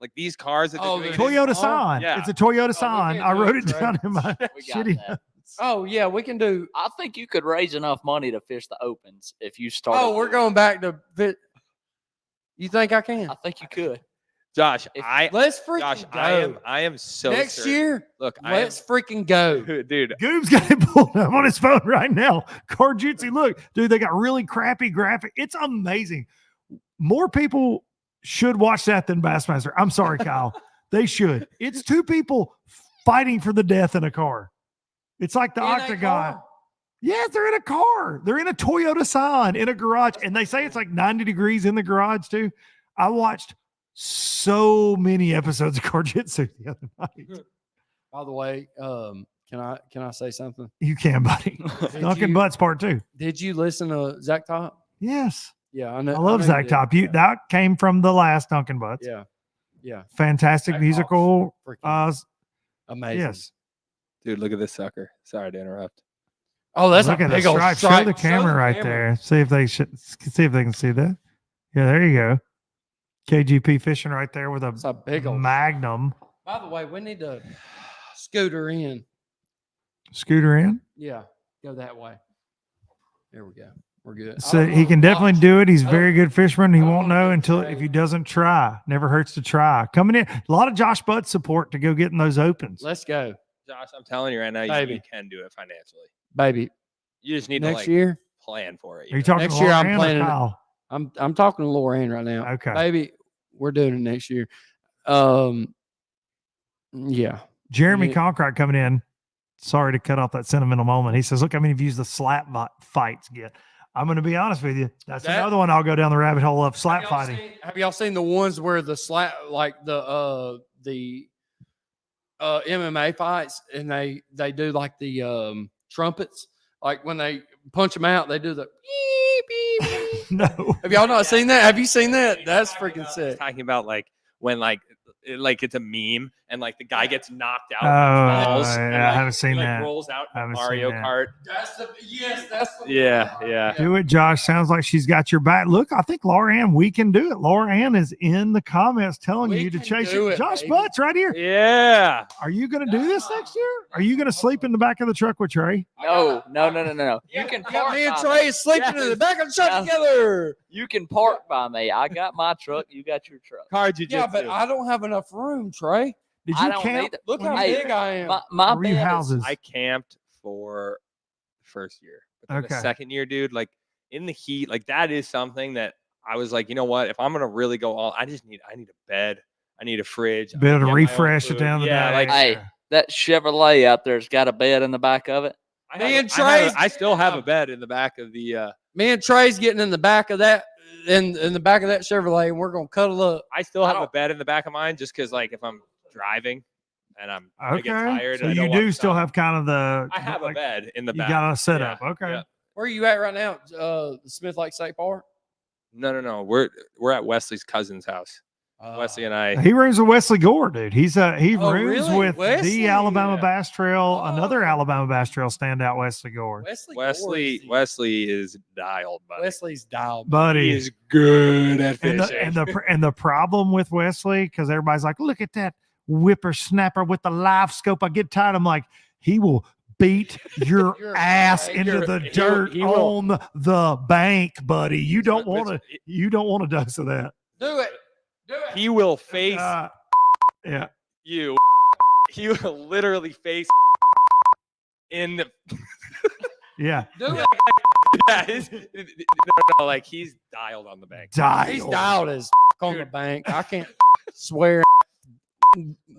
Like these cars that Oh, they're the doing. Toyota Oh, Scion. yeah. It's a Toyota we Scion. can't I do wrote it, it Trey. down in my We got shitty that. notes. Oh yeah, we can do. I think you could raise enough money to fish the opens if you start. Oh, we're going back to. You think I can? I think you could. Josh, If- Let's freaking Josh, go. I am so Next certain. year. Look, I am, Let's freaking go. dude. Goob's got it pulled up on his phone right now. Carjitsu. Look, dude, they got really crappy graphic. It's amazing. More people should watch that than Bassmaster. I'm sorry, Kyle. They should. It's 2 people fighting for the death in a car. It's like the In a octagon. car. Yes, they're in a car. They're in a Toyota Scion in a garage. And they say it's like 90 degrees in the garage, too. I watched so many episodes of Carjitsu the other night. By the way, can I say something? You can, buddy. Dunkin Butts Part 2. Did you listen to Zach Top? Yes. Yeah, I know. I love know you Zach did. Top. Yeah. That came from the last Dunkin Butts. Yeah, yeah. Fantastic Zach musical. Top's freaking Uh, amazing. yes. Dude, look at this sucker. Sorry to interrupt. Oh, that's Look a at the big old stripe. stripe. Show the camera the right camera. there. See if they can see that. Yeah, there you go. KGP fishing right there with It's a a big old. Magnum By the way, we need to scooter in. scooter in. Yeah, go that way. There we go. We're good. I So don't know he the can definitely box. do it. He's a I very don't- good fisherman. He I don't won't know know if until Trey- if he doesn't try. Never hurts to try. Coming in, a lot of Josh Butts support to go getting those opens. Let's go, Josh, I'm telling you right now, Baby. you can do it financially. baby. You just need to Next like year, plan for it. Are you talking Next to year, Laura I'm Ann or planning it. Kyle? I'm talking to Laura Ann right now. Okay. Baby, we're doing it next year. Yeah. Jeremy Yeah. Conkright coming in. Sorry to cut off that sentimental moment. He says, look how many views the slap fights get. I'm going to be honest with you. That's That- another one I'll go down the rabbit hole of slap Have y'all fighting. have y'all seen the ones where the slap, like the MMA fights, and they do like the trumpets, like when they punch them out, they do the beep, beep, beep. No. Have y'all not seen that? Have you seen that? That's freaking sick. Talking about like when like it's a meme and like the guy gets knocked out. Oh, and falls, and, yeah, I like, haven't seen he, like, that. rolls out I haven't seen Mario that. Kart. That's the that's the Yeah. Do it, Josh. Sounds like she's got your back. Look, I think Laura Ann, we can do it. Laura Ann is in the comments telling We you to can chase do it. it, Josh baby. Butts right here. Yeah. Are you going to do this next year? Are you going to sleep in the back of the truck with Trey? No. You can Yeah, park me and by Trey is sleeping in the back of the truck Yeah. together. You can park by me. I got my truck. You got your truck. Carjitsu. Yeah, but I don't have enough room, Trey. Did I you don't camp? need that. Look how Hey, big I am. My Were you bed is- houses? I camped for the first year. But then Okay. the second year, dude, like in the heat, like that is something that I was like, you know what? If I'm gonna really go all, I need a bed. I need a fridge. I Bit need of to get my own refresh at food. the end of the Yeah, day. like Hey, that Chevrolet out there's got a bed in the back of it. I still have a bed in the back of the. Me and Trey's getting in the back of that in the back of that Chevrolet, and we're gonna cuddle up. I still have a don't- bed in the back of mine just because, like, if I'm driving, and I get Okay. tired. So and I you don't want do to still stop. have kind of the. I have a like, bed in the You back. got a setup. Yeah, Okay. yeah. Where are you at right now? Smith Lake State Park. No. We're at Wesley's cousin's house. Wesley and I. He rooms with Wesley Gore, dude. He Oh, rooms really? with Wesley? the Alabama Yeah. Bass Trail, Oh, another okay. Alabama Bass Trail standout, Wesley Gore. Wesley is dialed, buddy. Wesley's dialed. Buddy. He is good at And fishing. the problem with Wesley, because everybody's like, look at that whippersnapper with the live scope. I get tired. I'm like, he will beat your You're ass right. into the He dirt will. on the bank, buddy. You don't Which- want to. You don't want a dose of that. Do it. Do it. He will face Yeah. you. He will literally face in the. Yeah. Do it. No, like he's dialed on the bank. He's dialed as on the bank. I can't swear.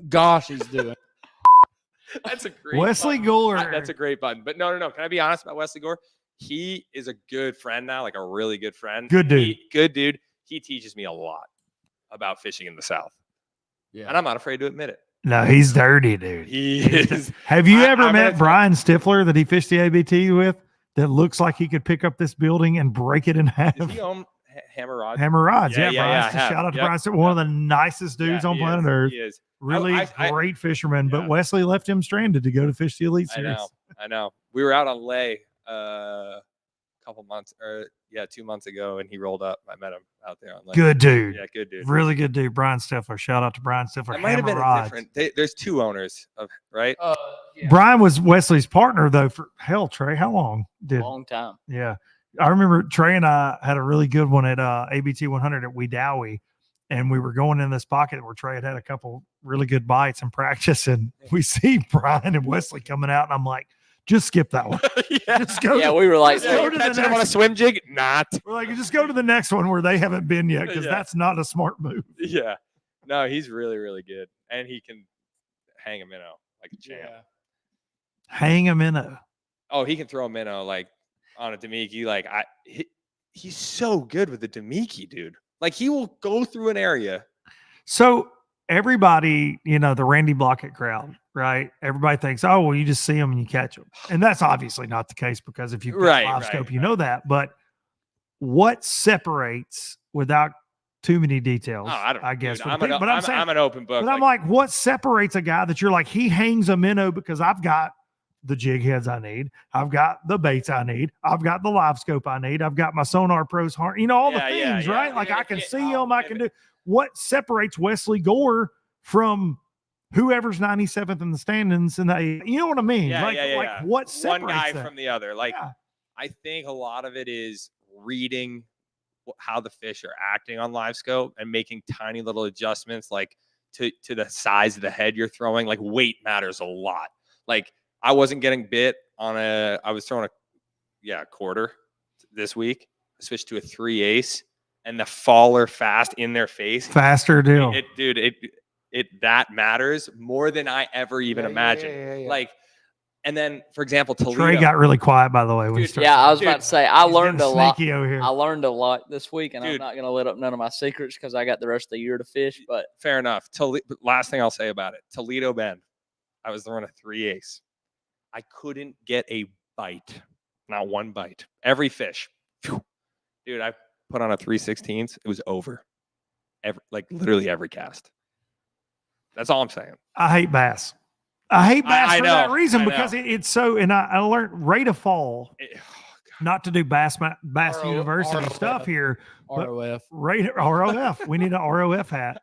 Gosh, he's doing. That's a great Wesley button. Gore. That's a great button. But no. Can I be honest about Wesley Gore? He is a good friend now, like a really good friend. Good dude. Good dude. He teaches me a lot about fishing in the South. Yeah. And I'm not afraid to admit it. No, he's dirty, dude. He is. Have you I- ever I'm met gonna- Brian Stifler that he fished the ABT with? That looks like he could pick up this building and break it in half. Is he on Hammer Rod? Hammer Rods, Yeah, yeah. I Brian, have. shout out to Yep, Brian Stifler, one of the nicest dudes Yeah, on he planet is. Earth. He is. Really I- great fisherman, but Yeah. Wesley left him stranded to go to fish the Elite I Series. know. We were out on Lay couple months, 2 months ago, and he rolled up. I met him out there on Lay. Good dude. Yeah, good dude. Really good dude. Brian Stifler. Shout out to Brian Stifler. It might have Hammer been a Rods. different. There's two owners of right. Yeah. Brian was Wesley's partner though for hell, Trey. How long did? Long time. Yeah. I remember Trey and I had a really good one at ABT 100 at Wedowie, and we were going in this pocket where Trey had a couple really good bites in practice, and we see Brian and Wesley coming out, and I'm like, just skip that one. yeah. Just go. Yeah, we were like, Just go You to the catching him on a next. swim jig? Not. We're like, just go to the next one where they haven't been yet, because Yeah. that's not a smart move. Yeah. No, he's really, really good, and he can hang a minnow like a champ. Yeah. Hang him in a. Oh, he can throw a minnow like on a Demiki. Like he's so good with the Demiki, dude. Like he will go through an area. So everybody, the Randy Blockett crowd, right? Everybody thinks, oh, well, you just see them and you catch them. And that's obviously not the case, because if you've got Right, live right, scope, you right. know that. But what separates, without too many details, Oh, I don't. I guess. dude, for the I'm, people- an, but I'm, saying, I'm an open book. but I'm like, what separates a guy that you're like, he hangs a minnow because I've got the jig heads I need, I've got the baits I need, I've got the live scope I need, I've got my Sonar Pros harness, all the Yeah, yeah, things, yeah. right? Like Yeah, I can yeah. see Oh, them, I man. can do. What separates Wesley Gore from whoever's 97th in the standings? And you know what I mean? Yeah, like, yeah, yeah, like yeah. what separates one guy that? from the other. Like Yeah. I think a lot of it is reading how the fish are acting on live scope and making tiny little adjustments, like to the size of the head you're throwing. Like weight matters a lot. Like I wasn't getting bit on I was throwing a quarter this week. I switched to a 3/8, and the faller fast in their face. Faster deal. It that matters more than I ever even imagined. Yeah. Like, and then for example, Toledo. Trey got really quiet, by the way. When he Dude, started. yeah, I was Dude, about to say, I He's learned a getting lot. sneaky over here. I learned a lot this week, and I'm Dude. not going to let up none of my secrets because I got the rest of the year to fish. But Fair enough. Last thing I'll say about it, Toledo Bend. I was throwing a 3/8. I couldn't get a bite, not one bite. Every fish, phew. Dude. I put on a 3/16. It was over. Literally every cast. That's all I'm saying. I hate bass. I hate bass I for that know, reason, I know. because it's so, and I learned rate of fall, Oh, God. not to do bass RO university ROF. stuff here. But ROF. rate ROF. We need an ROF hat.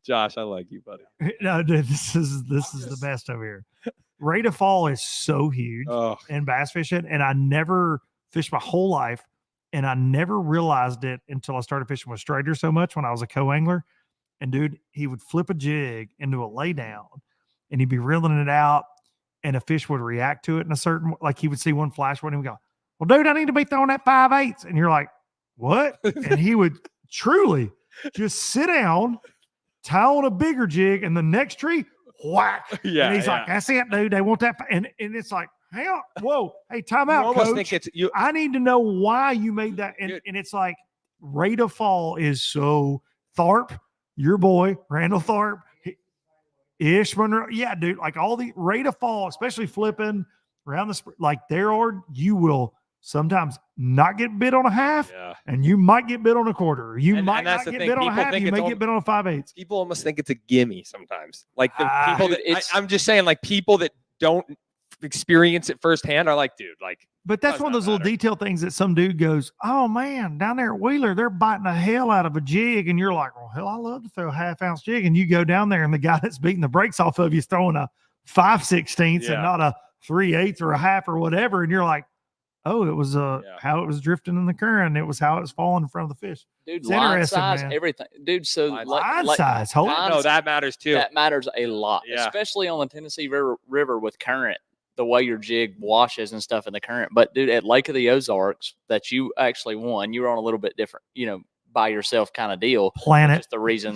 Josh, I like you, buddy. No, dude, this is the best over here. Rate of fall is so huge Oh, in bass fishing, and I never fished my whole life, and I never realized it until I started fishing with Strader so much when I was a co-angler. And dude, he would flip a jig into a lay down, and he'd be reeling it out, and a fish would react to it in a certain, like he would see one flash one and he would go, well, dude, I need to be throwing that 5/8. And you're like, what? And he would truly just sit down, tie on a bigger jig, and the next tree, whack. yeah. And he's like, that's it, dude. They want that. And it's like, hang on. Whoa. Hey, time you out, almost coach. think it's you. I need to know why you made that. And, Dude. and it's like, rate of fall is so Tharp, your boy, Randall Tharp. Ish Monroe. Yeah, dude. Like all the rate of fall, especially flipping around the like there are you will sometimes not get bid on a half, Yeah. and you might get bid on a quarter. You And might that's not the get thing. bid on a People half. think You it's may get bid on a 5/8. People almost think it's a gimme sometimes. Like the Ah, people dude, that I'm just saying, like people that don't experience it firsthand are like, dude, like But that's does one of not those little matter. detail things that some dude goes, "Oh man, down there at Wheeler, they're biting the hell out of a jig," and you're like, "Well, hell, I love to throw a 1/2 ounce jig." And you go down there, and the guy that's beating the brakes off of you is throwing a 5/16 Yeah. and not a 3/8 or a half or whatever, and you're like, "Oh, it was how it was drifting in the current. It was how it was falling in front of the fish." Dude, It's line interesting, size, man. everything. Dude, so Line size, hold line No, that matters too. that matters a lot, Yeah. especially on the Tennessee River with current, the way your jig washes and stuff in the current. But dude, at Lake of the Ozarks that you actually won, you were on a little bit different, by yourself kind of deal. Planet. Just the reason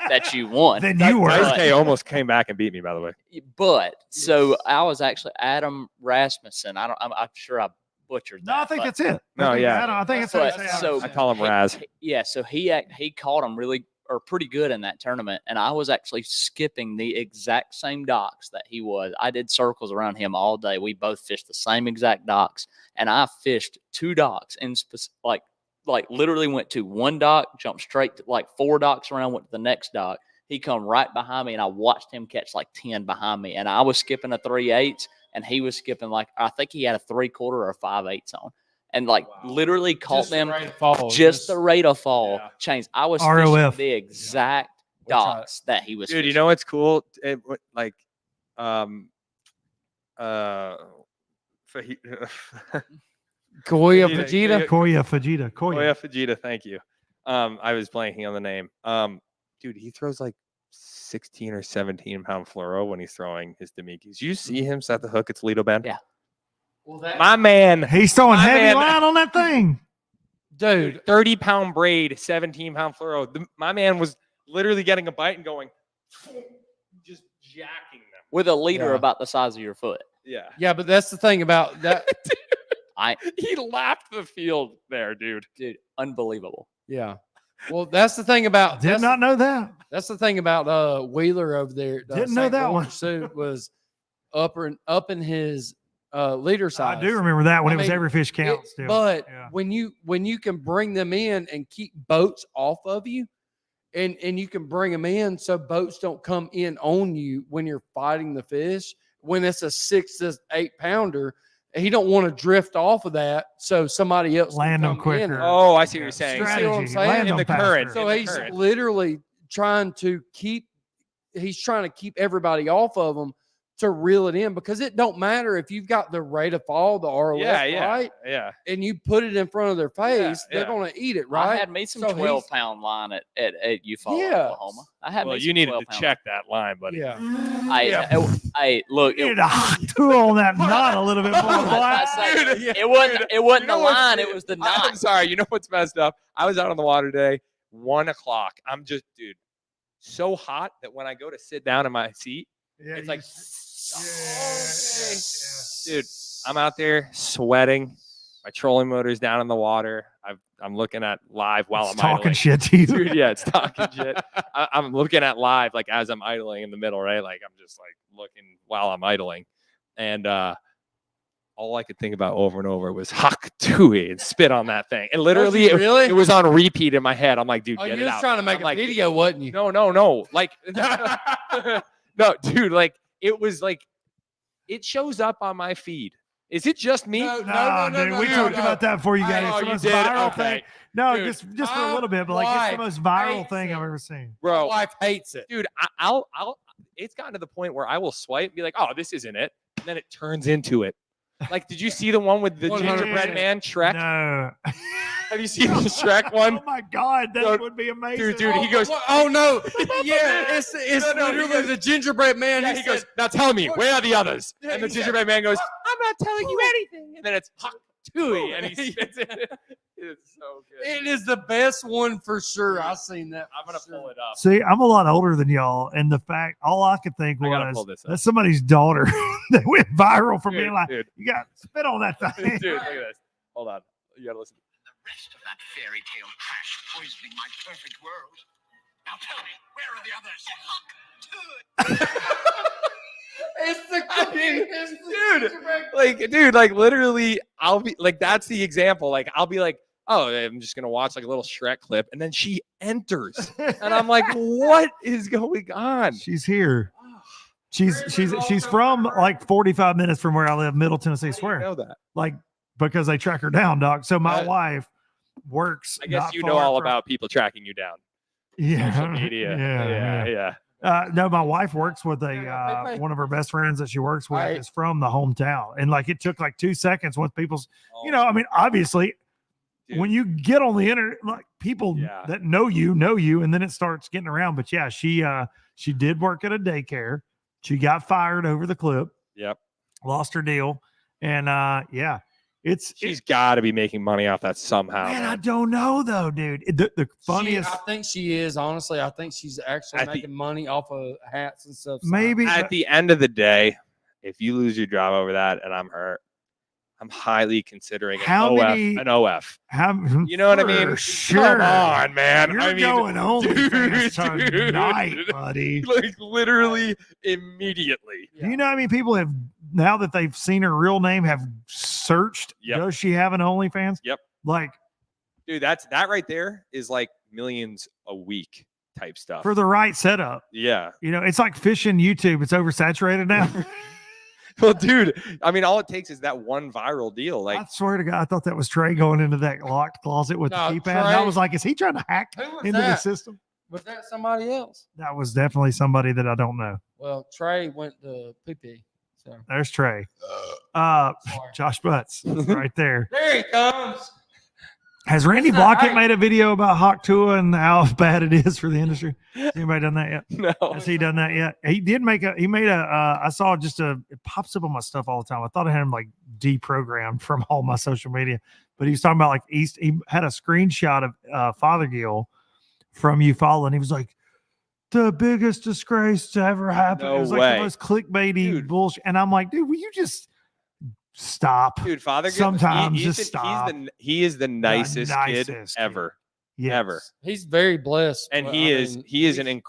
that you won. Then you were. Dice K almost came back and beat me, by the way. But so I was actually Adam Rasmussen. I'm sure I butchered that. No, I think that's it. No, I think it's But it. so I call him Raz. Yeah, so he caught him pretty good in that tournament, and I was actually skipping the exact same docks that he was. I did circles around him all day. We both fished the same exact docks, and I fished 2 docks and like literally went to one dock, jumped straight to like 4 docks around, went to the next dock. He come right behind me, and I watched him catch like 10 behind me, and I was skipping a 3/8, and he was skipping like I think he had a 3/4 or a 5/8 on. And literally caught Just the them rate of fall, just the rate of fall Yeah. changed. I was ROF. fishing the exact docks that he was Dude, fishing. you know what's cool? Like, Koya Fajita. Fajita. Koya Fajita. Koya Fajita, thank you. I was blanking on the name. Dude, he throws like 16 or 17 pound fluoro when he's throwing his Demikis. You see him set the hook at Toledo Bend? Yeah. Well, My man, He's throwing My heavy man. line on that thing. dude, 30 pound braid, 17 pound fluoro. My man was literally getting a bite and going, just jacking them. With a leader Yeah. about the size of your foot. Yeah. yeah, but that's the thing about that. He lapped the field there, dude. Dude, unbelievable. Yeah. Well, that's the thing about Did not know that. That's the thing about Wheeler over there. Didn't know St. that Louis one. Pursuit was up in his leader size. I do remember that when I it was mean, every fish counts. still. But Yeah. when you can bring them in and keep boats off of you, and you can bring them in so boats don't come in on you when you're fighting the fish. When it's a 6 to 8 pounder, he don't want to drift off of that, so somebody else can Land them come in. quicker. Oh, I see what you're saying. You see what I'm Strategy. saying? Land In them the current. faster. So in the he's current. literally trying to keep everybody off of them to reel it in, because it don't matter if you've got the rate of fall, the ROF, right, Yeah. and you put it in front of their face, yeah. they're going to eat it, I right? had me some So 12-pound line at Eufaula, Yeah. Oklahoma. I had Well, me you some needed to 12-pound. check that line, buddy. Yeah. Hey, look, You need a hot tool on that knot a little bit more. I was about to say, Dude, yeah, it wasn't dude. it wasn't You know the what's- line, it was the I'm knot. sorry. You know what's messed up? I was out on the water today, 1 o'clock. I'm just, dude, so hot that when I go to sit down in my seat, Yeah, it's you like, just- dude, I'm out there sweating. My trolling motor's down in the water. I'm looking at live while It's I'm talking idling. shit to you. Dude, yeah, it's talking shit. I'm looking at live like as I'm idling in the middle, right? Like I'm just like looking while I'm idling, and all I could think about over and over was "Hak Tui" and spit on that thing. And literally, you really? it was on repeat in my head. I'm like, dude, Oh, get you it was out. trying to make I'm a like, video, wasn't you? No, like, no, dude, like it was like it shows up on my feed. Is it just me? No, No, dude, we no, talked no. about that before you got Oh, here. It's the you most did? viral Okay. thing. No, Dude, just for a little bit, but like it's the most wife viral hates thing I've it. ever seen. My Bro, wife hates it. dude, I'll it's gotten to the point where I will swipe and be like, oh, this isn't it. And then it turns into it. Like, did you see the one with the 100%. gingerbread man, Shrek? No. Have you seen the Shrek one? Oh my God, that No, would be amazing. dude, he goes, Oh no! Yeah, it's No, he literally goes- the gingerbread man. yeah, he goes, now tell me, where are the others? Yeah, And the he said, gingerbread man goes, I'm not telling you anything. And then it's Hak Tui, and he spits it. It's so good. It is the best one for sure. I've seen that. I'm gonna pull it up. See, I'm a lot older than y'all, and the fact all I could think I gotta pull was this up. that's somebody's daughter that went viral for being like, dude, you got spit on that thing. dude, look at this. Hold on, you gotta listen. The rest of that fairy tale trash poisoning my perfect world. Now tell me, where are the others? It's the I mean, dude, like literally, I'll be like, that's the example. Like, I'll be like, oh, I'm just gonna watch like a little Shrek clip, and then she enters, and I'm like, what is going on? She's here. She's from like 45 minutes from where I live, Middle Tennessee How do you Square. know that? Like, because they track her down, Doc. So my Uh, wife works. I guess not you know far all from- about people tracking you down. yeah, Social media. Yeah. No, my wife works with a one of her best friends that she works with Right. is from the hometown, and like it took like 2 seconds once people's, Oh, you know, I mean, obviously, dude. when you get on the internet, like people Yeah. that know you, and then it starts getting around. But yeah, she did work at a daycare. She got fired over the clip, Yep. lost her deal, and yeah, She's got to be making money off that somehow. man, I Man. don't know though, dude. The funniest, I think she is. Honestly, I think she's actually At the- making money off of hats and stuff. maybe At the end of the day, if you lose your job over that and I'm hurt, I'm highly considering an How OF. many- An OF. you know what I mean? Sure. Come on, man. You're I mean, going OnlyFans dude, tonight, buddy. like literally immediately. Do you know how many people have, now that they've seen her real name, have searched, Yep. does she have an OnlyFans? Yep. Like, Dude, that right there is like millions a week type stuff. for the right setup. Yeah. You know, it's like fishing YouTube. It's oversaturated now. Well, dude, I mean, all it takes is that one viral deal. Like, I swear to God, I thought that was Trey going into that locked closet with No, the keypad. And I Trey- was like, is he trying to hack Who was into the that? system? Was that somebody else? That was definitely somebody that I don't know. Well, Trey went to PP. So There's Trey. sorry. Josh Butts right there. There he comes. Has Randy That's not Blockett right. made a video about Hawk Tua and how bad it is for the industry? Has anybody done that yet? no. Has he done that yet? He made a, I saw just it pops up on my stuff all the time. I thought I had him like deprogrammed from all my social media, but he was talking about like he had a screenshot of Fothergill from Eufaula, and he was like, the biggest disgrace to ever happen. No It was like way. the most clickbaity Dude. bullshit. And I'm like, dude, will you just stop? Dude, Father, Sometimes he's just the, stop. he is the nicest, nicest kid kid. ever. Yes. Ever. He's very blessed. And but, he I is mean, he is an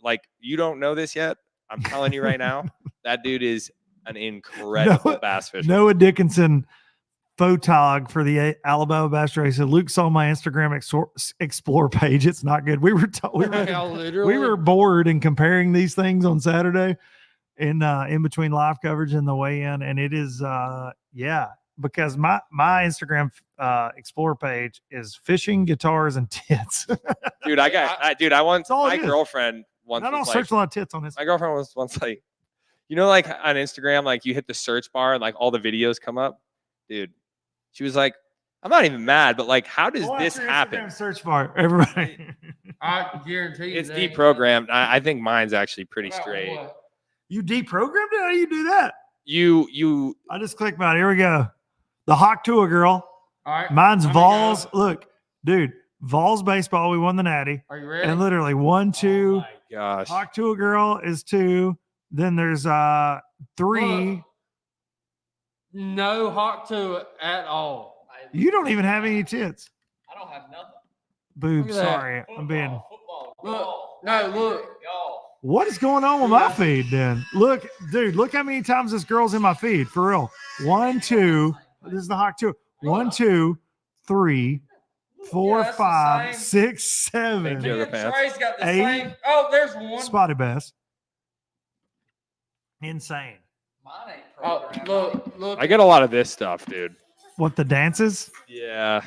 like, you don't know this yet. I'm telling you right now, that dude is an incredible bass fisher. Noah Dickinson, photog for the Alabama Bass Race. And Luke saw my Instagram explore page. It's not good. We were yeah, literally. we were bored in comparing these things on Saturday in between live coverage and the weigh-in, and it is because my Instagram explore page is fishing, guitars, and tits. Dude, I once all my it is. girlfriend once I don't was search like, a lot of tits on this. my girlfriend was once like, you know, like on Instagram, like you hit the search bar and like all the videos come up. Dude, she was like, I'm not even mad, but like, how does this happen? Search bar, everybody. I guarantee you. It's that ain't- deprogrammed. I think mine's actually pretty About straight. what? You deprogrammed it? How do you do that? You I just clicked about it. Here we go. The Hawk Tua girl. All right. Mine's let me Vols. go. Look, dude, Vols baseball. We won the Natty. Are you ready? And literally 1, 2. gosh. Hawk Tua girl is 2. Then there's 3. Look. No hawk to it at all. You don't even have any tits. I don't have nothing. Boob. Look at that. Sorry. I'm being. Football. Look, no, look. Y'all. What is going on with my feed then? Look, dude, look how many times this girl's in my feed. For real. 1, 2. This is the Hawk Tua. 1, 2, 3, 4, that's the 5, same. 6, 7. Thank you. Me and Pants. Trey's got the 8. same. Oh, there's one. Spotted bass. Insane. Mine ain't Oh, programmed. look. I get a lot of this stuff, dude. What, the dances? Yeah.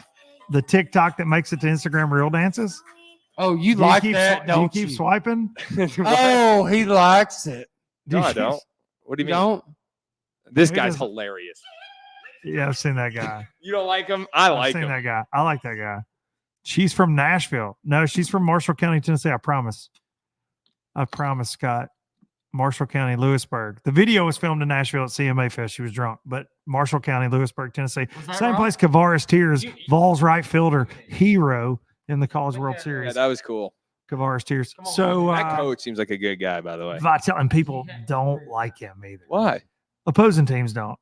The TikTok that makes it to Instagram reel dances? Oh, you Do like keep, that, do you don't keep you? swiping? Oh, he likes it. Do No, you I keep- don't. What do You you mean? don't? This He guy's doesn't- hilarious. Yeah, I've seen that guy. You don't like him? I I've like seen him. that guy. I like that guy. She's from Nashville. No, she's from Marshall County, Tennessee. I promise. I promise, Scott. Marshall County, Lewisburg. The video was filmed in Nashville at CMA Fest. She was drunk, but Marshall County, Lewisburg, Tennessee. Was that Same right? place Kavaris Tears, Vols right fielder, hero in the College World Yeah, Yeah, Series. that was cool. Kavaris Tears. Come on, So That coach seems like a good guy, by the way. Vital, and people don't like him either. Why? Opposing teams don't.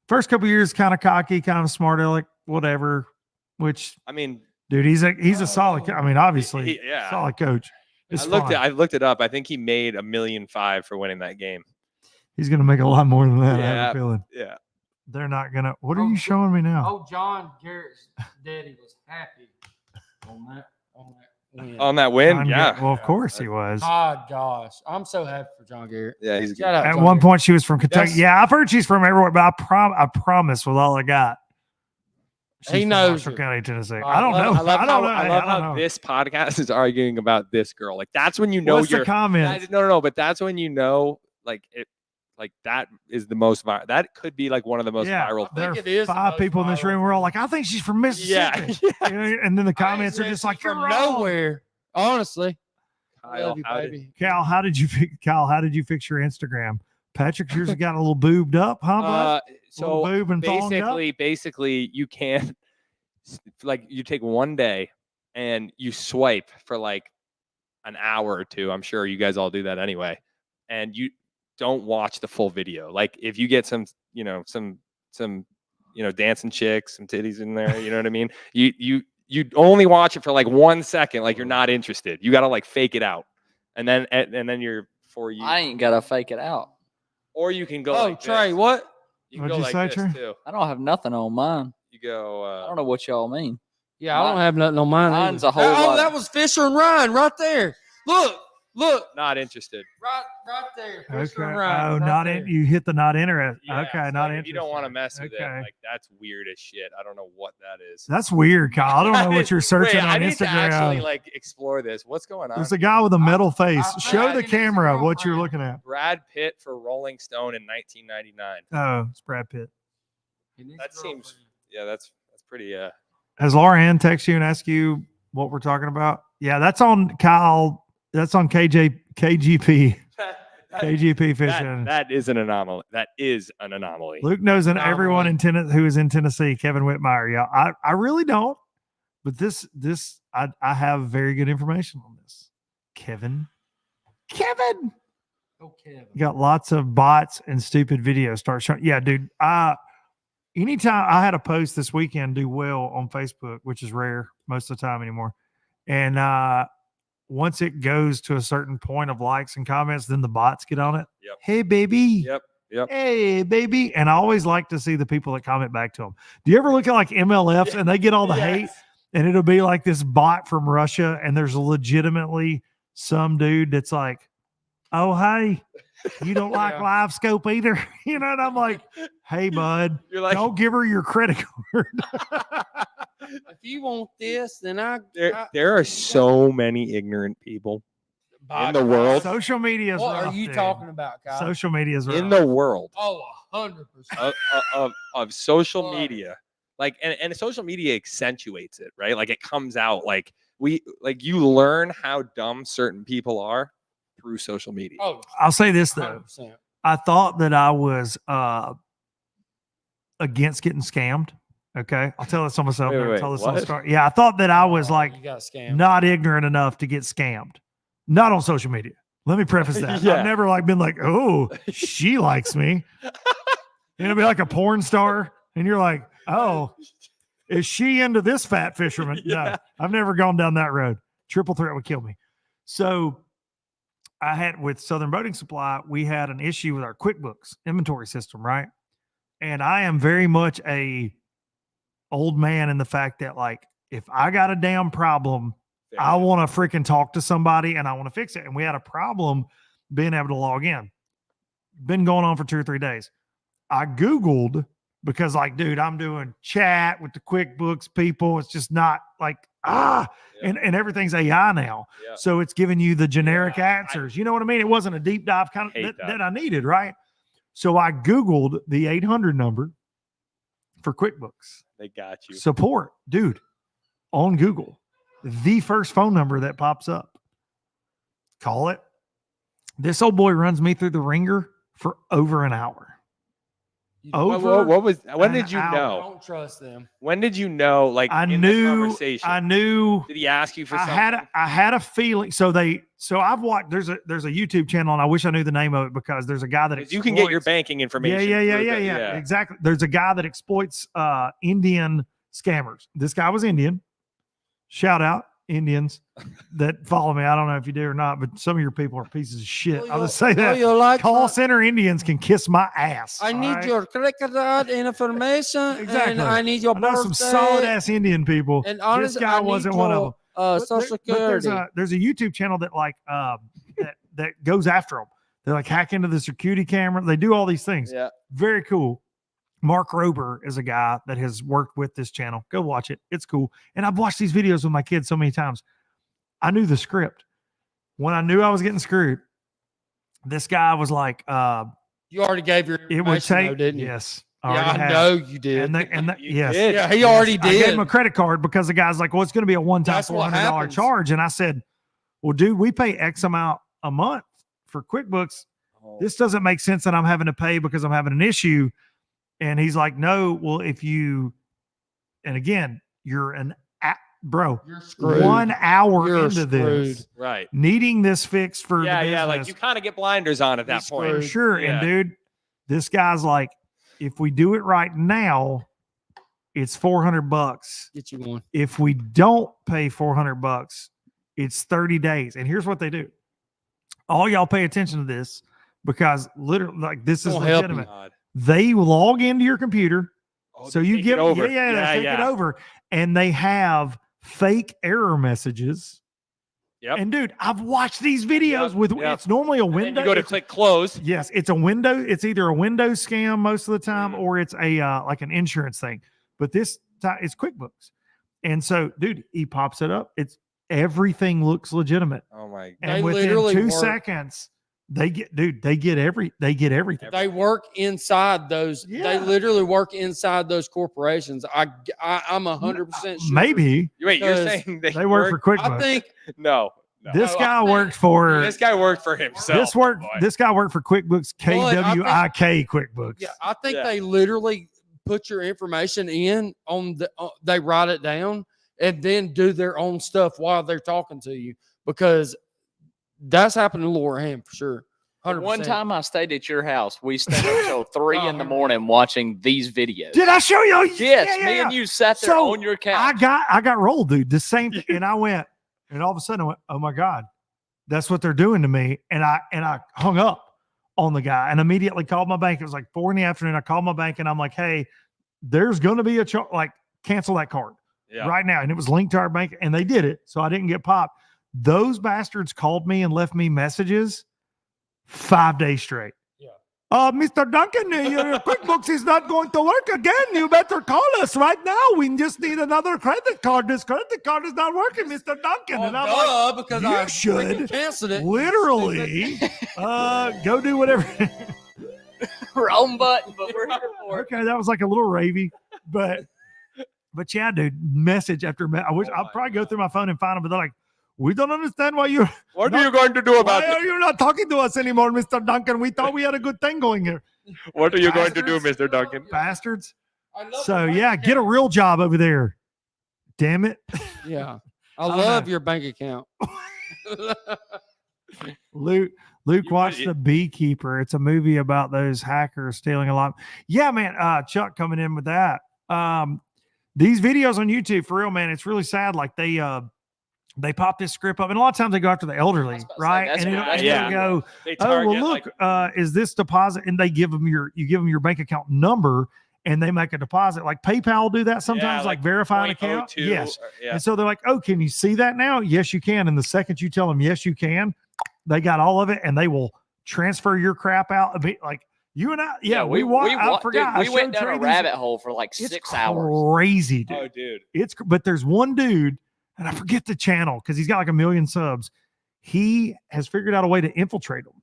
First couple years, kind of cocky, kind of smart aleck, whatever. Which, I mean, dude, he's a solid. I mean, obviously, yeah. solid coach. It's I looked it up. I think he made $1.5 million for winning that game. He's gonna make a lot more than that. I have Yeah. a feeling Yeah. they're not gonna. What are Oh, you showing me now? Oh, John Garrett's daddy was happy on that win. On that win, John yeah. Garrett- well, of course he was. God, gosh, I'm so happy for John Garrett. Yeah, he's Shout out At John one Garrett. point, she was from Kentucky. That's- Yeah, I've heard she's from everywhere, but I promise with all I got. He from knows Marshall it. County, Tennessee. I I don't know. I love I don't know. I Hey, love I don't how know. this podcast is arguing about this girl. Like that's when you know What's the you're comments? no, but that's when you know like it like that is the most viral. That could be like one of the most Yeah, viral there think are it is the 5 most people in this viral room. We're all thing. like, I think she's from Mississippi. Yeah. You know, and then the I comments are ain't just said like, she's you're from wrong. nowhere. Honestly, I Kyle, love you, how did- baby. Cal, how did you fix your Instagram? Patrick, yours got a little boobed up, huh, bud? so Little boob and thonged up? basically you can like you take one day and you swipe for like an hour or two. I'm sure you guys all do that anyway. And you don't watch the full video. Like if you get some dancing chicks, some titties in there, you know what I mean? You only watch it for like 1 second, like you're not interested. You gotta like fake it out. And then you're for you. I ain't gotta fake it out. Or you can go Oh, like Trey, this. what? You can What'd go you like say, this Trey? too. I don't have nothing on mine. You go I don't know what y'all mean. Yeah, I don't have nothing on mine. Mine's either. a whole lot. that was Fisher and Ryan right there. Look, not interested. right there. Fisher Okay. and Ryan. Oh, right not there. in. You hit the not interested. Yeah, Okay, so, not like, interested. if you don't want to mess with Okay. it, like that's weird as shit. I don't know what that is. That's weird, Kyle. I don't know what you're searching Wait, on I need to actually Instagram. like explore this. What's going on? There's a guy with a metal face. I Show think the it's camera his what you're girlfriend. looking at. Brad Pitt for Rolling Stone in 1999. Oh, it's Brad Pitt. He needs That a seems- girlfriend. Yeah, that's pretty. Has Laura Ann text you and ask you what we're talking about? Yeah, that's on Kyle. That's on KGP fishing. That is an anomaly. That is an anomaly. Luke knows and Anomaly. everyone in who is in Tennessee. Kevin Whitmire. Yeah, I really don't. But this I have very good information on this. Kevin. Oh, Kevin. You got lots of bots and stupid videos start showing. Yeah, dude. Anytime I had a post this weekend do well on Facebook, which is rare most of the time anymore. And once it goes to a certain point of likes and comments, then the bots get on it. Yep. Hey, baby. Yep. Hey, baby. And I always like to see the people that comment back to them. Do you ever look at like MLFs and they get all the hate? And it'll be like this bot from Russia, and there's legitimately some dude that's like, oh, hey, you don't like Yeah. live scope either. You know, and I'm like, hey, bud, You're like don't give her your credit card. If you want this, then there are so many ignorant people in the world. Social media is What rough, are you dude. talking about, Kyle? Social media is rough. in the world Oh, 100%. of social Love it. media. Like and social media accentuates it, right? Like it comes out like you learn how dumb certain people are through social media. Oh, I'll say this though. 100%. I thought that I was against getting scammed. Okay. I'll tell this on myself. Wait, Never wait, tell this what? on story. Yeah, I thought that I was like You got scammed. not ignorant enough to get scammed. Not on social media. Let me preface that. Yeah. I've never like been like, oh, she likes me. It'll be like a porn star, and you're like, oh, is she into this fat fisherman? Yeah. No, I've never gone down that road. Triple threat would kill me. So I had with Southern Boating Supply, we had an issue with our QuickBooks inventory system, right? And I am very much a old man in the fact that like if I got a damn problem, I want to freaking talk to somebody and I want to fix it. And we had a problem being able to log in. Been going on for 2 or 3 days. I Googled because like, dude, I'm doing chat with the QuickBooks people. It's just not like, and everything's AI now. Yeah. So it's giving you the generic Yeah, answers. You know what I mean? It wasn't a deep dive kind of hate that I needed, right? So I Googled the 800 number for QuickBooks They got you. support, dude, on Google. The first phone number that pops up. Call it. This old boy runs me through the ringer for over an hour. Over When an did you hour. know? Don't trust them. When did you know? Like I in the knew. conversation. I knew. Did he ask you for I something? had a feeling. So I've watched. There's a YouTube channel, and I wish I knew the name of it because there's a guy that 'Cause you can get your exploits- banking information. Yeah, through the- exactly. There's a guy that exploits Indian scammers. This guy was Indian. Shout out. Indians that follow me. I don't know if you do or not, but some of your people are pieces of shit. I'll just say Do that. you like Call my- center Indians can kiss my ass. I all need right? your credit card information. Exactly. And I need your I know birthday. some solid ass Indian people. And This honestly, guy I need wasn't one of your, them. But Social there- Security. there's a YouTube channel that like that goes after them. They like hack into the security camera. They do all these things. Yeah. Very cool. Mark Rober is a guy that has worked with this channel. Go watch it. It's cool. And I've watched these videos with my kids so many times. I knew the script. When I knew I was getting screwed, this guy was like, You already gave your it would information, take, though, didn't you? yes. Yeah, already I have. know you did. You yes. did. Yeah, he Yes. already I gave did. him a credit card because the guy's like, well, it's going to be a one-time That's what $400 happens. charge. And I said, well, dude, we pay X amount a month for QuickBooks. This doesn't make sense that I'm having to pay because I'm having an issue. And he's like, no, well, if you, and again, you're bro, You're screwed. 1 hour You're into this, screwed. Right. needing this fix for Yeah, the yeah. Like business. you kind of get blinders on at that You're point. For screwed. sure. Yeah. And dude, this guy's like, if we do it right now, it's $400. Get you one. If we don't pay $400, it's 30 days. And here's what they do. All y'all pay attention to this because literally, like, this is Gonna help legitimate. God. They log into your computer. Oh, So they you take get it over. they take it over, and they have fake error messages. Yep. And dude, I've watched these videos Yep, with yep. it's normally a And then window. you go to it's- click close. Yes, it's a window. It's either a Windows scam most of the time, Mm. or it's a like an insurance thing. But this time it's QuickBooks, and so dude, he pops it up. It's everything looks legitimate, Oh my. and They within literally 2 work- seconds, they get everything. They work inside those. Yeah. They literally work inside those corporations. I'm 100% sure. Maybe Wait, you're Because saying they work for QuickBooks. I think No. No. this No, guy I think- worked for This guy worked for himself. this boy. This guy worked for QuickBooks Well, I think- KWIK QuickBooks. Yeah, I think Yeah. they literally put your information in on the. They write it down and then do their own stuff while they're talking to you because that's happened to Laura Ham for sure. 100%. One time I stayed at your house. We stayed up till 3 Oh, in the here we morning watching these videos. Did I show you? Yes, Yeah, yeah, me yeah. and you sat there So, on your couch. I got rolled, dude. The same thing. And I went, and all of a sudden I went, oh my God, that's what they're doing to me. And I hung up on the guy and immediately called my bank. It was like 4 in the afternoon. I called my bank and I'm like, hey, there's gonna be a charge, like cancel that card Yeah. right now. And it was linked to our bank, and they did it. So I didn't get popped. Those bastards called me and left me messages 5 days straight. Yeah. Mr. Duncan, your QuickBooks is not going to work again. You better call us right now. We just need another credit card. This credit card is not working, Mr. Duncan. Oh, and I'm like, because you I should freaking canceled it. literally, go do whatever. Wrong button, but we're here for it. Okay, that was like a little ravey, but yeah, dude, message after I wish Oh I'll my probably go God. through my phone and find them, but they're like, we don't understand why you. What No, are you going to do about Why it? are you not talking to us anymore, Mr. Duncan? We thought we had a good thing going here, What are you going to do, Bastards. Mr. Duncan? bastards. I love So the bank yeah, get a account. real job over there. Damn it, Yeah, I don't love know. your bank account. Luke. You Watched would- The Beekeeper. It's a movie about those hackers stealing a lot. Yeah, man. Chuck coming in with that. These videos on YouTube, for real, man, it's really sad. Like they pop this script up, and a lot of times they go after the elderly, about to say, right? that's And what I it'll Yeah. go, They oh target well, look, like is this deposit? And they give them you give them your bank account number, and they make a deposit. Like PayPal will do that sometimes, like verify an account. 0.02 Yes. or- yeah. And so they're like, oh, can you see that now? Yes, you can. And the second you tell them yes, you can, they got all of it, and they will transfer your crap out. I mean, like you and I, yeah, we I forgot. Dude, we I went showed down Trey a these- rabbit hole for like It's 6 hours. crazy, dude. Oh, dude. But there's one dude, and I forget the channel because he's got like 1 million subs. He has figured out a way to infiltrate them,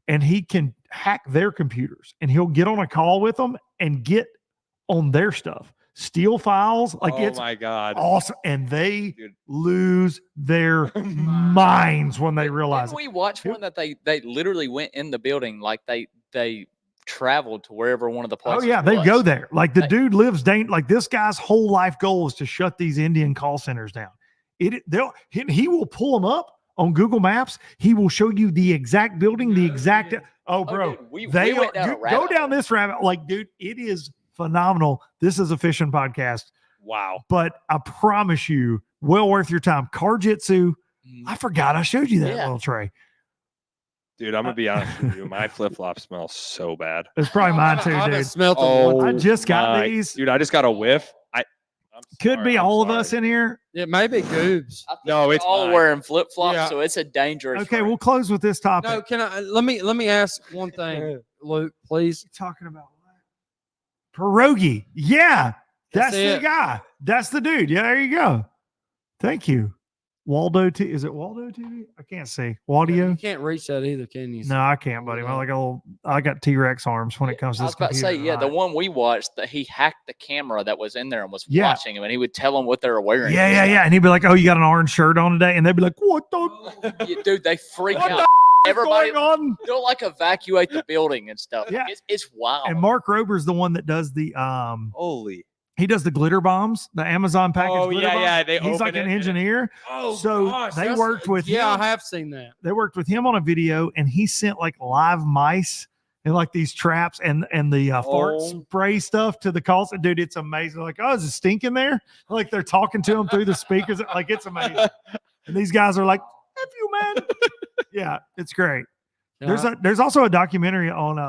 and he can hack their computers, and he'll get on a call with them and get on their stuff, steal files. Like Oh it's my God. awesome, and they Dude. lose their minds when they realize Didn't it. we watch one that they literally went in the building, like they traveled to wherever one of the Oh places. yeah, they was. go there. Like the They- dude lives like this guy's whole life goal is to shut these Indian call centers down. He will pull them up on Google Maps. He will show you the exact building, the exact. Oh, bro, dude, we they went down a go rabbit down hole. this rabbit. Like, dude, it is phenomenal. This is a fishing podcast. Wow. but I promise you, well worth your time. Carjitsu. I forgot I showed you that Yeah. little tray. Dude, I'm gonna be honest with you. My flip flop smells so bad. It's probably mine too, I haven't dude. smelt them Oh, once. I just got my- these. Dude, I just got a whiff. I'm Could sorry, be I'm all of sorry. us in here. It may be Goobs. I think No, we're it's all mine. wearing flip flops, Yeah. so it's a dangerous. Okay, race. we'll close with this topic. No, can I? Let me ask one thing, Luke, please. Talking about what? Pierogi. Yeah, that's the it. guy. That's the dude. Yeah, there you go. Thank you. Waldo T. Is it Waldo TV? I can't see. You Waldio? can't reach that either, can you? No, I can't, buddy. I got T-Rex arms when it comes to I this was about to say, computer, yeah, the right? one we watched, that he hacked the camera that was in there and was Yeah. watching him, and he would tell them what they were wearing. Yeah. And he'd be like, "Oh, you got an orange shirt on today," and they'd be like, "What the? Yeah, dude, they freak What out. the Everybody, going on?" they'll like evacuate the building and stuff. Yeah. It's wild. And Mark Rober's the one that does the Holy. he does the glitter bombs, the Amazon package. Oh, glitter yeah, bombs. yeah, they He's like open an it and it- engineer. Oh, So gosh, they that's- worked with Yeah, him. I have seen that. They worked with him on a video, and he sent like live mice and like these traps and the fart Oh. spray stuff to the calls. And dude, it's amazing. Like, oh, is it stinking there? Like they're talking to him through the speakers. Like it's amazing. And these guys are like, "F you, man." Yeah, it's great. Can There's also a documentary on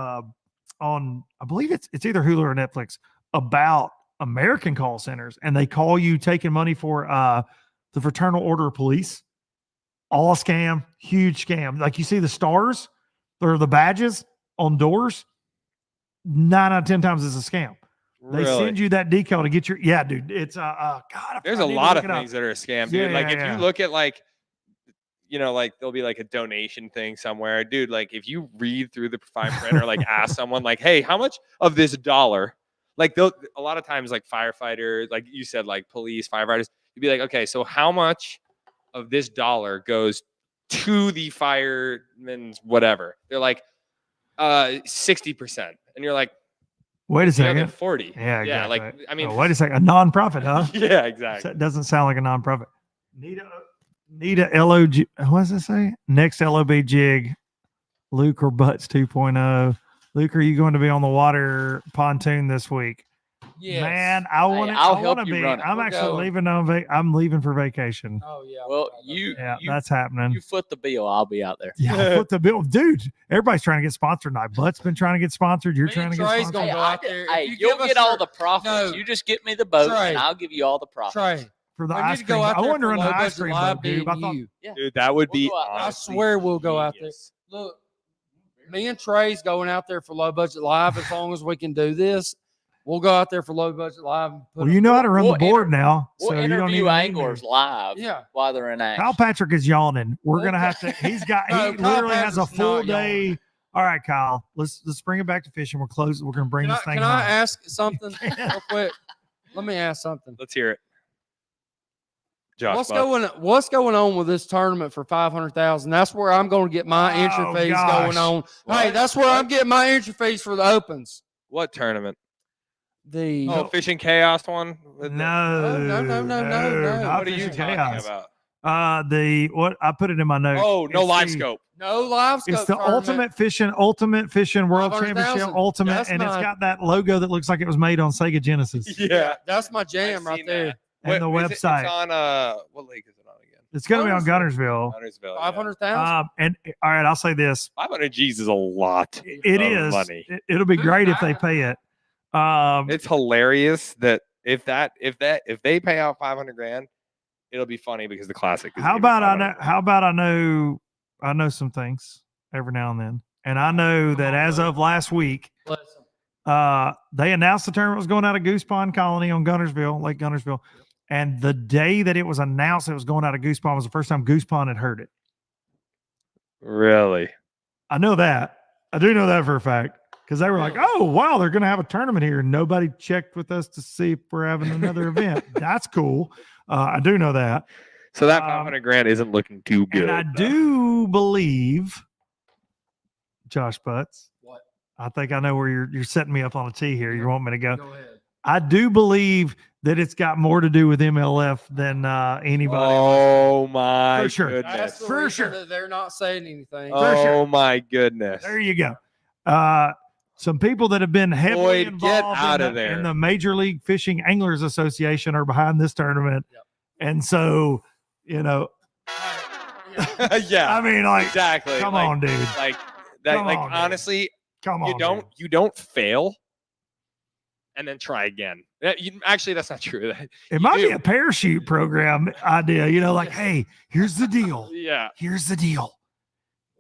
I believe it's either Hulu or Netflix about American call centers, and they call you taking money for the Fraternal Order of Police. All a scam, huge scam. Like you see the stars or the badges on doors, 9 out of 10 times it's a scam. They Really? send you that decal to get your dude. It's God. There's I a need to lot look of it up. things that are a scam, Yeah, dude. Like if yeah. you look at like, like there'll be like a donation thing somewhere, dude. Like if you read through the fine print or like ask someone like, "Hey, how much of this dollar?" Like they'll a lot of times like firefighters, like you said, like police, firefighters, you'd be like, "Okay, so how much of this dollar goes to the firemen's whatever?" They're like, 60%, and you're like, Wait a the other second. 40. Yeah, yeah. exactly. Like I mean, Oh, wait a second. A nonprofit, huh? yeah, exactly. That doesn't sound like a nonprofit. Need a LOG. What does it say? Next LOB jig. Luke or Butts 2.0. Luke, are you going to be on the water pontoon this week? Yes. Man, I want I'll I help want to you be. run it. I'm We're actually going. leaving on I'm leaving for vacation. Oh yeah. Well, you That's happening. you foot the bill. I'll be out there. Yeah, put the bill, dude. Everybody's trying to get sponsored tonight. Butts been trying to get sponsored. You're Me trying and to get Trey's sponsored. gonna go out there. If Hey, you you'll give us get all your- the profits. No. You just get me the boat, Trey. and I'll give you all the profits. Trey, for the we need ice to go cream. out I there wanted to for run the low ice budget cream live boat, dude. I being thought you. Dude, that would be. go out there. I honestly swear we'll go out there. genius. Look, me and Trey's going out there for low budget live as long as we can do this. We'll go out there for low budget live. And put well, you know how to run we'll the board now, We'll so you don't interview even anglers live Yeah. while they're in action. Kyle Patrick is yawning. We're Okay. gonna have to. He's got. No, He Kyle literally has a Patrick's full not yawning. day. All right, Kyle. Let's bring it back to fishing. We're closing. We're gonna bring Can this thing I home. ask something real quick? Let me ask something. Let's hear it. Josh, What's going on with this tournament for 500,000? That's where I'm going to get my entry Oh, fees gosh. going on. Hey, What? that's where I'm getting my entry fees for the opens. What tournament? The Oh, Fishing Chaos one? With the- No, No. not What are you Fishing talking Chaos. about? The what I put it in my notes. Oh, no It's live the- scope. no live scope It's the tournament. Ultimate Fishing World 500,000. Championship Ultimate, That's and it's my- got that logo that looks like it was made on Sega Genesis Yeah. That's my I've jam right seen there. that. and the Is it- website. It's on what lake is it on again? It's going to be on Gunnersville. Huntersville. 500,000. And all right, I'll say this: 500 G's is a lot. it of is. money. It'll be great if they pay it. It's hilarious that if they pay out 500 grand, it'll be funny because the classic. Is How gonna be about I 500 know? grand. How about I know some things every now and then, and I know that as of last week, Listen. they announced the tournament was going out of Goose Pond Colony on Gunnersville, Lake Gunnersville, and the day that it was announced it was going out of Goose Pond was the first time Goose Pond had heard it. Really? I know that. I do know that for a fact because they were like, "Oh, wow, they're going to have a tournament here." And nobody checked with us to see if we're having another event. That's cool. I do know that. So that 500 grand isn't looking too good. And I though. do believe, Josh Butts. What? I think I know where you're setting me up on a tee here. You want me to go? Go ahead. I do believe that it's got more to do with MLF than anybody. Oh my For sure. That's goodness! the For reason sure. that they're not saying anything. For Oh sure. my goodness! There you go. some people that have been heavily Boyd, get involved out of in there. the Major League Fishing Anglers Association are behind this tournament. Yep. And so, you know, Yeah, I mean, like, exactly. come Like, on, dude. Like that. Come Like on, dude. honestly, Come on. dude. you don't fail, and then try again. Actually, that's not true. It You might be do. a parachute program idea, you know, like, hey, here's the deal. Yeah. Here's the deal.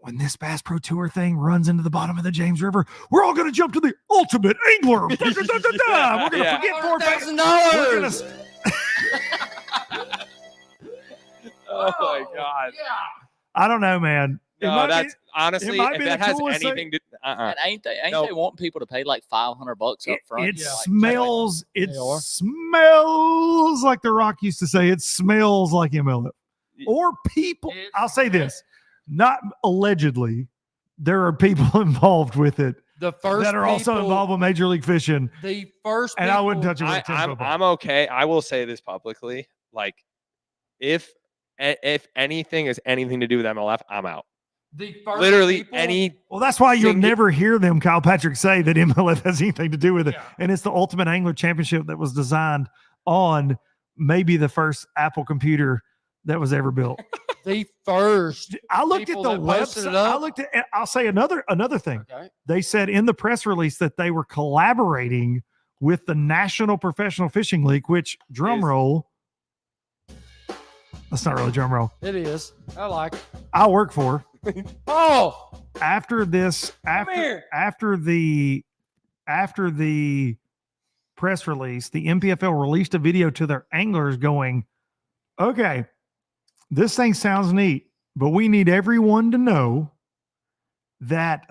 When this Bass Pro Tour thing runs into the bottom of the James River, we're all going to jump to the ultimate angler. Da, da, da, da, da. We're going to Yeah. forget $4,000. We're gonna Oh my God. I don't know, man. It No, might be- that's honestly, might if be that the has coolest thing. anything to, And ain't they Nope. wanting people to pay like $500 up front? It Yeah. smells. It They are. smells like The Rock used to say. It smells like MLF. Or people. It's- I'll say this. Not allegedly. There are people involved with it The first that are also people- involved with Major League Fishing, The first and I wouldn't people- touch it with a 10 football. I'm okay. I will say this publicly. Like, if anything has anything to do with MLF, I'm out. The first Literally people- any. Well, that's why you'll Single- never hear them, Kyle Patrick, say that MLF has anything to do with it. Yeah. And it's the Ultimate Angler Championship that was designed on maybe the first Apple computer that was ever built. The first. I looked at People the that posted website. it up? I looked at. I'll say another thing. Okay. They said in the press release that they were collaborating with the National Professional Fishing League, which drum Is- roll. That's not really drum roll. It is. I like it. I work for. Oh, After this, here. after the press release, the MPFL released a video to their anglers going, okay, this thing sounds neat, but we need everyone to know that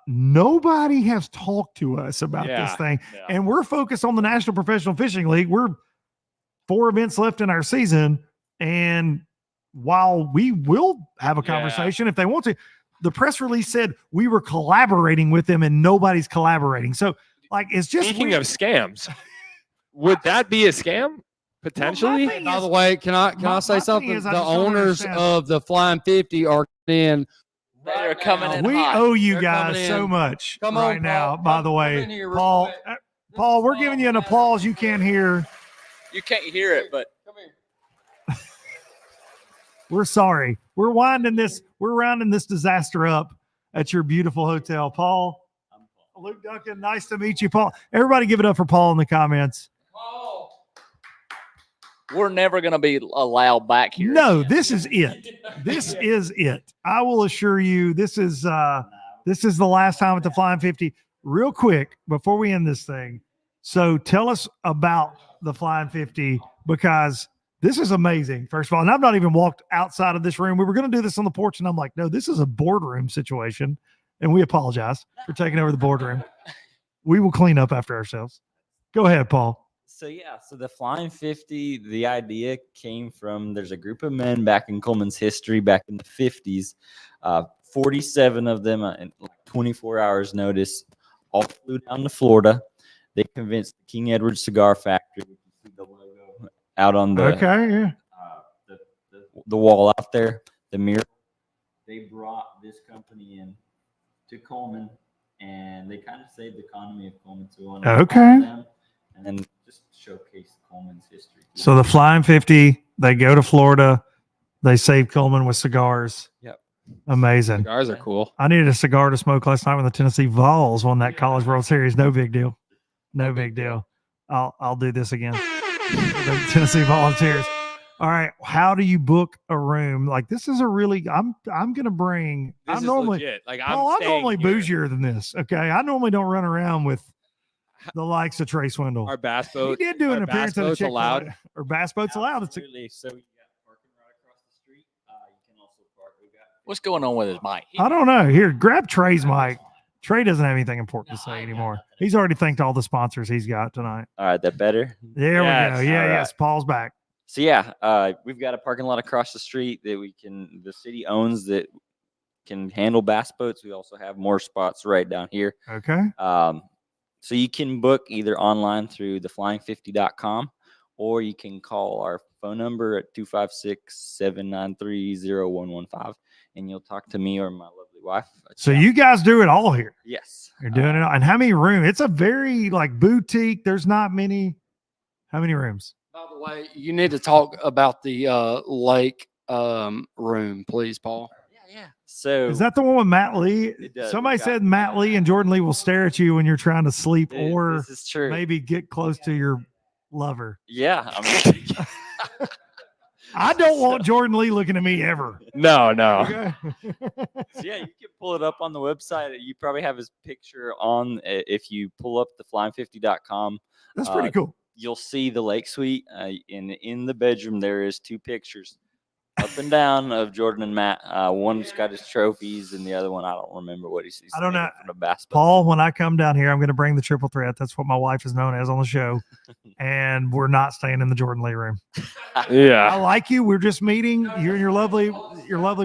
nobody has talked to us about this Yeah, thing. yeah. And we're focused on the National Professional Fishing League. We're 4 events left in our season. And while we will have a Yeah. conversation if they want to, the press release said we were collaborating with them and nobody's collaborating. So, like, it's just Speaking weird. of scams, would that be a scam potentially? thing By is- the way, can I my say thing something? is I The just don't owners understand. of the Flying 50 are in. They are right coming now. in we hot. owe you They're guys coming so in. much Come right on, now. Paul. By the Come way, in here real Paul, quick. Paul, we're giving you an applause you can't hear. You can't hear it, but Come here. We're sorry. We're rounding this disaster up at your beautiful hotel. Paul, Luke Duncan, nice to meet you, Paul. Everybody give it up for Paul in the comments. Paul. we're never going to be allowed back here. No, again. this is it. This is it. I will assure you, this is the last time at the Flying 50. Real quick, before we end this thing. So tell us about the Flying 50, because this is amazing, first of all. And I've not even walked outside of this room. We were going to do this on the porch, and I'm like, no, this is a boardroom situation. And we apologize for taking over the boardroom. We will clean up after ourselves. Go ahead, Paul. So the Flying 50, the idea came from, there's a group of men back in Coleman's history back in the 50s. 47 of them in like 24 hours notice all flew down to Florida. They convinced the King Edward Cigar Factory, you see the logo out on the Okay, yeah. the wall out there, the mirror. They brought this company in to Coleman, and they kind of saved the economy of Coleman. So we wanted to honor Okay. them and then just showcase Coleman's history. So the Flying 50, they go to Florida. They save Coleman with cigars. Yep. Amazing. Cigars are cool. I needed a cigar to smoke last night when the Tennessee Vols won that College World Series. No big deal. No big deal. I'll do this again. The Tennessee Volunteers. All right. How do you book a room? Like, this is a really, I'm going to bring, This I'm is normally, legit. Like I'm I'm staying normally here. bougier than this. Okay. I normally don't run around with the likes of Trey Swindle. Our bass He boat. did do an our appearance bass at a boat's Chick-fil-A. allowed. Or bass boats allowed. It's a, Absolutely. So we got parking right across the street. You can also park. We got What's going on with his mic? I don't know. Here, grab Trey's mic. Trey doesn't have anything important to say anymore. He's already thanked all the sponsors he's got tonight. all right. That better. There we Yes, go. Yeah, all right. yes. Paul's back. So we've got a parking lot across the street that the city owns that can handle bass boats. We also have more spots right down here. Okay. So you can book either online through theflying50.com, or you can call our phone number at 256-793-0115, and you'll talk to me or my lovely lovely wife. So you guys do it all here. Yes. You're doing it all. And how many rooms? It's a very like boutique. There's not many. How many rooms? By the way, you need to talk about the lake room, please, Paul. Yeah. So Is that the one with Matt Lee? It does. Somebody We got- said Matt Lee and Jordan Lee will stare at you when you're trying to sleep or this is true. maybe get close to your lover. Yeah. I mean, I don't want Jordan Lee looking at me ever. No, no. Okay. so yeah, you can pull it up on the website. You probably have his picture on. If you pull up the flying50.com, That's pretty cool. you'll see the lake suite. In the bedroom, there is 2 pictures up and down of Jordan and Matt. One's got his trophies, and the other one I don't remember what he's. I don't know. From the basketball. Paul, when I come down here, I'm going to bring the triple threat. That's what my wife is known as on the show. And we're not staying in the Jordan Lee room. I Yeah. like you. We're just meeting. You and your lovely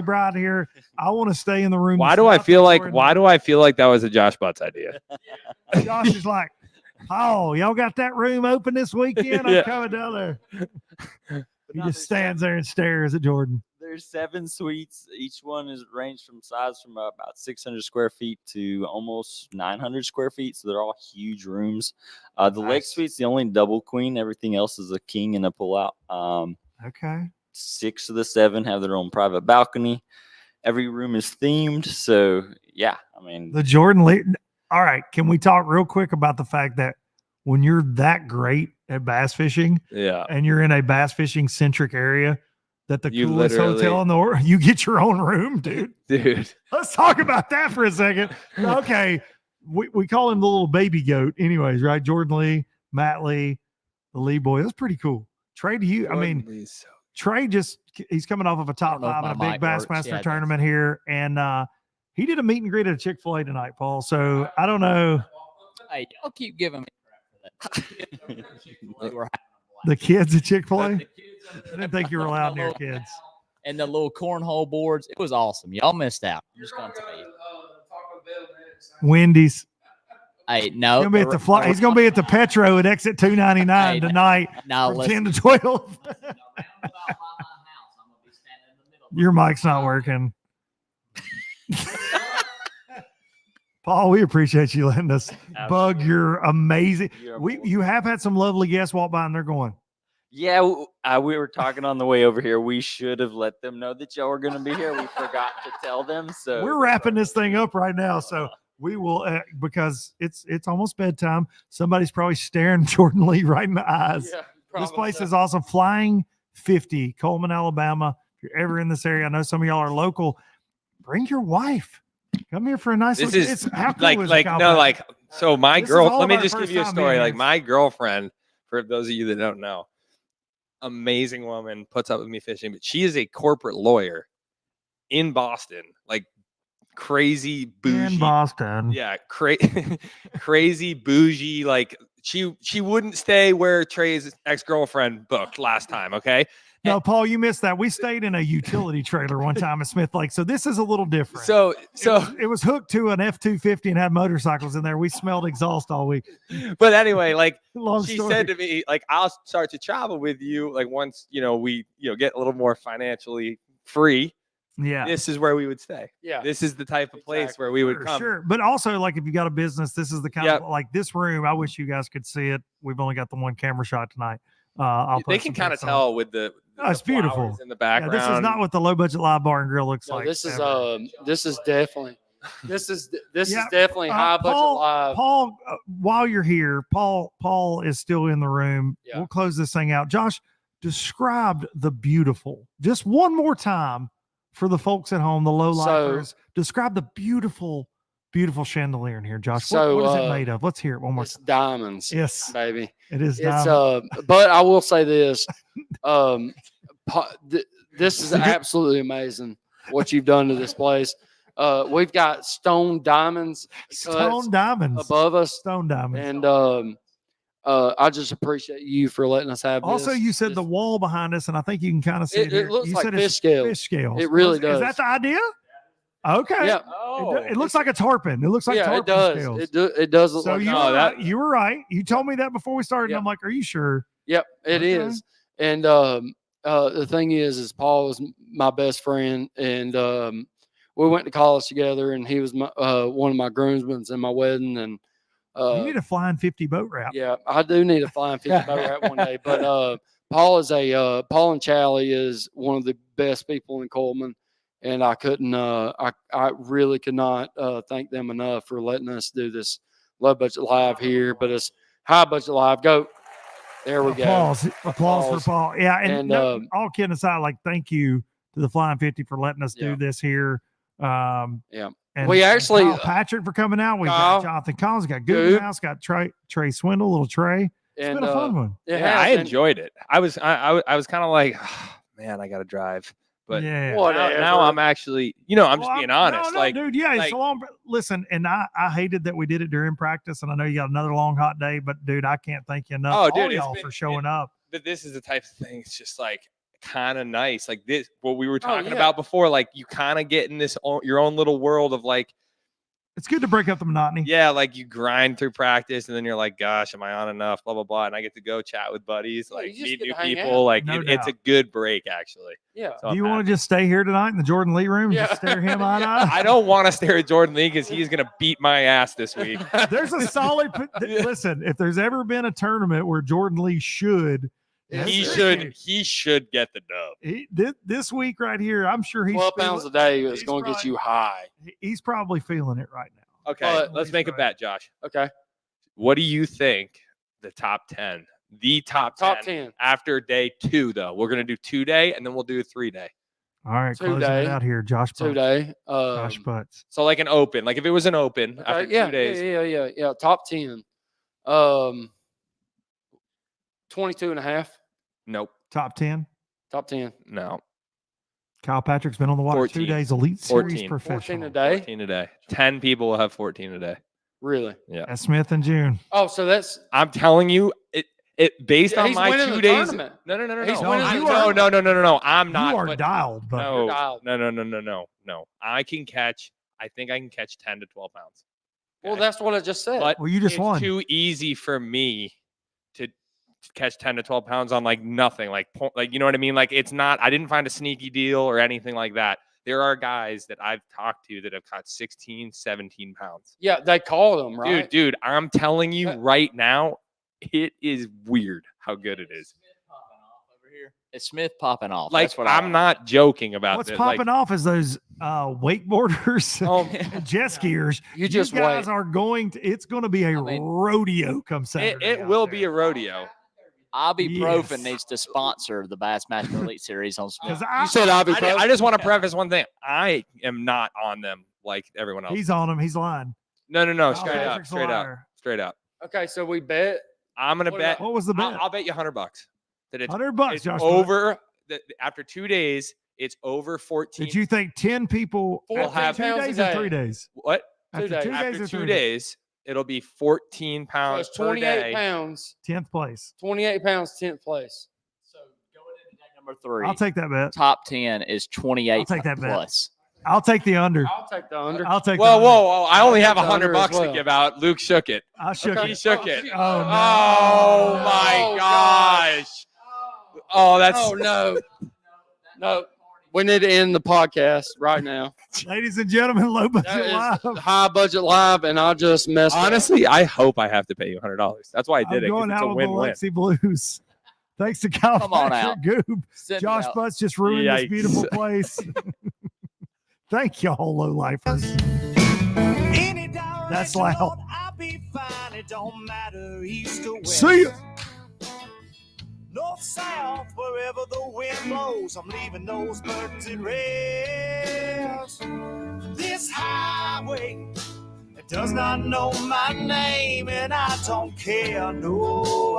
bride here. I want to stay in the room. Why do I feel like that was a Josh Butts idea? Josh is like, oh, y'all got that room open this weekend? I'm Yeah. coming down there. He no, just stands there and stares at Jordan. There's 7 suites. Each one is ranged from size from about 600 square feet to almost 900 square feet. So they're all huge rooms. The lake suite's the only double queen. Everything else is a king and a pull-out. Okay. 6 of the 7 have their own private balcony. Every room is themed. So yeah, I mean, The Jordan Lee. All right. Can we talk real quick about the fact that when you're that great at bass fishing Yeah. and you're in a bass fishing centric area, that the You coolest hotel literally- in the world, you get your own room, dude. Dude. Let's talk about that for a second. Okay. We call him the little baby goat, anyways, right? Jordan Lee, Matt Lee, the Lee boy. That's pretty cool. Trey, do you, I mean, Trey he's coming off of a top know if 5 in a my big mic works. Bassmaster Yeah, it does. tournament here. And he did a meet and greet at a Chick-fil-A tonight, Paul. So I don't know. Hey, y'all keep giving me crap for that. We were having a The kids at Chick-fil-A? blast. The kids I didn't think you were allowed near kids. And the little cornhole boards. It was awesome. Y'all missed out. I'm just gonna tell you. Wendy's. Hey, no. He's gonna be at the Petro at exit 299 Hey, tonight No, from listen. 10 to 12. Your mic's not working. Paul, we appreciate you letting us bug your amazing. You have had some lovely guests walk by and they're going, yeah, we were talking on the way over here. We should have let them know that y'all were going to be here. We forgot to tell them. So we're wrapping this thing up right now. So we will, because it's almost bedtime. Somebody's probably staring Jordan Lee right in the eyes. This place is awesome. Flying 50, Coleman, Alabama. If you're ever in this area, I know some of y'all are local. Bring your wife. Come here for a nice This look. is how cool is like Cal no, Bass? like so my This is girl, all let me about just give first you a time story. being Like here. my girlfriend, for those of you that don't know, amazing woman, puts up with me fishing, but she is a corporate lawyer in Boston, like crazy bougie. in Boston. Yeah, crazy bougie. Like she wouldn't stay where Trey's ex-girlfriend booked last time. Okay. No, Paul, you missed that. We stayed in a utility trailer one time at Smith Lake, so this is a little different. So it was hooked to an F-250 and had motorcycles in there. We smelled exhaust all week. but anyway, like Long she story. said to me, like, I'll start to travel with you, like once we get a little more financially free. Yeah. This is where we would stay. Yeah. This is the type of place where we would Sure, come. sure. But also, like, if you got a business, this is the kind Yep. of like this room. I wish you guys could see it. We've only got the one camera shot tonight. I'll They put can some kind of pics on. tell with the Oh, it's flowers beautiful. in the Yeah, background. this is not what the low budget live bar and grill looks No, like. this is ever. this is definitely Yeah, definitely high budget Paul, live. Paul, while you're here, Paul is still in the room. Yeah. We'll close this thing out. Josh, describe the beautiful just one more time for the folks at home, the low lifers. Describe the beautiful chandelier in here, Josh. So, what is it made of? Let's hear it one more It's time. diamonds, Yes, baby. it is. It's diamond. but I will say this, this is absolutely amazing what you've done to this place. We've got stone diamonds Stone diamonds above us, Stone diamonds. and I just appreciate you for letting us have Also, this. you said the wall behind us, and I think you can kind of see it. It here. looks You like said it's fish scales. Fish scales. It really Is does. that the idea? Okay. Yeah. It looks like a tarpon. It looks like Yeah, tarpon it does. scales. It does look So like you that. were right. You were right. You told me that before we started, Yeah. and I'm like, "Are you sure?" Yep, it Okay. is. And the thing is Paul is my best friend, and we went to college together, and he was my, one of my groomsmen in my wedding. And you need a flying 50 boat wrap. yeah, I do need a flying 50 boat wrap one day. But Paul and Chally is one of the best people in Coleman, and I couldn't, I really could not thank them enough for letting us do this Low Budget Live here. But it's High Budget Live. Go. There we go. Applause for Paul. Yeah, and all kidding aside, like, thank you to the Flying 50 for letting us do this here. Yeah. And We actually Kyle Patrick for coming out. We got Jonathan Collins, got Goob House, got Trey Swindle, little Trey. It's been a fun one. Yeah, I enjoyed it. I was kind of like, oh, man, I got to drive. But now I'm actually, I'm just being honest. No, dude, it's a long. Listen, and I hated that we did it during practice, and I know you got another long hot day, but dude, I can't thank you enough. All y'all for showing up. But this is the type of thing. It's just like kind of nice, like this. What we were talking about before, like you kind of get in this your own little world of like. It's good to break up the monotony. Yeah, like you grind through practice, and then you're like, "Gosh, am I on enough?" Blah blah blah, and I get to go chat with buddies, like meet new people. Like it's a good break, actually. Yeah. So do you want to just stay here tonight in the Jordan Lee room? And just stare him eye to eye? I don't want to stare at Jordan Lee because he's gonna beat my ass this week. There's a solid. Listen, if there's ever been a tournament where Jordan Lee should. He should get the dub. This week right here, I'm sure he's 12 pounds a day is going to get you high. He's probably feeling it right now. Okay, let's make a bet, Josh. Okay. What do you think the top 10? The top 10 after day 2, though. We're gonna do 2-day, and then we'll do a 3-day. All right, closing it out here, Josh. 2-day. Josh Butts. So like an open, like if it was an open after 2 days. Yeah. Top 10. 22 and a half. Nope. Top 10. Top 10. No. Kyle Patrick's been on the water 14. 2 days. Elite Series 14. professional. 14 a day. 14 a day. 10 people will have 14 a day. Really? Yeah. That's Smith and June. Oh, so that's. I'm telling you, it based on my 2 days. Tournament. No. He's No. winning No. I'm not. You are dialed, but No. I think I can catch 10 to 12 pounds. Well, that's what I just said. But well, you just won. It's too easy for me to catch 10 to 12 pounds on like nothing, like you know what I mean? Like it's not. I didn't find a sneaky deal or anything like that. There are guys that I've talked to that have caught 16, 17 pounds. Yeah, they call them, right? Dude, I'm telling you right now, it is weird how good it is. It's Smith popping off. Like, That's what I'm not joking about what's this. popping off is those wakeboarders, jet skiers. You just guys wait. are going to. It's going to be a rodeo come Saturday. It will be a rodeo. Ibuprofen needs to sponsor the Bassmaster Elite Series on Smith. You said ibuprofen. I just want to preface one thing. I am not on them like everyone else. He's on them. He's lying. No. Kyle Straight Patrick's a Straight liar. up. Okay, so we bet. I'm gonna bet. What was the bet? I'll bet you $100 that it's $100, it's Josh. over. After 2 days, it's over 14. Did you think 10 people will have 2 days or 3 days? What? After 2 days After or 2 3 days? days, it'll be 14 So pounds it's per 28 day. pounds. 10th place. 28 pounds, 10th place. So going into day number 3, I'll take that bet. top 10 is 28 I'll take that bet. plus. I'll take the under. I'll take the under. I'll take. Whoa! I only have take the under $100 as well. to give out. Luke shook it. I shook He it. shook it. Oh, no. Oh my gosh! Oh, that's. Oh no. We need to end the podcast right now. Ladies and gentlemen, Low Budget That Live. is High Budget Live, and I just messed up. Honestly, I hope I have to pay you $100. That's why I did I'm it. 'Cause going it's out a with win-win. Biloxi Blues. Thanks to Kyle Come on Patrick, Goob. Send me Josh out. Butts just ruined this Yikes. beautiful place. Thank y'all, low lifers. That's loud. See ya. North, south, wherever the wind blows, I'm leaving those birds in rest. This highway, it does not know my name, and I don't care. No,